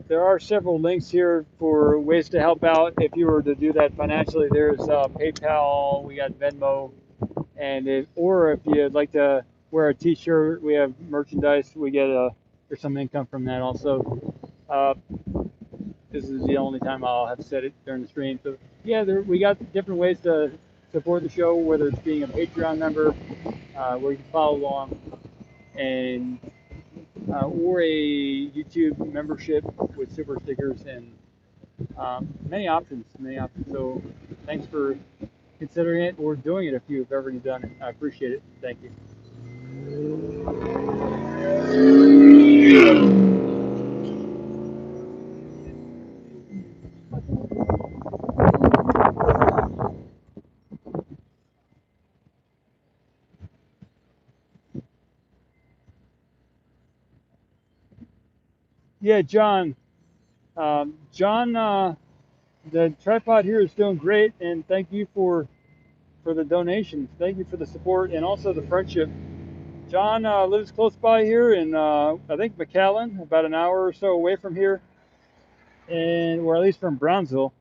There are several links here for ways to help out if you were to do that financially. There's PayPal, we got Venmo, or if you'd like to wear a T-shirt, we have merchandise. We get there's some income from that also. Uh, this is the only time I'll have said it during the stream. So yeah, we got different ways to support the show, whether it's being a Patreon member, where you can follow along, and or a YouTube membership with super stickers and many options, many options. So thanks for considering it or doing it if you've ever done it. I appreciate it. Thank you. Yeah, John. John, the tripod here is doing great, and thank you for the donation. Thank you for the support and also the friendship. John lives close by here in I think McAllen, about an hour or so away from here, and or at least from Brownsville.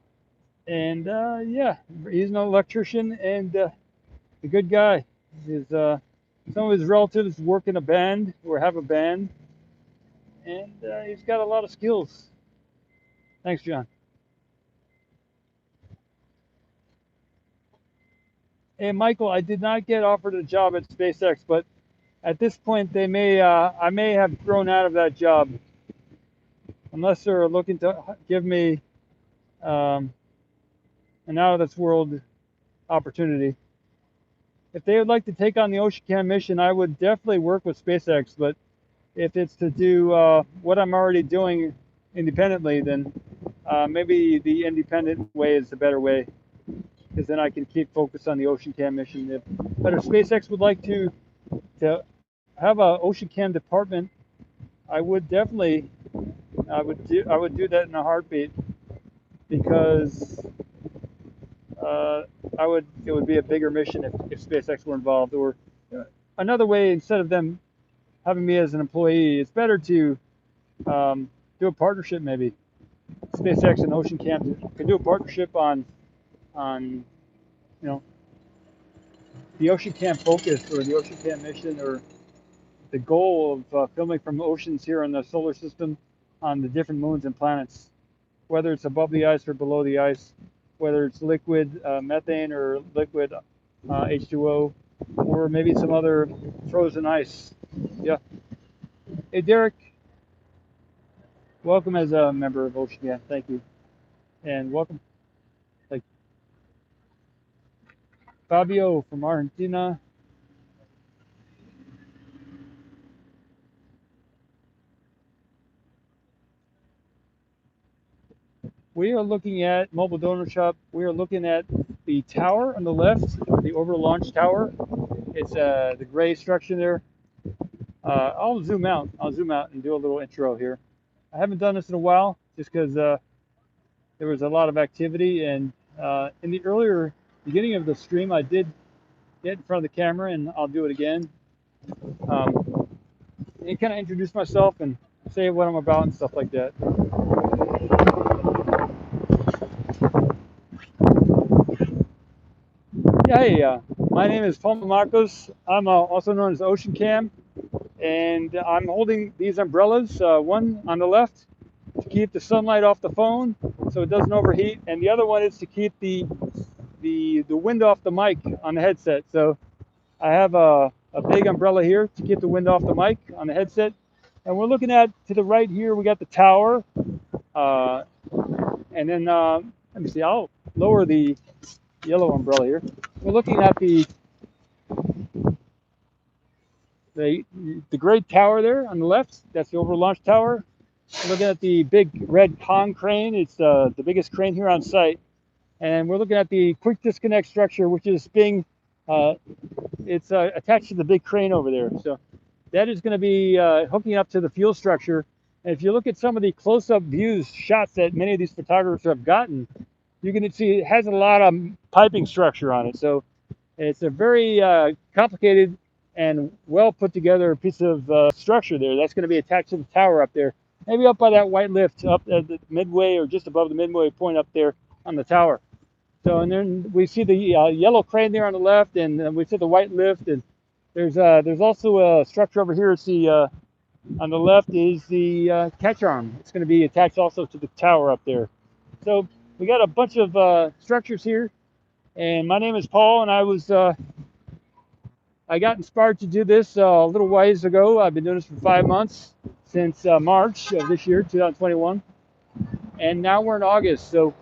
And yeah, he's an electrician and a good guy. His some of his relatives work in a band or have a band, and he's got a lot of skills. Thanks, John. Hey, Michael, I did not get offered a job at SpaceX, but at this point, I may have grown out of that job, unless they're looking to give me um, an out of this world opportunity. If they would like to take on the OceanCam mission, I would definitely work with SpaceX. But if it's to do what I'm already doing independently, then maybe the independent way is the better way, because then I can keep focused on the OceanCam mission. But if SpaceX would like to have a OceanCam department, I would definitely I would do that in a heartbeat, because it would be a bigger mission if SpaceX were involved. Or another way, instead of them having me as an employee, it's better to do a partnership. Maybe SpaceX and OceanCam could do a partnership on the OceanCam focus or the OceanCam mission, or the goal of filming from oceans here in the solar system on the different moons and planets, whether it's above the ice or below the ice, whether it's liquid methane or liquid H2O, or maybe some other frozen ice. Yeah. Hey, Derek, welcome as a member of OceanCam. Thank you. And welcome. Like Fabio from Argentina. We are looking at Mobile Donor Shop. We are looking at the tower on the left, the orbital launch tower. It's the gray structure there. I'll zoom out. I'll zoom out and do a little intro here. I haven't done this in a while, just because there was a lot of activity. And in the earlier beginning of the stream, I did get in front of the camera, and I'll do it again. And kind of introduce myself and say what I'm about and stuff like that. Yeah, hey, my name is S Mamakos. I'm also known as OceanCam, and I'm holding these umbrellas. One on the left to keep the sunlight off the phone so it doesn't overheat, and the other one is to keep the wind off the mic on the headset. So I have a big umbrella here to keep the wind off the mic on the headset, and we're looking at to the right here. We got the tower, and then let me see. I'll lower the yellow umbrella here. We're looking at the the great tower there on the left, that's the overall launch tower. Looking at the big red con crane, it's the biggest crane here on site. And we're looking at the quick disconnect structure, which is being, it's attached to the big crane over there. So that is going to be hooking up to the fuel structure. And if you look at some of the close-up views, shots that many of these photographers have gotten, you can see it has a lot of piping structure on it. So it's a very complicated and well put together piece of structure there. That's going to be attached to the tower up there, maybe up by that white lift up at the midway or just above the midway point up there on the tower. So, and then we see the yellow crane there on the left, and we see the white lift, and there's also a structure over here. It's the on the left is the catch arm. It's going to be attached also to the tower up there. So we got a bunch of structures here, and my name is Paul, and I got inspired to do this a little ways ago. I've been doing this for 5 months, since March of this year, 2021, and now we're in August. So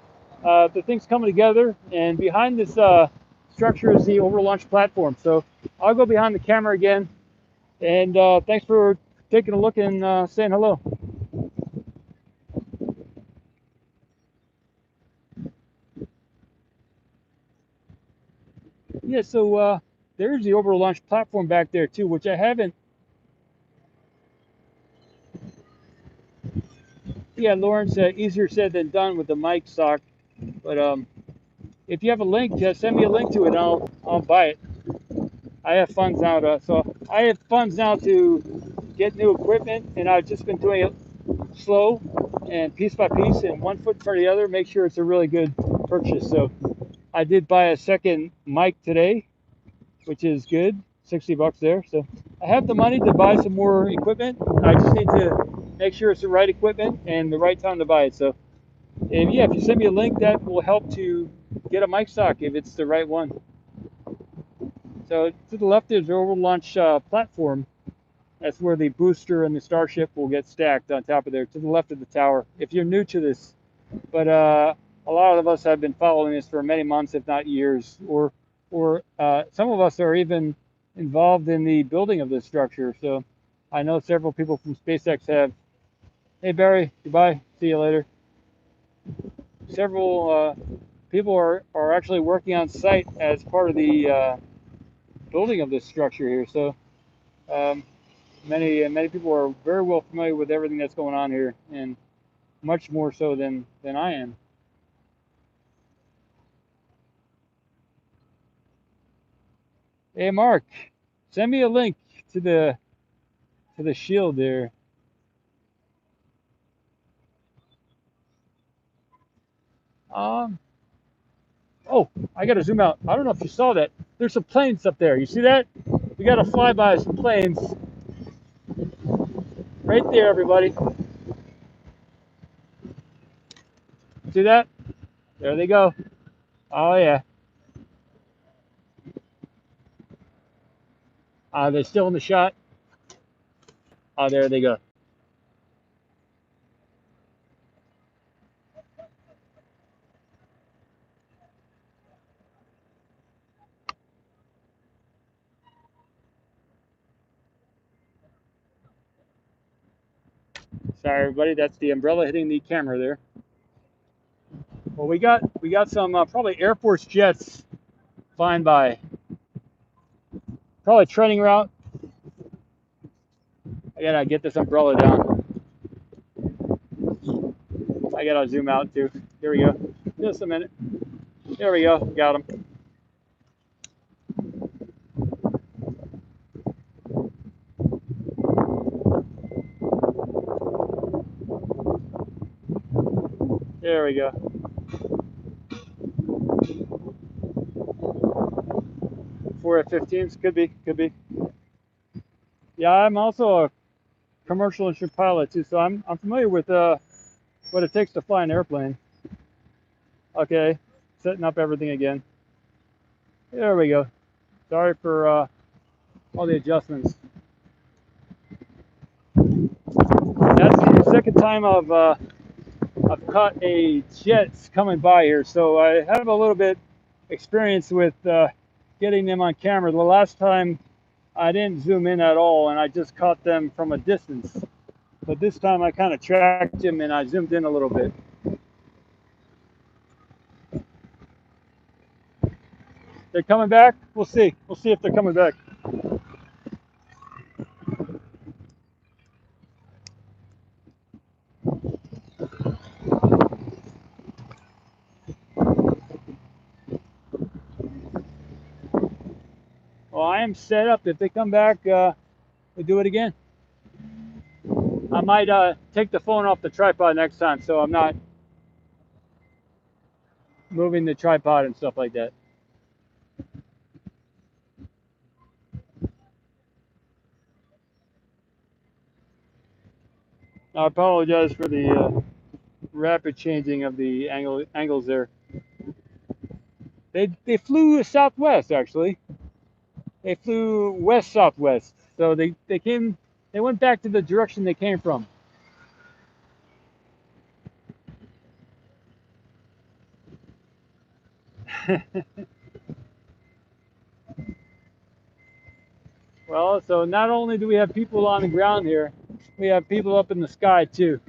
the thing's coming together, and behind this structure is the overall launch platform. So I'll go behind the camera again, and thanks for taking a look and saying hello. Yeah, so there's the overall launch platform back there too, which I haven't. Yeah, Lawrence, easier said than done with the mic sock, but if you have a link, just send me a link to it. I'll buy it. I have funds now to get new equipment, and I've just been doing it slow and piece by piece and one foot in front of the other, make sure it's a really good purchase. So I did buy a second mic today, which is good, 60 bucks there. So I have the money to buy some more equipment. I just need to make sure it's the right equipment and the right time to buy it. So, and yeah, if you send me a link, that will help to get a mic stock if it's the right one. So to the left is the overall launch platform. That's where the booster and the Starship will get stacked on top of there, to the left of the tower. If you're new to this, but a lot of us have been following this for many months, if not years, or some of us are even involved in the building of this structure. So I know several people from SpaceX have. Hey Barry, goodbye. See you later. Several people are actually working on site as part of the building of this structure here. So many people are very well familiar with everything that's going on here, and much more so than I am. Hey Mark, send me a link to the shield there. Um, oh, I gotta zoom out. I don't know if you saw that. There's some planes up there. You see that? We gotta fly by some planes. Right there, everybody. See that? There they go. Oh yeah. They're still in the shot. Oh, there they go. Sorry, everybody. That's the umbrella hitting the camera there. Well, we got some probably Air Force jets flying by. Probably training route. I gotta get this umbrella down. I gotta zoom out too. Here we go. Just a minute. There we go. Got them. There we go. 4 F-15s, could be. Yeah, I'm also a commercial instrument pilot too, so I'm familiar with what it takes to fly an airplane. Okay, setting up everything again. There we go. Sorry for all the adjustments. That's the second time I've caught a jets coming by here, so I have a little bit experience with getting them on camera. The last time I didn't zoom in at all, and I just caught them from a distance. But this time I kind of tracked him and I zoomed in a little bit. They're coming back? We'll see. We'll see if they're coming back. Well, I am set up. If they come back, we'll do it again. I might take the phone off the tripod next time so I'm not moving the tripod and stuff like that. I apologize for the rapid changing of the angles there. They flew southwest actually. They flew west southwest. So they went back to the direction they came from. Well, so not only do we have people on the ground here, we have people up in the sky too.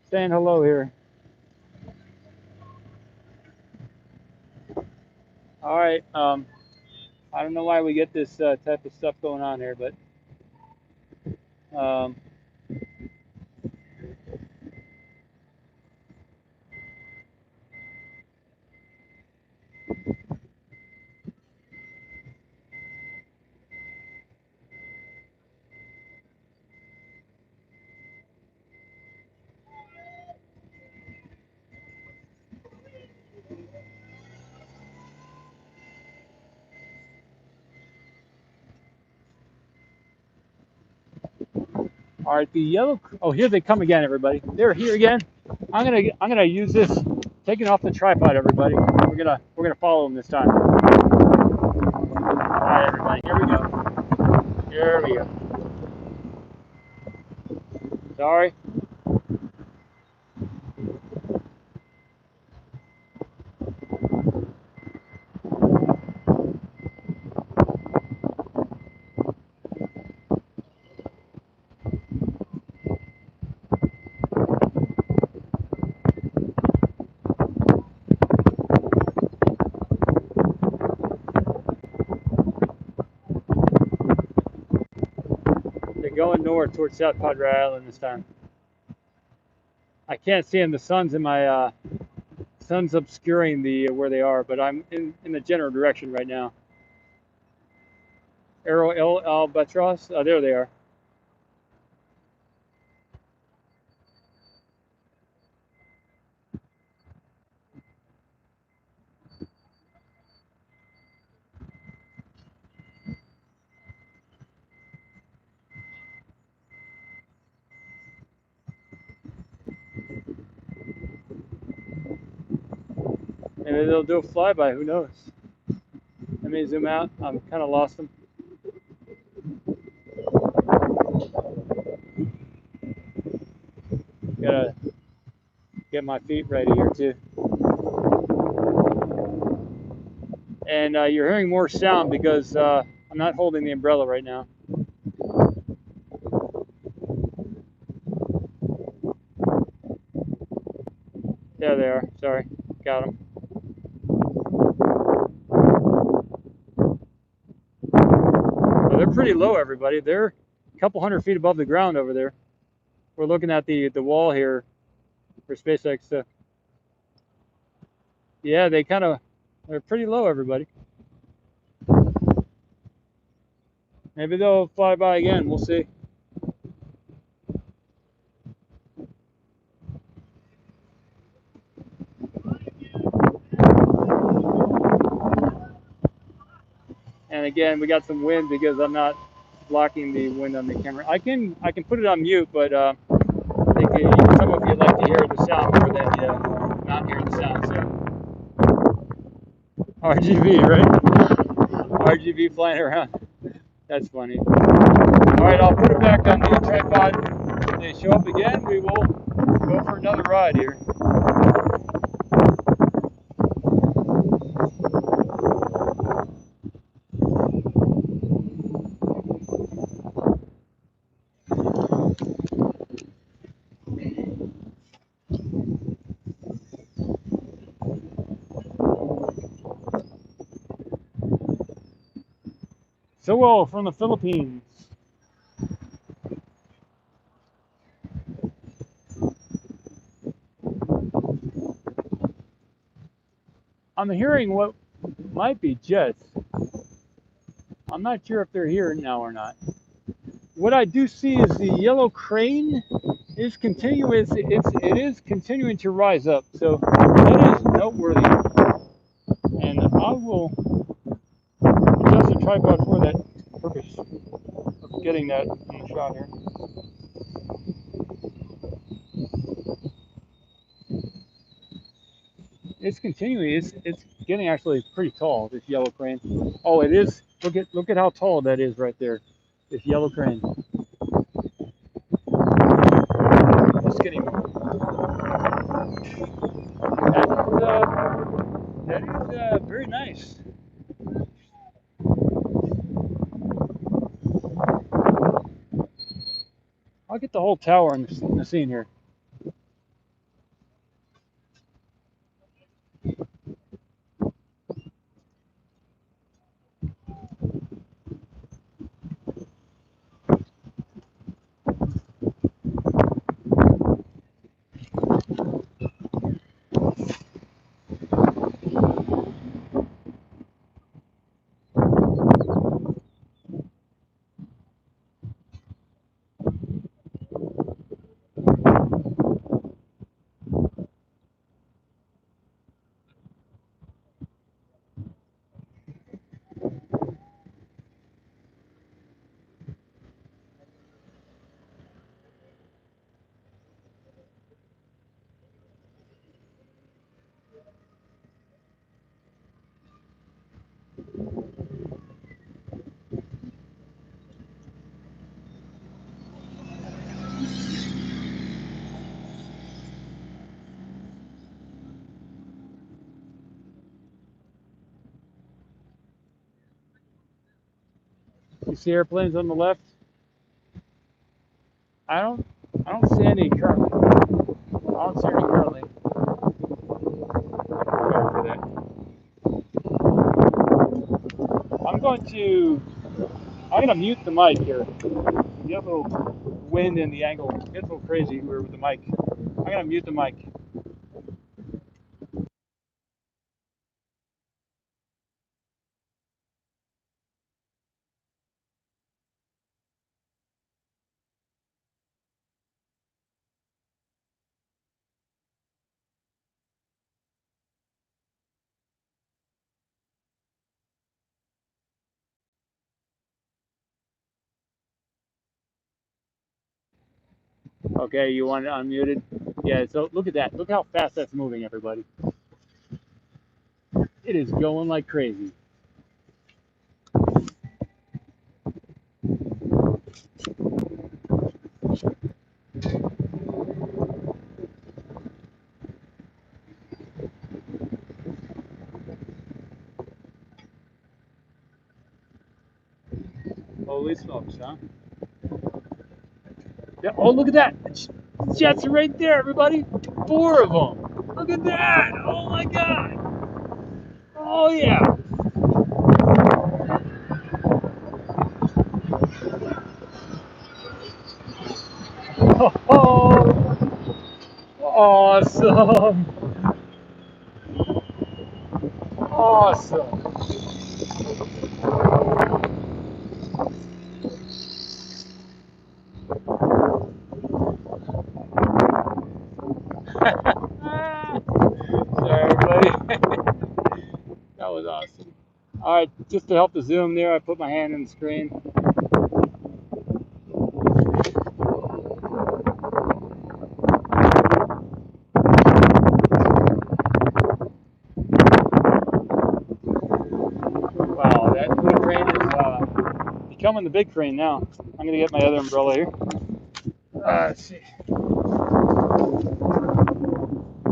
Saying hello here. All right. I don't know why we get this type of stuff going on here, but um, all right. The yellow. Oh, here they come again, everybody. They're here again. I'm gonna use this. Taking off the tripod, everybody. We're gonna follow them this time. All right, everybody. Here we go. Here we go. Sorry. They're going north towards South Padre Island this time. I can't see them. The sun's in my sun's obscuring the where they are, but I'm in the general direction right now. Arrow Albatross. Oh, there they are. Maybe they'll do a flyby. Who knows? Let me zoom out. I'm kind of lost them. Gotta get my feet ready here too. And you're hearing more sound because I'm not holding the umbrella right now. There they are. Sorry, got them. So they're pretty low, everybody. They're a couple hundred feet above the ground over there. We're looking at the wall here for SpaceX. Yeah, they're pretty low, everybody. Maybe they'll fly by again. We'll see. And again, we got some wind because I'm not blocking the wind on the camera. I can put it on mute, but I think some of you like to hear the sound more than not hear the sound. So RGB, right? RGB flying around. That's funny. All right, I'll put it back on the tripod. If they show up again, we will go for another ride here. So from the Philippines. I'm hearing what might be jets. I'm not sure if they're here now or not. What I do see is the yellow crane is continuous. It is continuing to rise up, so that is noteworthy. And I will adjust the tripod for that purpose of getting that in the shot here. It's continuing. It's getting actually pretty tall. This yellow crane. Oh, it is. Look at how tall that is right there. This yellow crane. It's getting. That is very nice. I'll get the whole tower in the scene here. You see airplanes on the left? I don't I don't see any currently. I don't see any currently. Sorry for that. I'm gonna mute the mic here. You have a little wind in the angle. It's a little crazy here with the mic. I'm gonna mute the mic. Okay, you want it unmuted? Yeah, so look at that. Look how fast that's moving, everybody. It is going like crazy. Holy smokes, huh? Yeah, oh, look at that. Jets are right there, everybody. 4 of them. Look at that. Oh, my God. Oh, yeah. Oh, awesome. Awesome. Sorry, everybody. That was awesome. All right, just to help the zoom there, I put my hand in the screen. Wow, that little crane is becoming the big crane now. I'm going to get my other umbrella here. Let's see.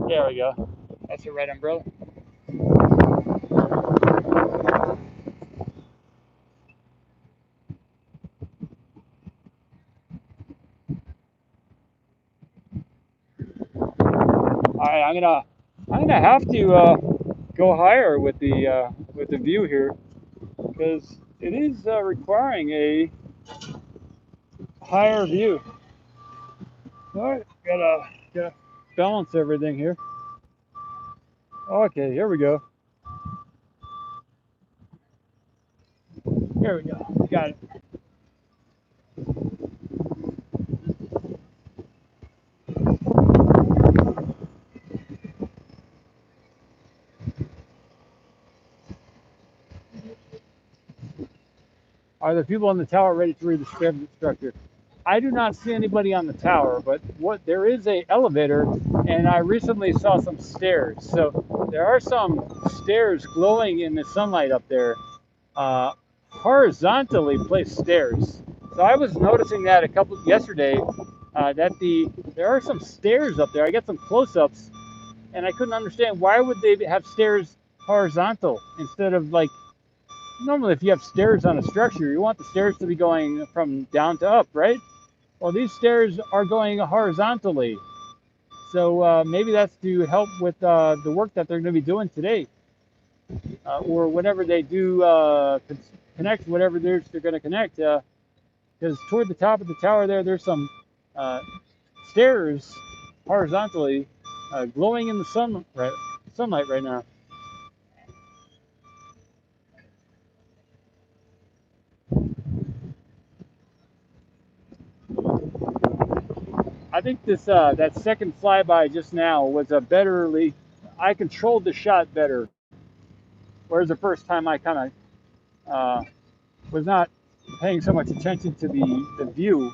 There we go. That's the right umbrella. All right, I'm gonna have to go higher with the view here because It is requiring a higher view. All right, gotta balance everything here. Okay, here we go. Here we go. Got it. Are there people on the tower ready to read the script instructor? I do not see anybody on the tower, but what there is a elevator, and I recently saw some stairs. So there are some stairs glowing in the sunlight up there, horizontally placed stairs. So I was noticing that a couple yesterday, that there are some stairs up there. I got some close-ups, and I couldn't understand why would they have stairs horizontal instead of like normally if you have stairs on a structure, you want the stairs to be going from down to up, right? Well, these stairs are going horizontally. So maybe that's to help with the work that they're going to be doing today, or whenever they do connect whatever they're going to connect. Because toward the top of the tower there's some uh, stairs horizontally glowing in the sunlight right now. I think this that second flyby just now was a betterly. I controlled the shot better, whereas the first time I kind of was not paying so much attention to the view.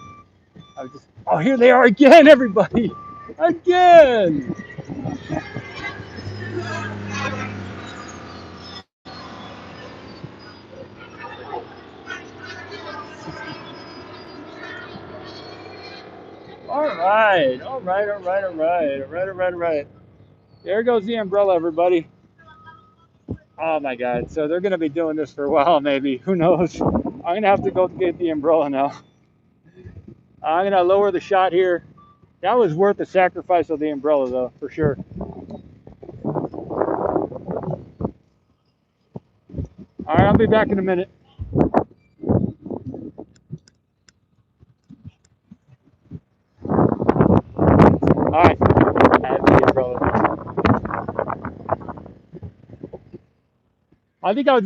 I was just, oh, here they are again, everybody, again. All right, all right, all right, all right, all right, all right, all right. There goes the umbrella, everybody. Oh my God! So they're going to be doing this for a while, maybe. Who knows? I'm going to have to go get the umbrella now. I'm going to lower the shot here. That was worth the sacrifice of the umbrella, though, for sure. All right, I'll be back in a minute. All right, I have the umbrella. I think I'll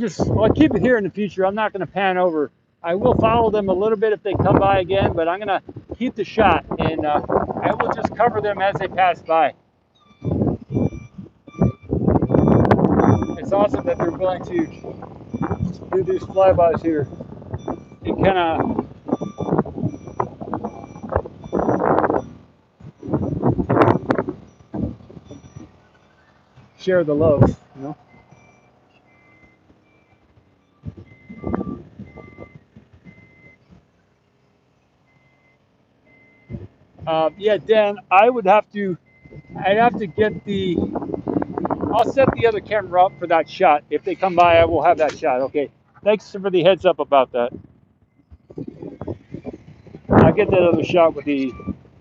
keep it here in the future. I'm not going to pan over. I will follow them a little bit if they come by again, but I'm going to keep the shot and I will just cover them as they pass by. It's awesome that they're willing to do these flybys here and kind of share the love, you know. Yeah, Dan, I'd have to get I'll set the other camera up for that shot. If they come by, I will have that shot. Okay. Thanks for the heads up about that. I'll get that other shot with the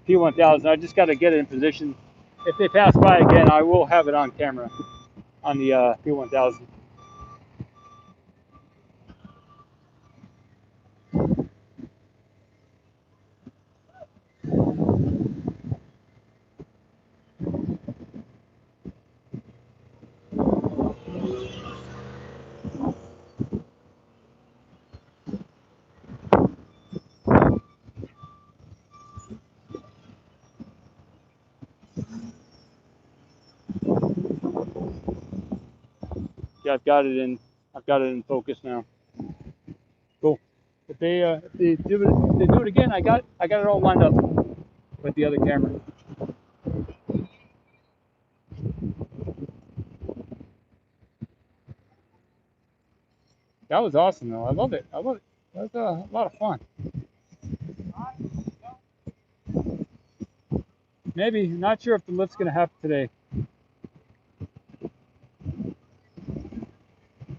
P1000. I just got to get it in position. If they pass by again, I will have it on camera on the P1000. Yeah, I've got it in. I've got it in focus now. Cool. If they do it again, I got it all lined up with the other camera. That was awesome though. I love it. I love it. That was a lot of fun. Maybe not sure if the lift's gonna happen today,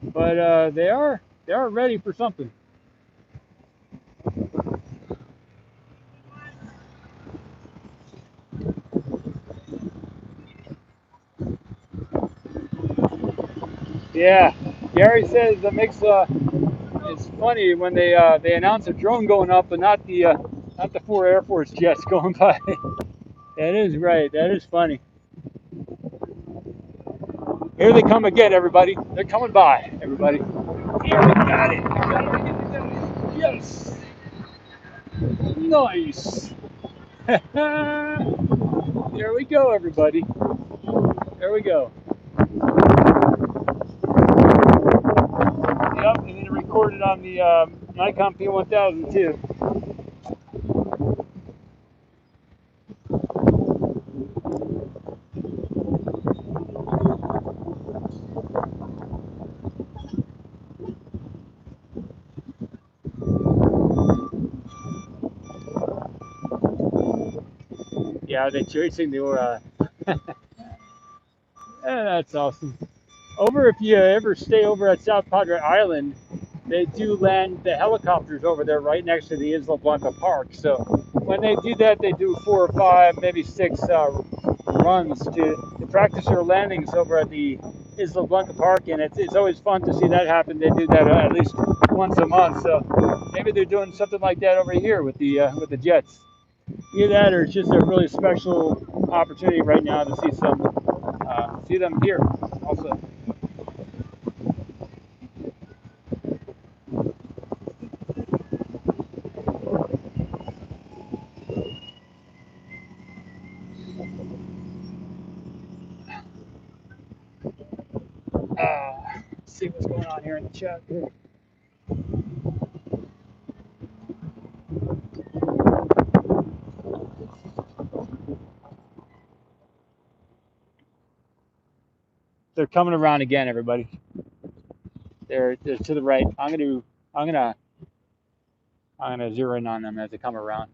but they are ready for something. Yeah, Gary says the mix is funny when they announce a drone going up, but not the 4 Air Force jets going by. That is right. That is funny. Here they come again, everybody. They're coming by, everybody. Here we got it. Yes. Nice. There we go, everybody. There we go. Yep, and then it recorded on the Nikon P1000 too. Yeah, they're chasing the. That's awesome. Over, if you ever stay over at South Padre Island, they do land the helicopters over there right next to the Isla Blanca Park. So when they do that, they do 4 or 5, maybe 6 runs to practice their landings over at the Isla Blanca Park, and it's always fun to see that happen. They do that at least once a month. So maybe they're doing something like that over here with the jets. Either that, or it's just a really special opportunity right now to see them here also. Let's see what's going on here in the chat. They're coming around again, everybody. They're to the right. I'm gonna zero in on them as they come around.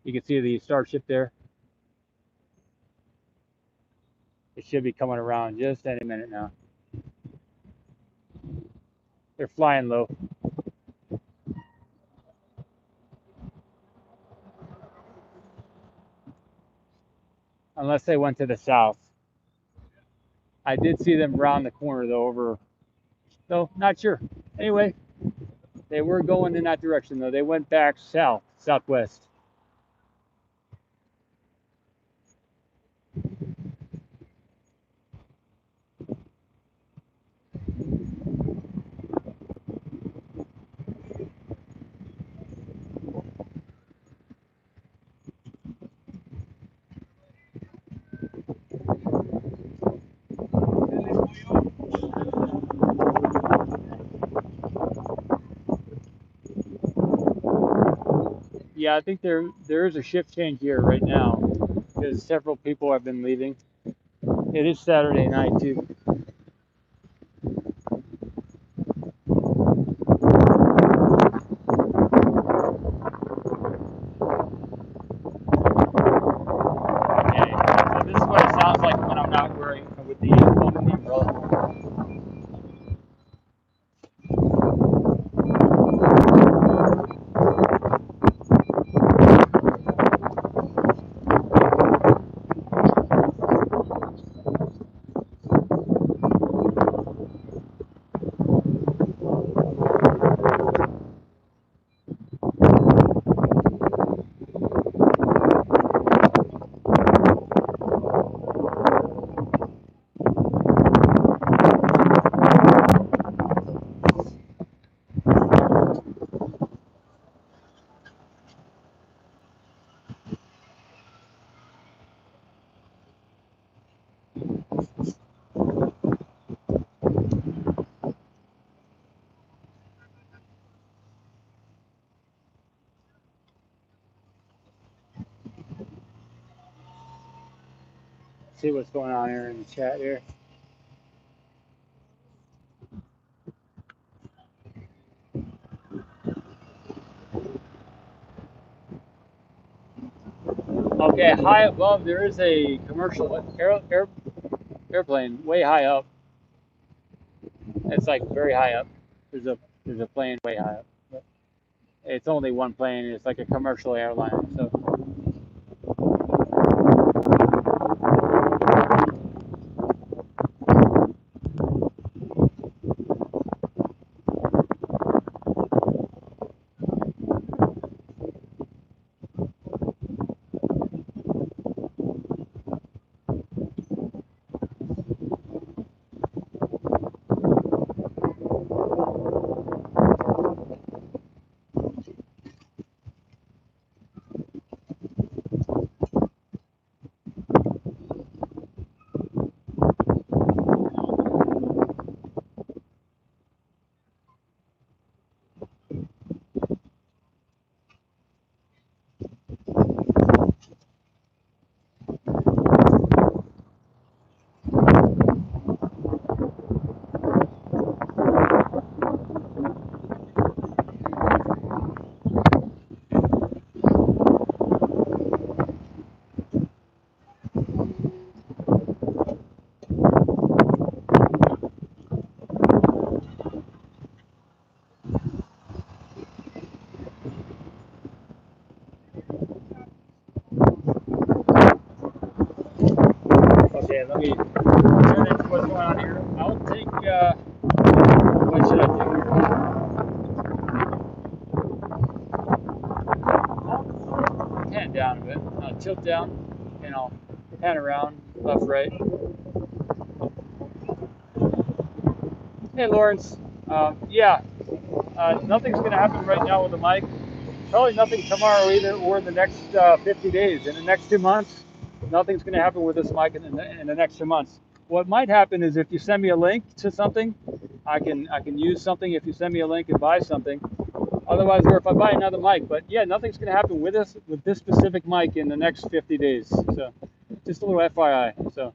You can see the starship there. It should be coming around just any minute now. They're flying low. Unless they went to the south. I did see them round the corner though, over. No, not sure. Anyway, they were going in that direction though. They went back southwest. Yeah, I think there is a shift change here right now because several people have been leaving. It is Saturday night too. Okay, so this is what it sounds like when I'm not wearing with the phone and the umbrella. See what's going on here in the chat here. Okay, high above there is a commercial airplane way high up. It's like very high up. There's a plane way high up. But it's only one plane. It's like a commercial airline. So Okay, let me turn into what's going on here. I'll take, what should I do here? I'll pan down a bit. I'll tilt down, and I'll pan around, left, right. Hey, Lawrence. Yeah, nothing's going to happen right now with the mic. Probably nothing tomorrow either, or in the next 50 days. In the next 2 months, nothing's going to happen with this mic in the next 2 months. What might happen is if you send me a link to something, I can use something if you send me a link and buy something. Otherwise, or if I buy another mic. But yeah, nothing's going to happen with this specific mic in the next 50 days. So just a little FYI. So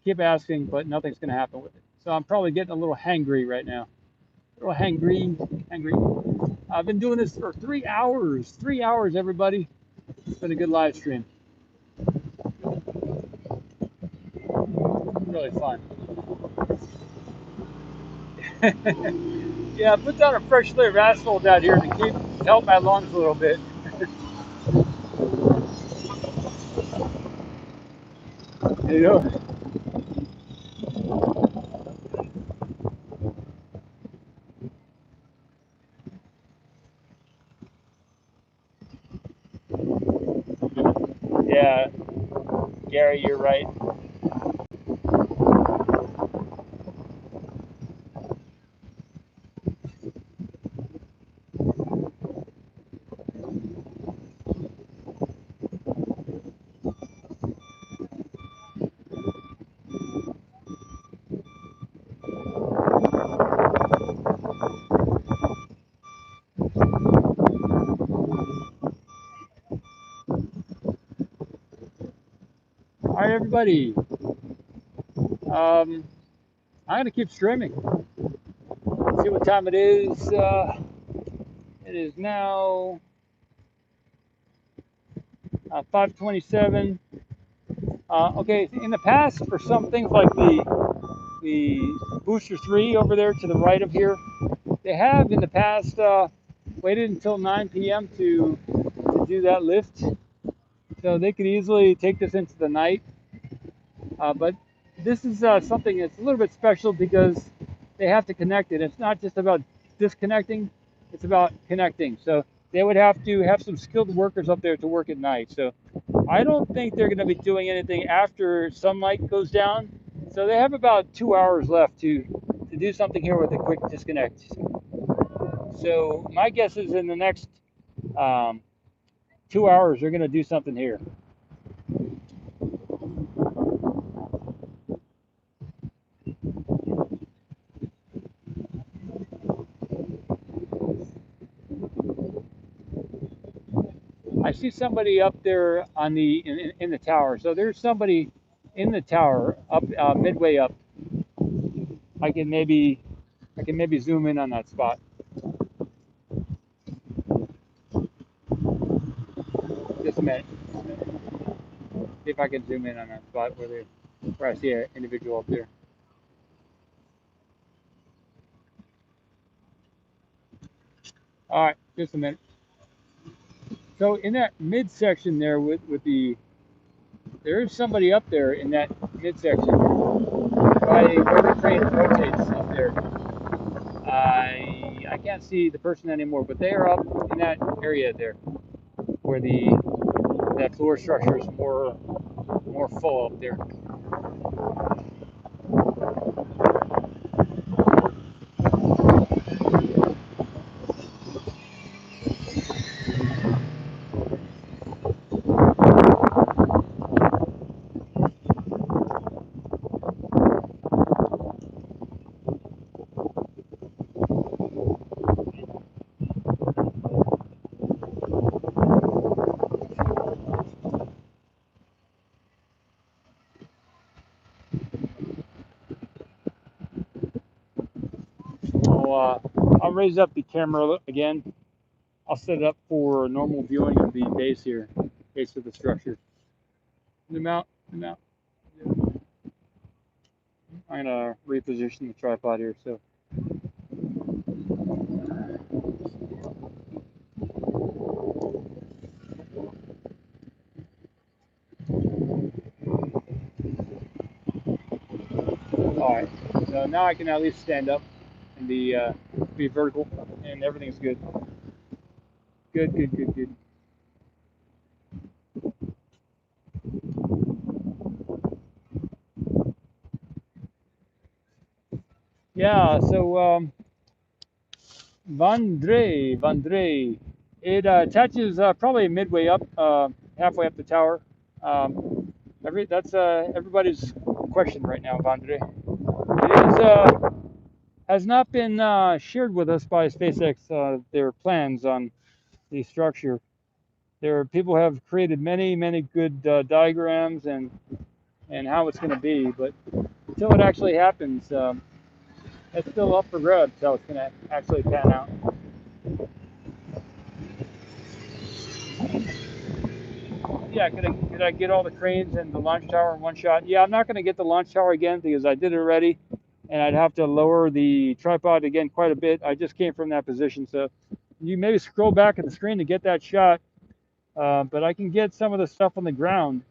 keep asking, but nothing's going to happen with it. So I'm probably getting a little hangry right now. A little hangry. I've been doing this for 3 hours. 3 hours, everybody. It's been a good live stream. Really fun. Yeah, I put down a fresh layer of asphalt out here to help my lungs a little bit. You know? Yeah, Gary, you're right. All right, everybody. I'm gonna keep streaming. See what time it is. It is now 5:27. Okay, in the past, for some things like the Booster 3 over there to the right of here, they have in the past waited until 9 p.m. to do that lift. So they could easily take this into the night. But this is something that's a little bit special because they have to connect it. It's not just about disconnecting, it's about connecting. So they would have to have some skilled workers up there to work at night. So I don't think they're going to be doing anything after sunlight goes down. So they have about 2 hours left to do something here with a quick disconnect. So my guess is in the next 2 hours, they're going to do something here. I see somebody up there on in the tower. So there's somebody in the tower up midway up. I can maybe zoom in on that spot. Just a minute. See if I can zoom in on that spot where I see an individual up there. All right, just a minute. So in that midsection there there is somebody up there in that midsection by where the crane rotates up there. I can't see the person anymore, but they are up in that area there where that floor structure is more full up there. I'll raise up the camera again. I'll set it up for normal viewing of the base here, base of the structure. Zoom out, zoom out. I'm gonna reposition the tripod here. So So now I can at least stand up and be vertical, and everything's good. Good, good, good, good. Yeah. So Vandre, it attaches probably midway up, halfway up the tower. That's everybody's question right now, Vandre. It is has not been shared with us by SpaceX their plans on the structure. There are people have created many good diagrams and how it's going to be, but until it actually happens, it's still up for grabs how it's going to actually pan out. Yeah, could I get all the cranes and the launch tower in one shot? Yeah, I'm not going to get the launch tower again because I did it already, and I'd have to lower the tripod again quite a bit. I just came from that position, so you maybe scroll back at the screen to get that shot. But I can get some of the stuff on the ground.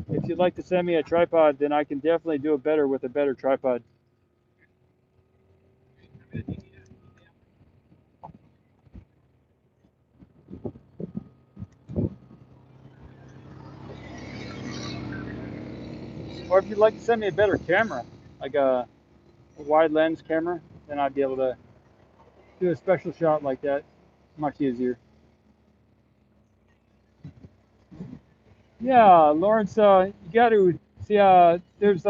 If you'd like to send me a tripod, then I can definitely do it better with a better tripod. Or if you'd like to send me a better camera, like a wide lens camera, then I'd be able to do a special shot like that much easier. Yeah, Lawrence, you got to see, there's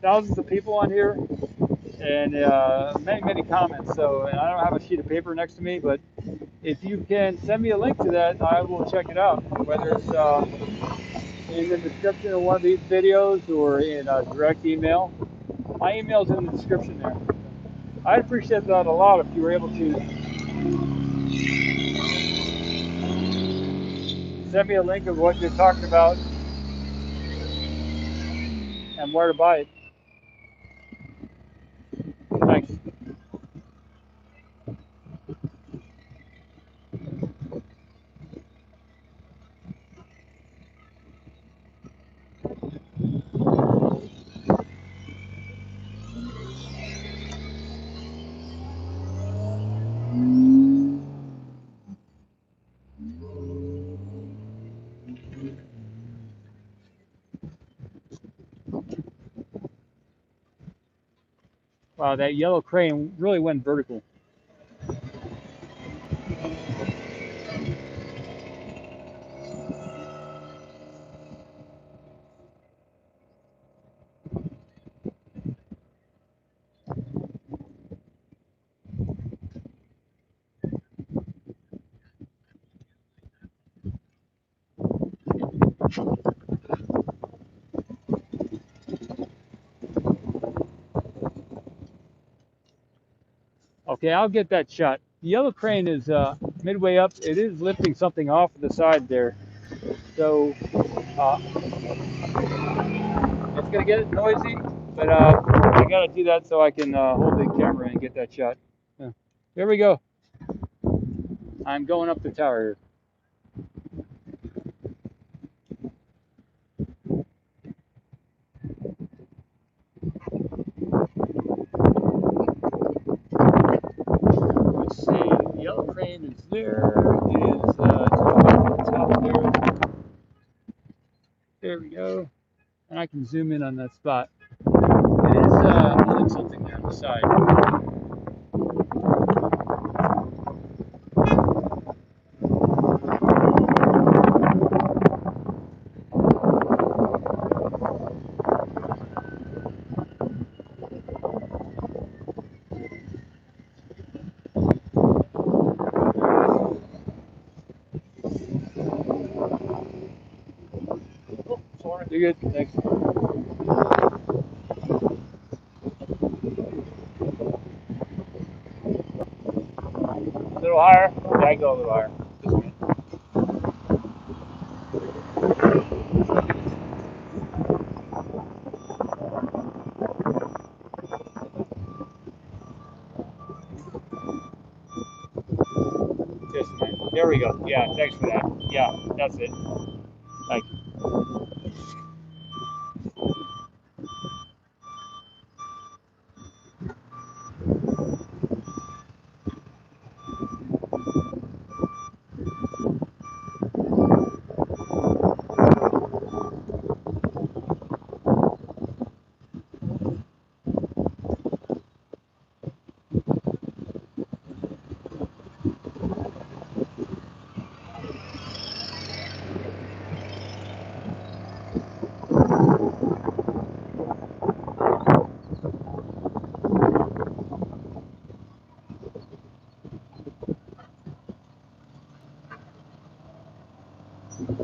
thousands of people on here and many comments. So, and I don't have a sheet of paper next to me, but if you can send me a link to that, I will check it out, whether it's in the description of one of these videos or in a direct email. My email's in the description there. I'd appreciate that a lot if you were able to send me a link of what you're talking about and where to buy it. Thanks. Wow, that yellow crane really went vertical. Okay, I'll get that shot. The yellow crane is midway up. It is lifting something off the side there. So it's going to get noisy, but I got to do that so I can hold the camera and get that shot. Yeah. Here we go. I'm going up the tower here. Let's see, the yellow crane is there. It is just about the top there. There we go. And I can zoom in on that spot. It is holding something there on the side. Oh, sorry. You're good. Thanks. A little higher? Yeah, I go a little higher. Just a minute. There we go. Yeah, thanks for that. Yeah, that's it. Thank you. Looks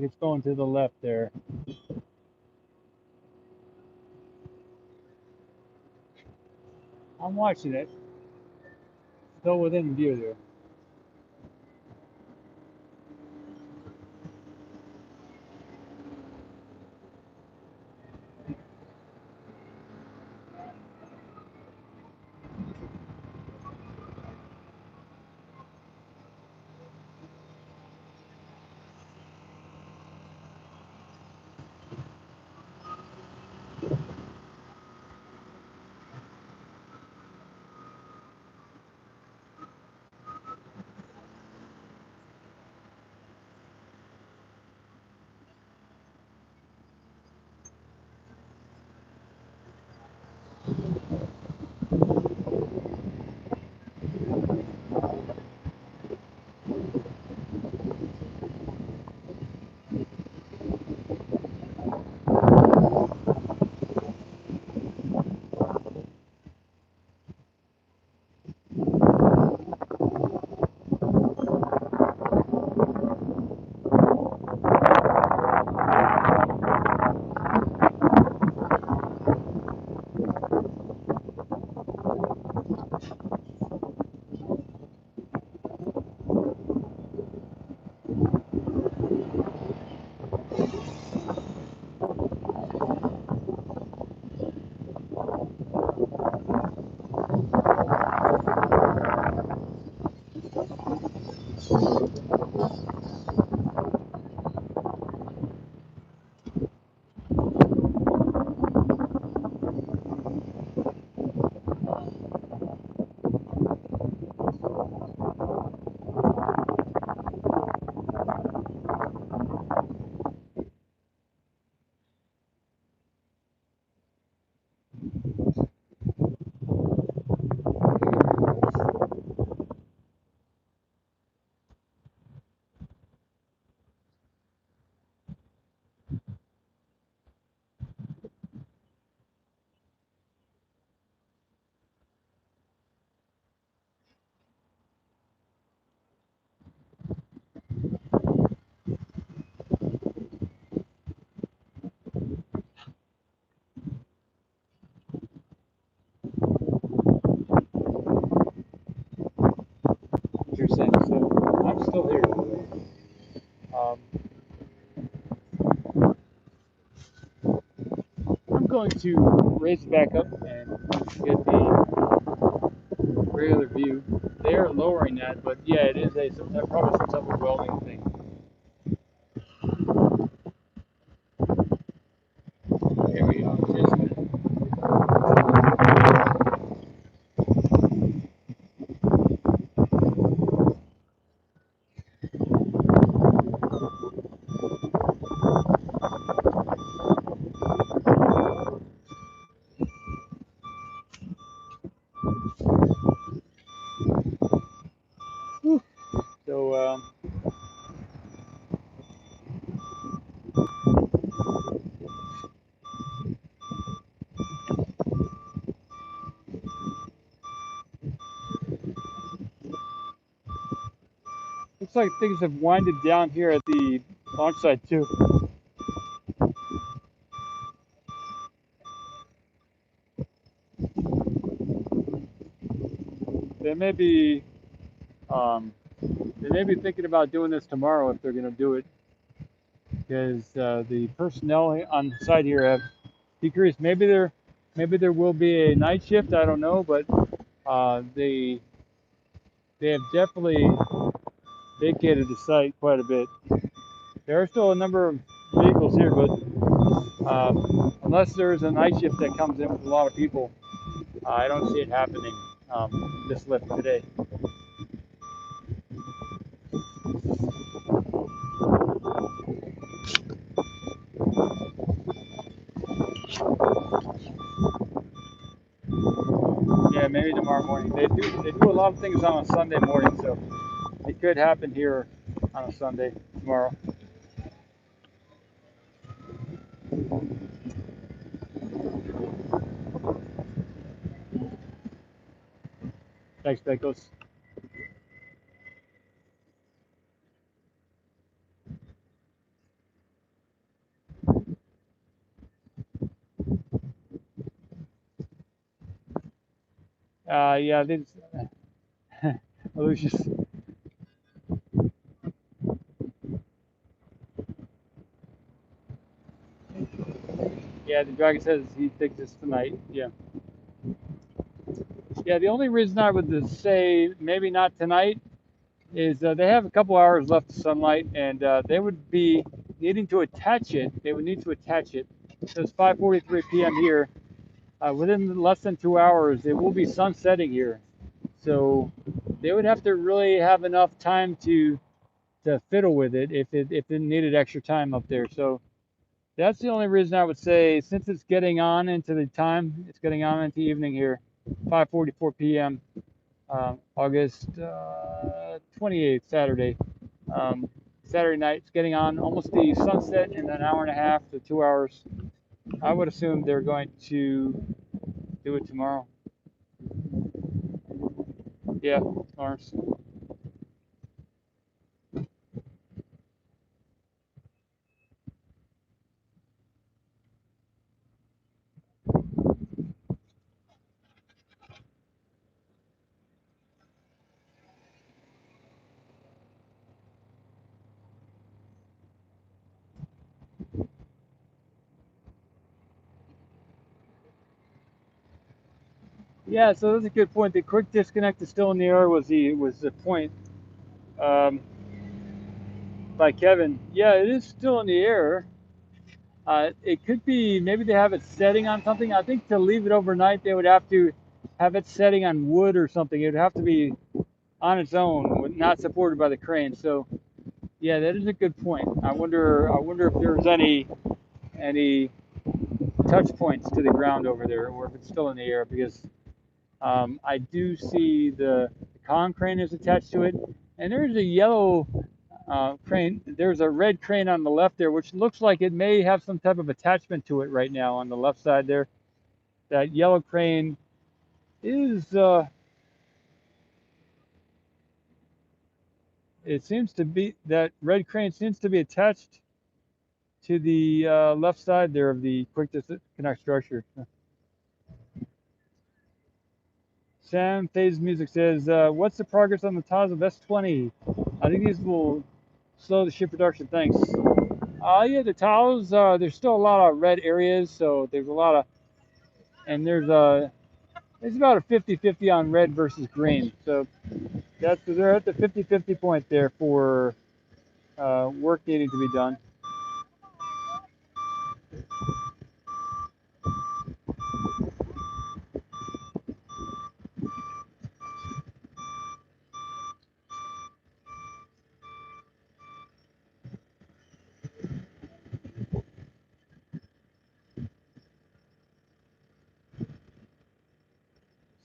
like it's going to the left there. I'm watching it. Still within view there. still here. Um, I'm going to raise it back up and get the regular view. They're lowering that, but yeah, it is probably some type of welding thing. Here we go. So looks like things have winded down here at the launch site too. They may be they may be thinking about doing this tomorrow if they're going to do it, because the personnel on the site here have decreased. Maybe there will be a night shift. I don't know, but they have definitely vacated the site quite a bit. There are still a number of vehicles here, but unless there's a night shift that comes in with a lot of people, I don't see it happening this lift today. Yeah, maybe tomorrow morning. They do a lot of things on a Sunday morning, so it could happen here on a Sunday tomorrow. Thanks, Pecos. Yeah, this Lucius. Yeah, the dragon says he thinks it's tonight. Yeah. Yeah, the only reason I would say maybe not tonight is they have a couple hours left of sunlight, and they would be needing to attach it. They would need to attach it. So it's 5:43 p.m. here. Within less than 2 hours, it will be sunsetting here. So they would have to really have enough time to fiddle with it if it needed extra time up there. So that's the only reason I would say, since it's getting on into the time, it's getting on into evening here, 5:44 p.m. August 28th, Saturday. Saturday night, it's getting on almost the sunset in an hour and a half to 2 hours. I would assume they're going to do it tomorrow. Yeah, Lawrence. Yeah, so that's a good point. The quick disconnect is still in the air was the point um, by Kevin. Yeah, it is still in the air. It could be maybe they have it setting on something. I think to leave it overnight, they would have to have it setting on wood or something. It would have to be on its own, not supported by the crane. So yeah, that is a good point. I wonder if there's any touch points to the ground over there, or if it's still in the air, because I do see the con crane is attached to it, and there's a yellow crane. There's a red crane on the left there, which looks like it may have some type of attachment to it right now on the left side there. That yellow crane is, it seems to be, that red crane seems to be attached to the left side there of the quick disconnect structure. Sam Phase Music says, what's the progress on the Taz of S20? I think these will slow the ship production. Thanks. Yeah, the tiles. There's still a lot of red areas, so there's a lot of, and it's about a 50-50 on red versus green. So they're at the 50-50 point there for work needing to be done.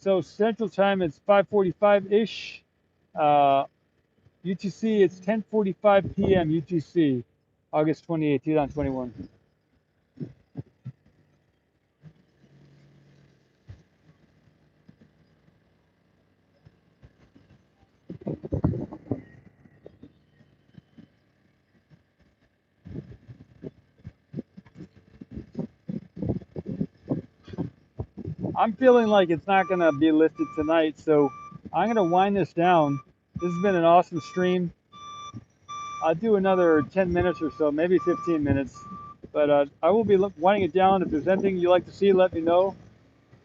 So Central Time it's 5:45 ish. Uh, UTC it's 10:45 p.m. UTC, August 28, 2021. I'm feeling like it's not going to be lifted tonight, so I'm going to wind this down. This has been an awesome stream. I'll do another 10 minutes or so, maybe 15 minutes. But I will be winding it down. If there's anything you'd like to see, let me know.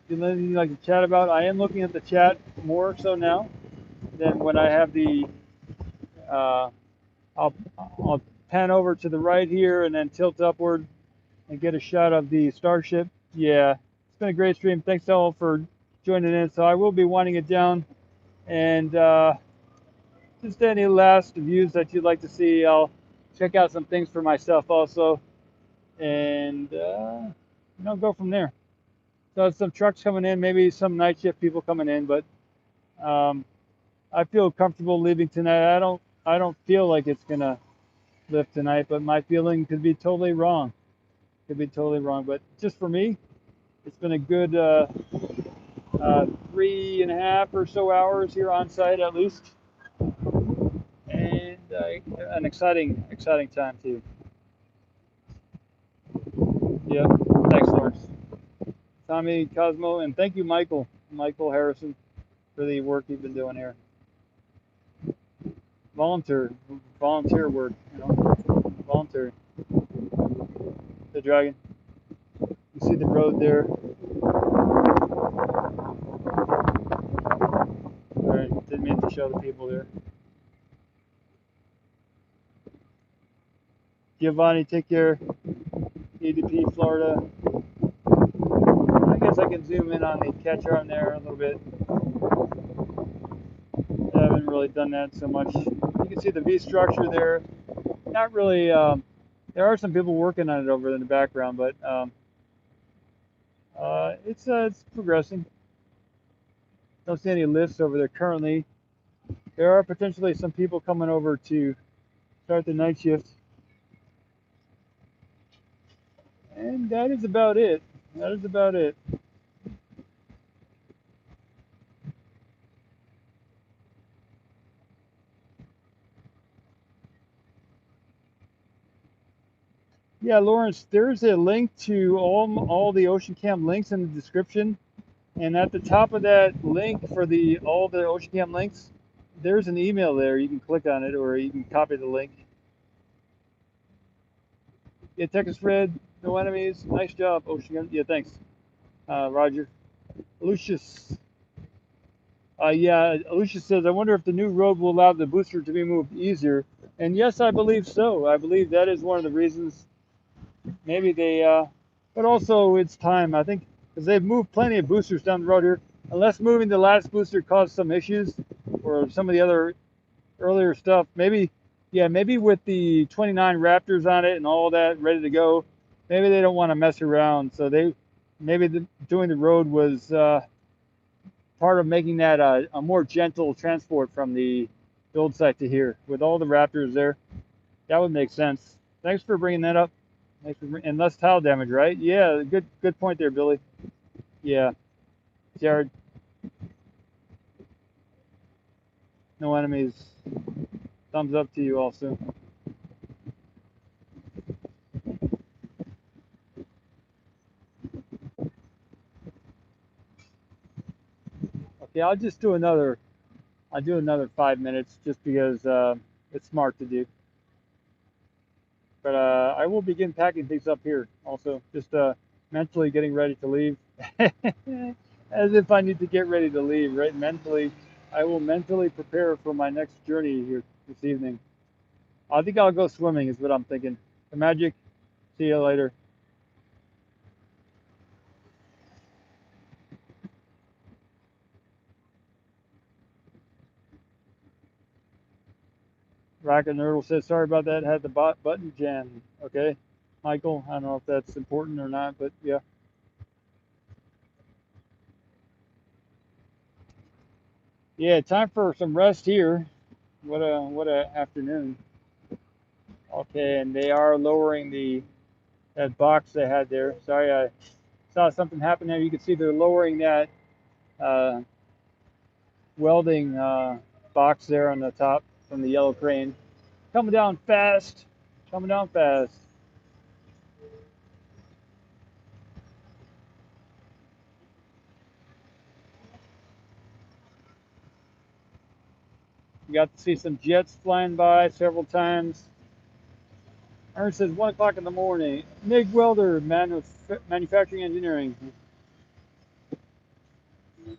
If there's anything you'd like to chat about, I am looking at the chat more so now than when I have the. Uh, I'll pan over to the right here and then tilt upward and get a shot of the starship. Yeah, it's been a great stream. Thanks all for joining in. So I will be winding it down. And just any last views that you'd like to see, I'll check out some things for myself also, and go from there. So some trucks coming in, maybe some night shift people coming in, but um, I feel comfortable leaving tonight. I don't feel like it's gonna lift tonight, but my feeling could be totally wrong. Could be totally wrong, but just for me, it's been a good 3.5 or so hours here on site at least, and an exciting time too. Yeah, thanks, Lawrence, Tommy, Cosmo, and thank you, Michael Harrison, for the work you've been doing here. Volunteer work, voluntary. The dragon. You see the road there. All right, didn't mean to show the people there. Giovanni, take care. EDP, Florida. I guess I can zoom in on the catcher on there a little bit. I haven't really done that so much. You can see the V structure there. Not really. There are some people working on it over in the background, but it's progressing. Don't see any lifts over there currently. There are potentially some people coming over to start the night shift. And that is about it. That is about it. Yeah, Lawrence, there's a link to all the Ocean Camp links in the description. And at the top of that link for all the Ocean Camp links, there's an email there. You can click on it or you can copy the link. Yeah, Texas Red, no enemies. Nice job, Ocean Camp. Yeah, thanks. Roger. Lucius. Yeah, Lucius says, I wonder if the new road will allow the booster to be moved easier. And yes, I believe so. I believe that is one of the reasons. Maybe but also it's time, I think, because they've moved plenty of boosters down the road here. Unless moving the last booster caused some issues or some of the other earlier stuff. Maybe, yeah, maybe with the 29 Raptors on it and all that ready to go, maybe they don't want to mess around. So maybe doing the road was part of making that a more gentle transport from the build site to here with all the Raptors there. That would make sense. Thanks for bringing that up. And less tile damage, right? Yeah, good point there, Billy. Yeah, Jared. No enemies. Thumbs up to you also. Okay, I'll do another 5 minutes just because It's smart to do. But I will begin packing things up here also, just mentally getting ready to leave. As if I need to get ready to leave, right? Mentally, I will mentally prepare for my next journey here this evening. I think I'll go swimming, is what I'm thinking. The magic. See you later. Rocket Nerdle says, sorry about that. Had the button jammed. Okay. Michael, I don't know if that's important or not, but yeah. Yeah, time for some rest here. What a afternoon. Okay, and they are lowering that box they had there. Sorry, I saw something happen there. You can see they're lowering that uh, welding box there on the top from the yellow crane. Coming down fast. Coming down fast. You got to see some jets flying by several times. Ernst says 1 o'clock in the morning. MIG welder, manufacturing engineering.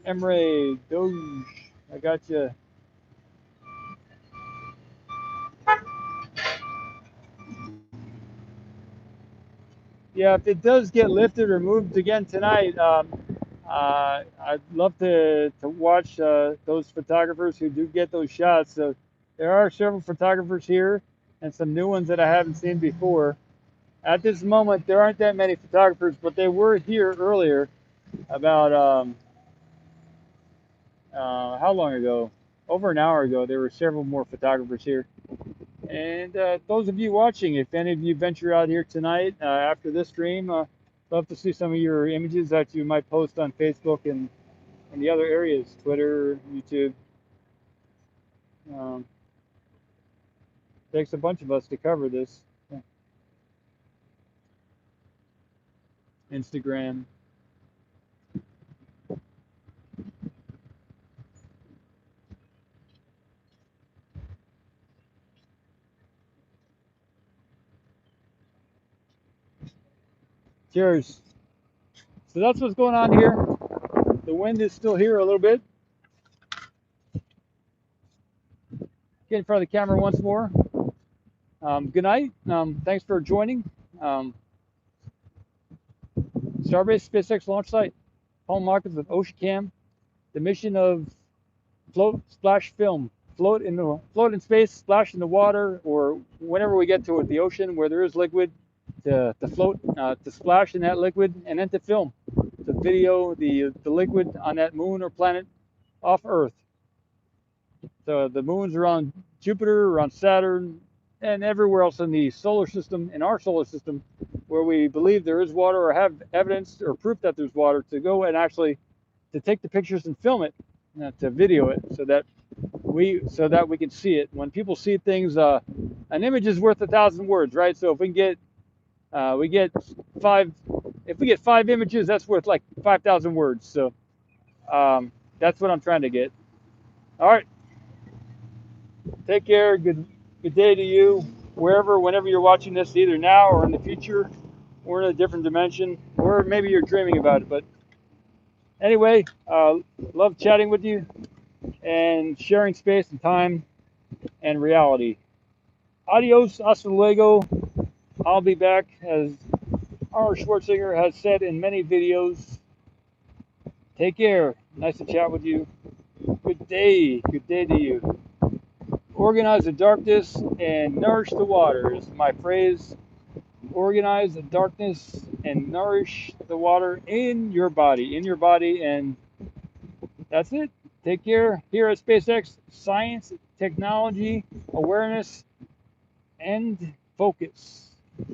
Emre, Doge, I got you. Yeah, if it does get lifted or moved again tonight, I'd love to watch those photographers who do get those shots. So there are several photographers here and some new ones that I haven't seen before. At this moment, there aren't that many photographers, but they were here earlier about how long ago? Over an hour ago, there were several more photographers here. And those of you watching, if any of you venture out here tonight after this stream, love to see some of your images that you might post on Facebook and the other areas, Twitter, YouTube. Um, takes a bunch of us to cover this. Instagram. Cheers. So that's what's going on here. The wind is still here a little bit. Get in front of the camera once more. Good night. Thanks for joining. Starbase SpaceX launch site, home markets with OceanCam. The mission of float, splash, film. Float in space, splash in the water, or whenever we get to the ocean where there is liquid, to float, to splash in that liquid, and then to film, to video the liquid on that moon or planet off Earth. So the moons are on Jupiter, around Saturn, and everywhere else in the solar system, in our solar system, where we believe there is water or have evidence or proof that there's water, to go and actually to take the pictures and film it, to video it, so that we can see it. When people see things, an image is worth 1,000 words, right? So if we get if we get 5 images, that's worth like 5,000 words. So that's what I'm trying to get. All right. Take care. Good day to you, whenever you're watching this, either now or in the future, or in a different dimension, or maybe you're dreaming about it. But anyway, love chatting with you and sharing space and time and reality. Adios, hasta luego. I'll be back, as Arnold Schwarzenegger has said in many videos. Take care. Nice to chat with you. Good day. Good day to you. Organize the darkness and nourish the water is my phrase. Organize the darkness and nourish the water in your body, and that's it. Take care. Here at SpaceX, science, technology, awareness, and focus.